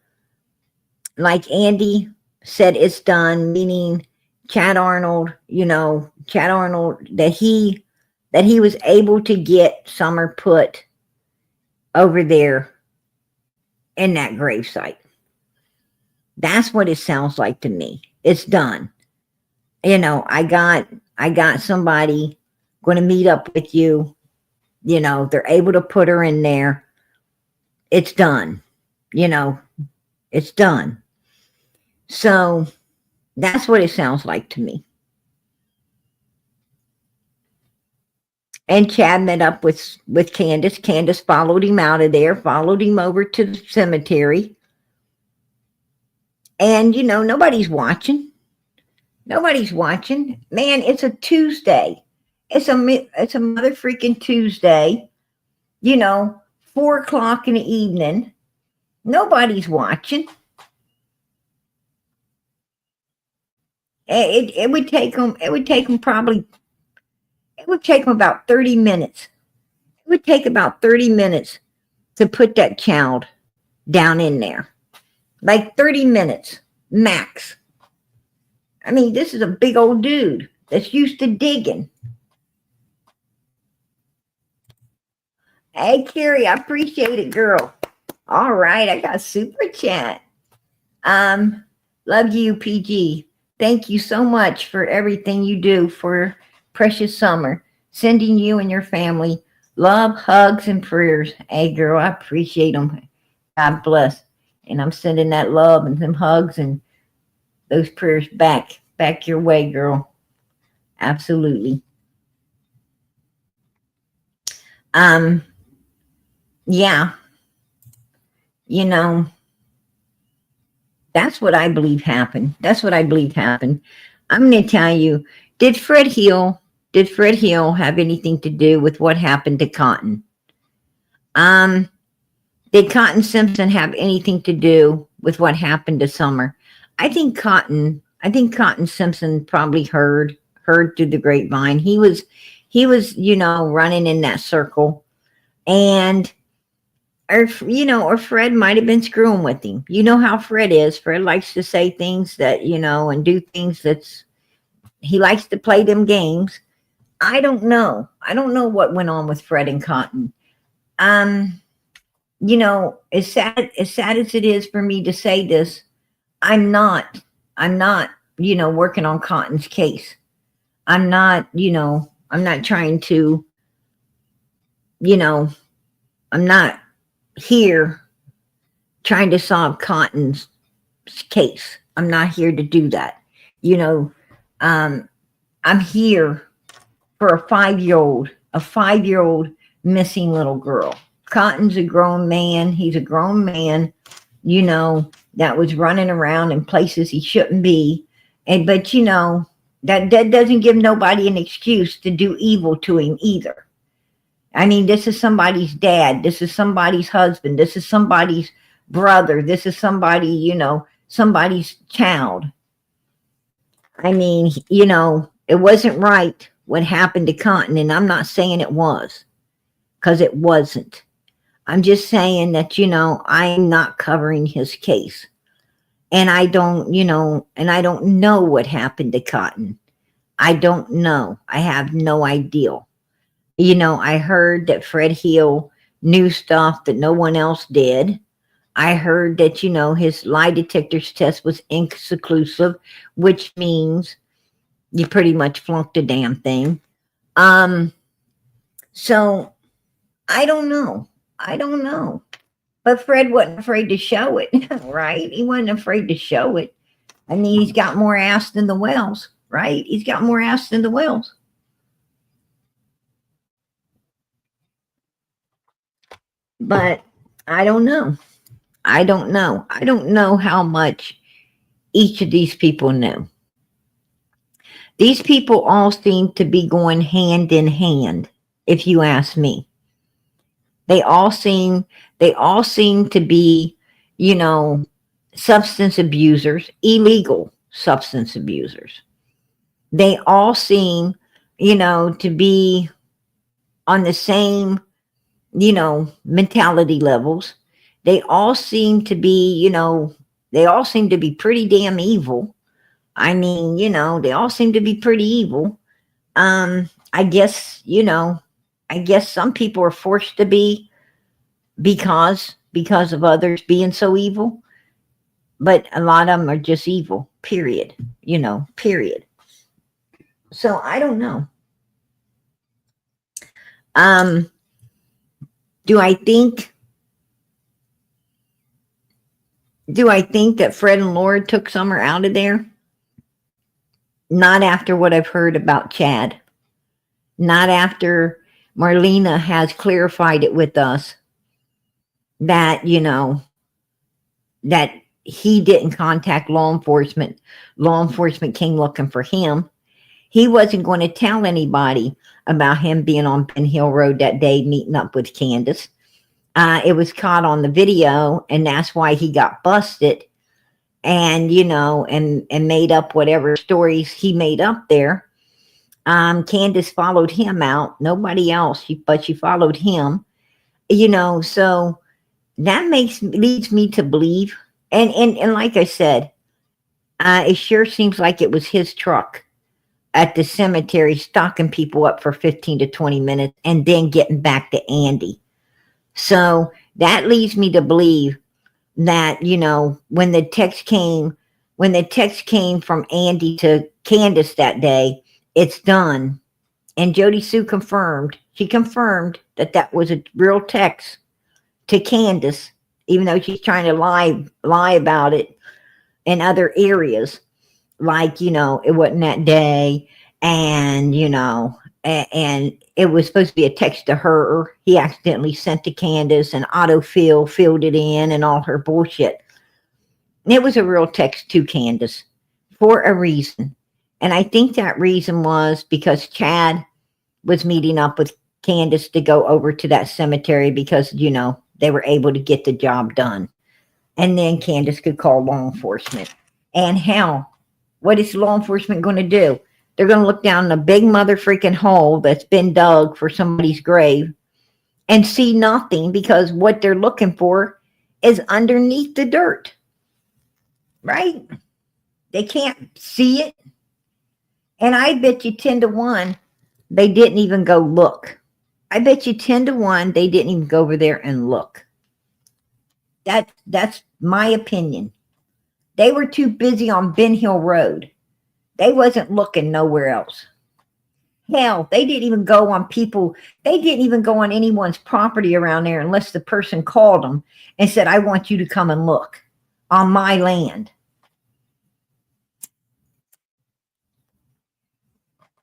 like Andy said it's done, meaning Chad Arnold, you know, Chad Arnold, that he was able to get Summer put over there in that gravesite. That's what it sounds like to me. It's done. You know, I got somebody going to meet up with you. You know, they're able to put her in there. It's done. You know, it's done. So that's what it sounds like to me. And Chad met up with Candace. Candace followed him out of there, followed him over to the cemetery. And, you know, nobody's watching. Nobody's watching. Man, it's a Tuesday. It's a mother freaking Tuesday. You know, 4:00 in the evening. Nobody's watching. It would take them. It would take them probably. It would take them about 30 minutes. It would take about 30 minutes to put that child down in there. Like 30 minutes max. I mean, this is a big old dude that's used to digging. Hey, Carrie, I appreciate it, girl. All right, I got super chat. Love you, PG. Thank you so much for everything you do for precious Summer. Sending you and your family love, hugs, and prayers. Hey, girl, I appreciate them. God bless. And I'm sending that love and some hugs and those prayers back your way, girl. Absolutely. Yeah. You know, that's what I believe happened. I'm going to tell you, did Fred Hill have anything to do with what happened to Cotton? Did Cotton Simpson have anything to do with what happened to Summer? I think Cotton I think Cotton Simpson probably heard through the grapevine. He was, you know, running in that circle, and or Fred might have been screwing with him. You know how Fred is. Fred likes to say things that, you know, and do things he likes to play them games. I don't know. I don't know what went on with Fred and Cotton. You know, as sad as it is for me to say this, I'm not, you know, working on Cotton's case. I'm not trying to, you know, I'm not here trying to solve Cotton's case. I'm not here to do that. You know, I'm here for a 5-year-old missing little girl. Cotton's a grown man. He's a grown man, you know, that was running around in places he shouldn't be. But you know, that doesn't give nobody an excuse to do evil to him either. I mean, this is somebody's dad. This is somebody's husband. This is somebody's brother. This is somebody, you know, somebody's child. I mean, you know, it wasn't right what happened to Cotton, and I'm not saying it was, because it wasn't. I'm just saying that, you know, I'm not covering his case. And I don't, you know, and I don't know what happened to Cotton. I don't know. I have no idea. You know, I heard that Fred Hill knew stuff that no one else did. I heard that, you know, his lie detector's test was inconclusive, which means you pretty much flunked a damn thing. So I don't know. But Fred wasn't afraid to show it, right? He wasn't afraid to show it. I mean, he's got more ass than the Wells, right? He's got more ass than the Wells. But I don't know. I don't know how much each of these people knew. These people all seem to be going hand in hand, if you ask me. They all seem to be, you know, substance abusers, illegal substance abusers. They all seem, you know, to be on the same, you know, mentality levels. They all seem to be, you know, pretty damn evil. I mean, you know, they all seem to be pretty evil. I guess, you know, some people are forced to be because of others being so evil. But a lot of them are just evil, period. You know, period. So I don't know. Do I think that Fred and Laura took Summer out of there? Not after what I've heard about Chad. Not after Marlena has clarified it with us that, you know, that he didn't contact law enforcement. Law enforcement came looking for him. He wasn't going to tell anybody about him being on Penn Hill Road that day meeting up with Candace. It was caught on the video, and that's why he got busted. And, you know, and made up whatever stories he made up there. Candace followed him out. Nobody else, but she followed him. You know, so that leads me to believe. And like I said, it sure seems like it was his truck at the cemetery stocking people up for 15 to 20 minutes and then getting back to Andy. So that leads me to believe that, you know, when the text came from Andy to Candace that day, it's done. And Jody Sue confirmed that was a real text to Candace, even though she's trying to lie about it in other areas. Like, you know, it wasn't that day, and, you know, and it was supposed to be a text to her. He accidentally sent to Candace, and autofill filled it in and all her bullshit. It was a real text to Candace for a reason. And I think that reason was because Chad was meeting up with Candace to go over to that cemetery because, you know, they were able to get the job done. And then Candace could call law enforcement. And hell, what is law enforcement going to do? They're going to look down the big mother freaking hole that's been dug for somebody's grave and see nothing, because what they're looking for is underneath the dirt, right? They can't see it. And I bet you 10 to 1, they didn't even go look. I bet you 10 to 1, they didn't even go over there and look. That's my opinion. They were too busy on Ben Hill Road. They wasn't looking nowhere else. Hell, they didn't even go on they didn't even go on anyone's property around there unless the person called them and said, I want you to come and look on my land.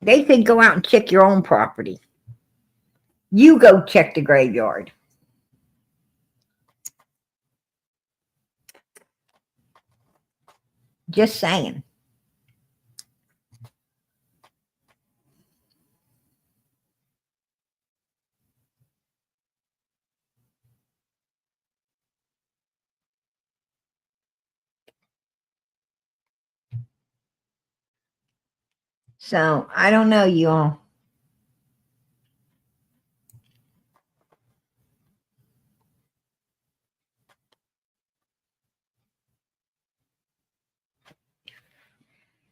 They said, go out and check your own property. You go check the graveyard. Just saying. So, I don't know, you all.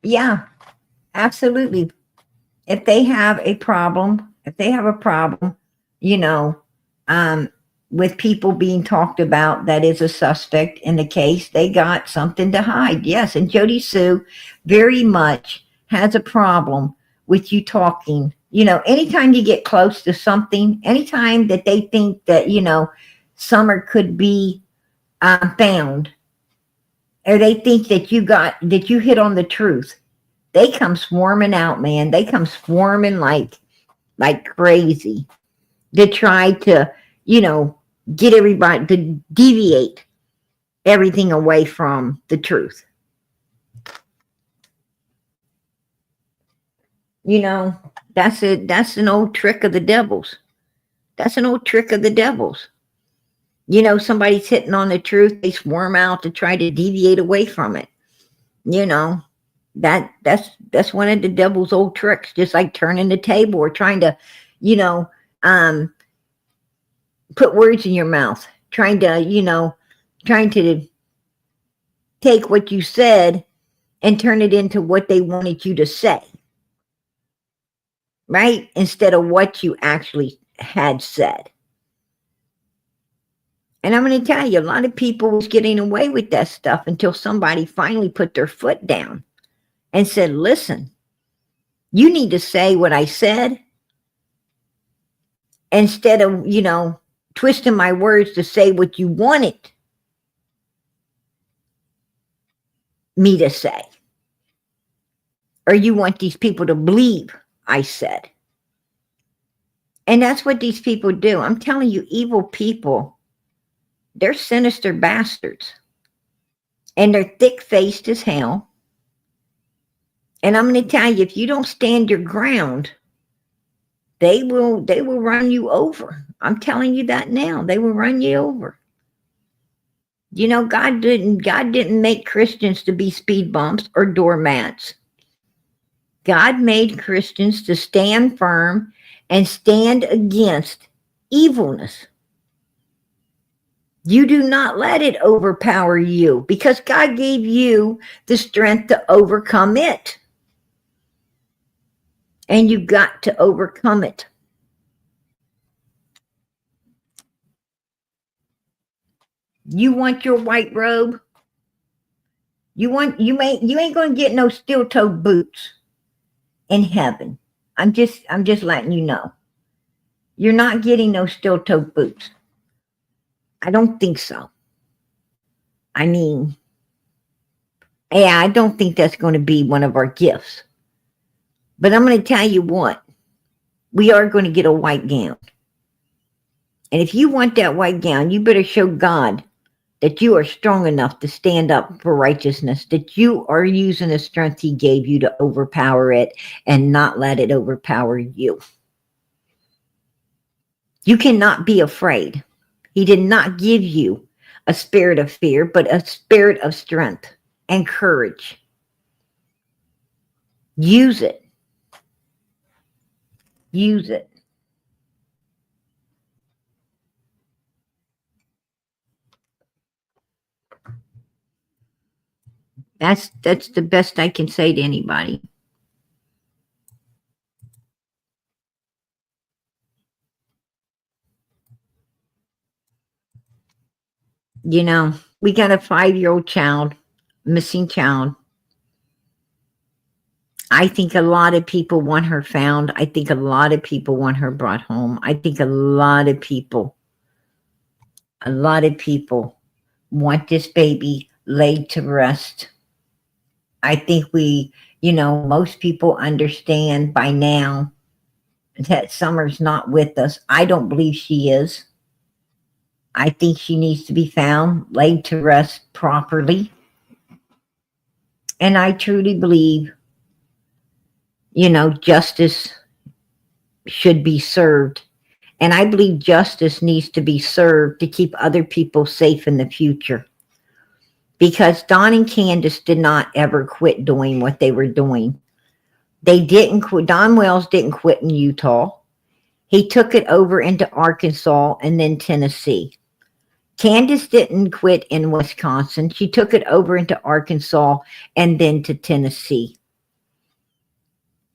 Yeah, absolutely. If they have a problem, you know, with people being talked about that is a suspect in the case, they got something to hide. Yes, and Jody Sue very much has a problem with you talking. You know, anytime you get close to something, anytime that they think that, you know, Summer could be found, or they think that you hit on the truth, they come swarming out, man. They come swarming like crazy to try to, you know, get everybody to deviate everything away from the truth. You know, that's an old trick of the devil's. That's an old trick of the devil's. You know, somebody's hitting on the truth, they swarm out to try to deviate away from it. You know, that's one of the devil's old tricks, just like turning the table or trying to, you know, put words in your mouth, trying to take what you said and turn it into what they wanted you to say, right? Instead of what you actually had said. And I'm going to tell you, a lot of people was getting away with that stuff until somebody finally put their foot down and said, listen, you need to say what I said instead of, you know, twisting my words to say what you wanted me to say. Or you want these people to believe I said. And that's what these people do. I'm telling you, evil people, they're sinister bastards. And they're thick-faced as hell. And I'm going to tell you, if you don't stand your ground, they will run you over. I'm telling you that now. They will run you over. You know, God didn't make Christians to be speed bumps or doormats. God made Christians to stand firm and stand against evilness. You do not let it overpower you, because God gave you the strength to overcome it. And you got to overcome it. You want your white robe? You ain't going to get no steel-toed boots in heaven. I'm just letting you know. You're not getting no steel-toed boots. I don't think so. I mean, yeah, I don't think that's going to be one of our gifts. But I'm going to tell you what. We are going to get a white gown. And if you want that white gown, you better show God that you are strong enough to stand up for righteousness, that you are using the strength he gave you to overpower it and not let it overpower you. You cannot be afraid. He did not give you a spirit of fear, but a spirit of strength and courage. Use it. Use it. That's the best I can say to anybody. You know, we got a 5-year-old child, missing child. I think a lot of people want her found. I think a lot of people want her brought home. I think a lot of people want this baby laid to rest. I think most people understand by now that Summer's not with us. I don't believe she is. I think she needs to be found, laid to rest properly. And I truly believe, justice should be served. And I believe justice needs to be served to keep other people safe in the future. Because Don and Candace did not ever quit doing what they were doing. They didn't quit. Don Wells didn't quit in Utah. He took it over into Arkansas and then Tennessee. Candace didn't quit in Wisconsin. She took it over into Arkansas and then to Tennessee.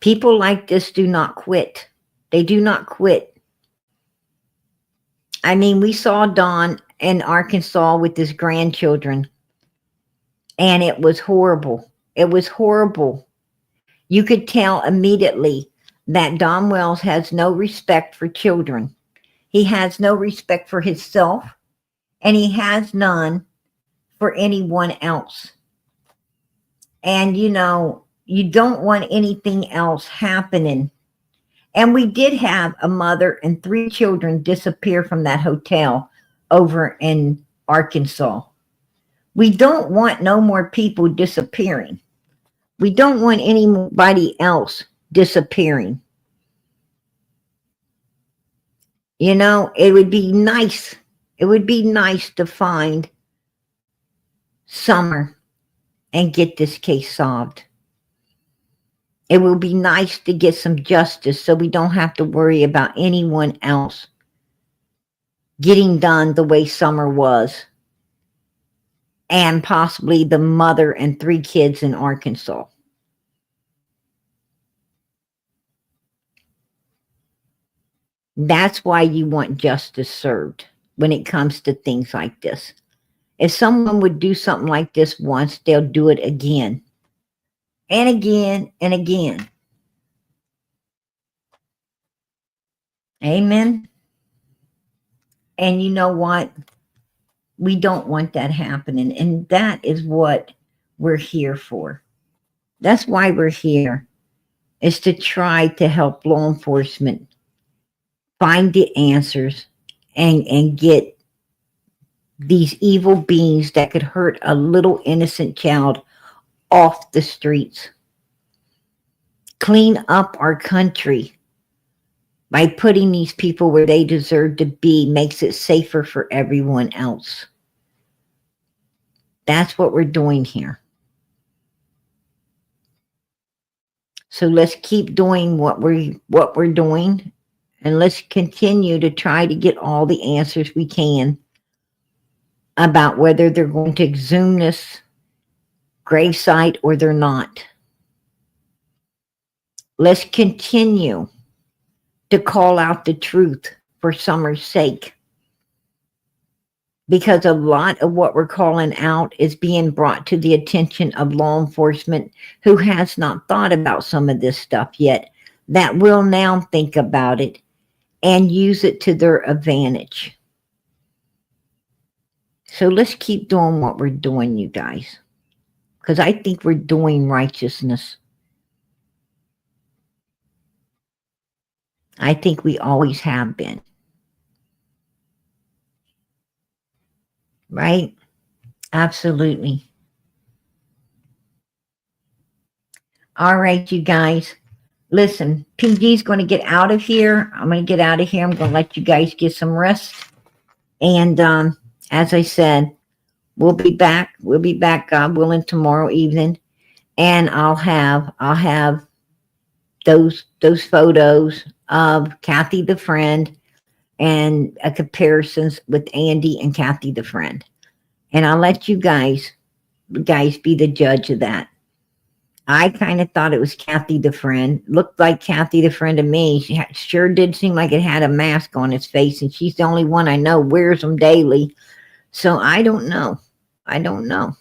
People like this do not quit. They do not quit. I mean, we saw Don in Arkansas with his grandchildren, and it was horrible. It was horrible. You could tell immediately that Don Wells has no respect for children. He has no respect for himself, and he has none for anyone else. And, you don't want anything else happening. And we did have a mother and 3 children disappear from that hotel over in Arkansas. We don't want no more people disappearing. We don't want anybody else disappearing. It would be nice. It would be nice to find Summer and get this case solved. It will be nice to get some justice so we don't have to worry about anyone else getting done the way Summer was, and possibly the mother and 3 kids in Arkansas. That's why you want justice served when it comes to things like this. If someone would do something like this once, they'll do it again and again and again. Amen. And you know what? We don't want that happening. And that is what we're here for. That's why we're here, is to try to help law enforcement find the answers and get these evil beings that could hurt a little innocent child off the streets. Clean up our country by putting these people where they deserve to be. Makes it safer for everyone else. That's what we're doing here. So let's keep doing what we're doing, and let's continue to try to get all the answers we can about whether they're going to exhume this gravesite or they're not. Let's continue to call out the truth for Summer's sake, because a lot of what we're calling out is being brought to the attention of law enforcement who has not thought about some of this stuff yet, that will now think about it and use it to their advantage. So let's keep doing what we're doing, you guys, because I think we're doing righteousness. I think we always have been. Right? Absolutely. All right, you guys. Listen, PG's going to get out of here. I'm going to get out of here. I'm going to let you guys get some rest. And as I said, we'll be back. We'll be back, God willing, tomorrow evening. And I'll have those photos of Kathy the friend and a comparisons with Andy and Kathy the friend. And I'll let you guys be the judge of that. I kind of thought it was Kathy the friend. Looked like Kathy the friend to me. Sure did seem like it had a mask on its face, and she's the only one I know wears them daily. So I don't know. I don't know.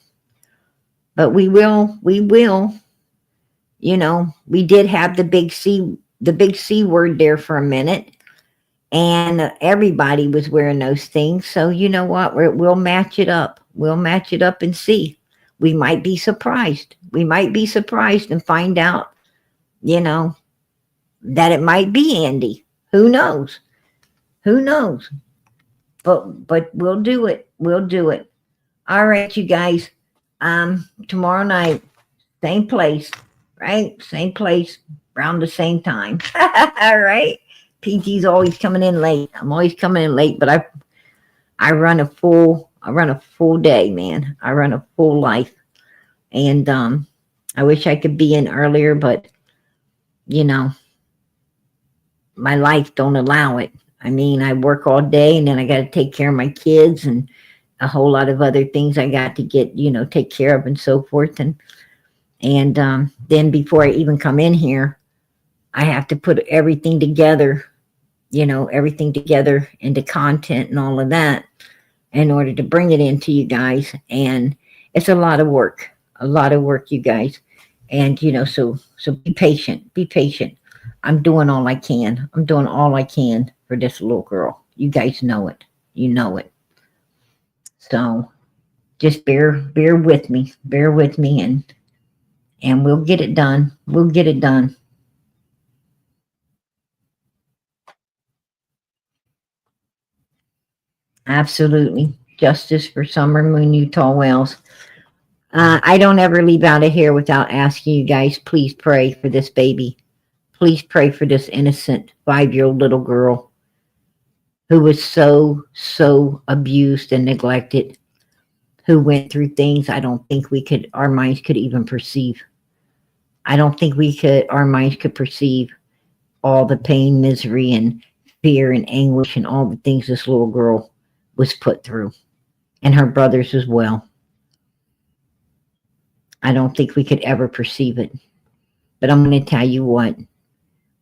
But we will. You know, we did have the big C word there for a minute, and everybody was wearing those things. So you know what? We'll match it up. We'll match it up and see. We might be surprised. We might be surprised and find out, you know, that it might be Andy. Who knows? Who knows? But we'll do it. We'll do it. All right, you guys. Tomorrow night, same place, right? Same place, around the same time. All right. PG's always coming in late. I'm always coming in late, but I run a full day, man. I run a full life. And I wish I could be in earlier, but you know, my life don't allow it. I mean, I work all day and then I got to take care of my kids and a whole lot of other things I got to get, you know, take care of and so forth. And then before I even come in here, I have to put everything together, you know, everything together into content and all of that in order to bring it into you guys. And it's a lot of work, you guys. And, you know, so be patient, be patient. I'm doing all I can. I'm doing all I can for this little girl. You guys know it. You know it. So just bear with me. Bear with me and we'll get it done. We'll get it done. Absolutely. Justice for Summer Moon Utah Wells. I don't ever leave out of here without asking you guys, please pray for this baby. Please pray for this innocent 5-year-old little girl who was so abused and neglected, who went through things I don't think our minds could even perceive. I don't think our minds could perceive all the pain, misery, and fear and anguish and all the things this little girl was put through, and her brothers as well. I don't think we could ever perceive it. But I'm going to tell you what,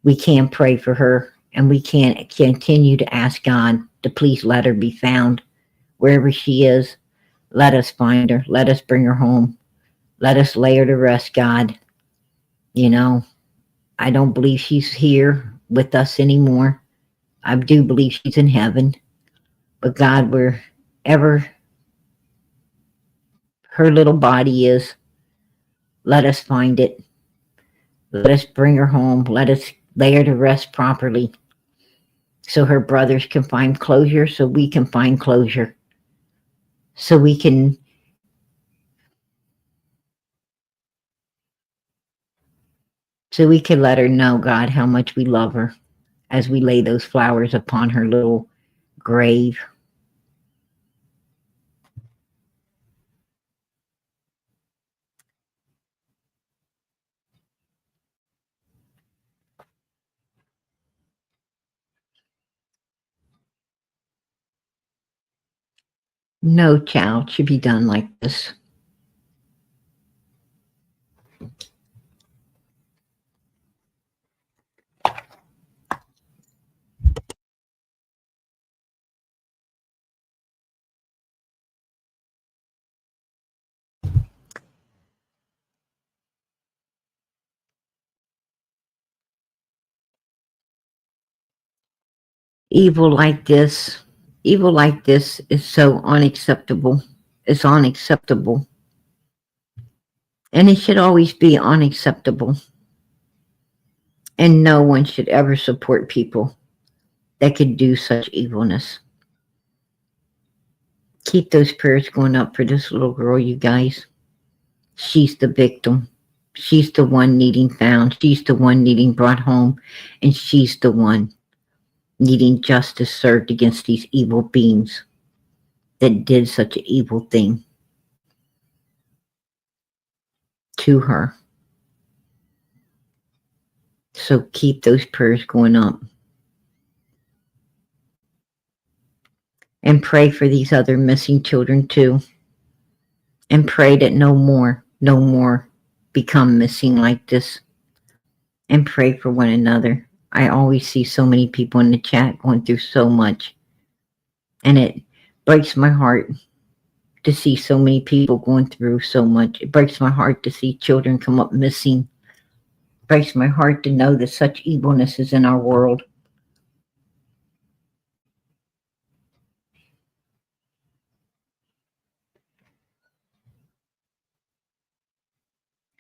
we can pray for her, and we can continue to ask God to please let her be found wherever she is. Let us find her. Let us bring her home. Let us lay her to rest, God. You know, I don't believe she's here with us anymore. I do believe she's in heaven. But God, wherever her little body is, let us find it. Let us bring her home. Let us lay her to rest properly so her brothers can find closure, so we can find closure, so we can let her know, God, how much we love her as we lay those flowers upon her little grave. No child should be done like this. Evil like this is so unacceptable. It's unacceptable. And it should always be unacceptable. And no one should ever support people that could do such evilness. Keep those prayers going up for this little girl, you guys. She's the victim. She's the one needing found. She's the one needing brought home. And she's the one needing justice served against these evil beings that did such an evil thing to her. So keep those prayers going up. And pray for these other missing children too. And pray that no more become missing like this. And pray for one another. I always see so many people in the chat going through so much. And it breaks my heart to see so many people going through so much. It breaks my heart to see children come up missing. It breaks my heart to know that such evilness is in our world.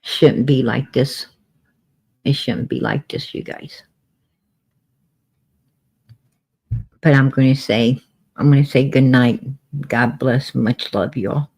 Shouldn't be like this. It shouldn't be like this, you guys. But I'm going to say good night. God bless. Much love, y'all.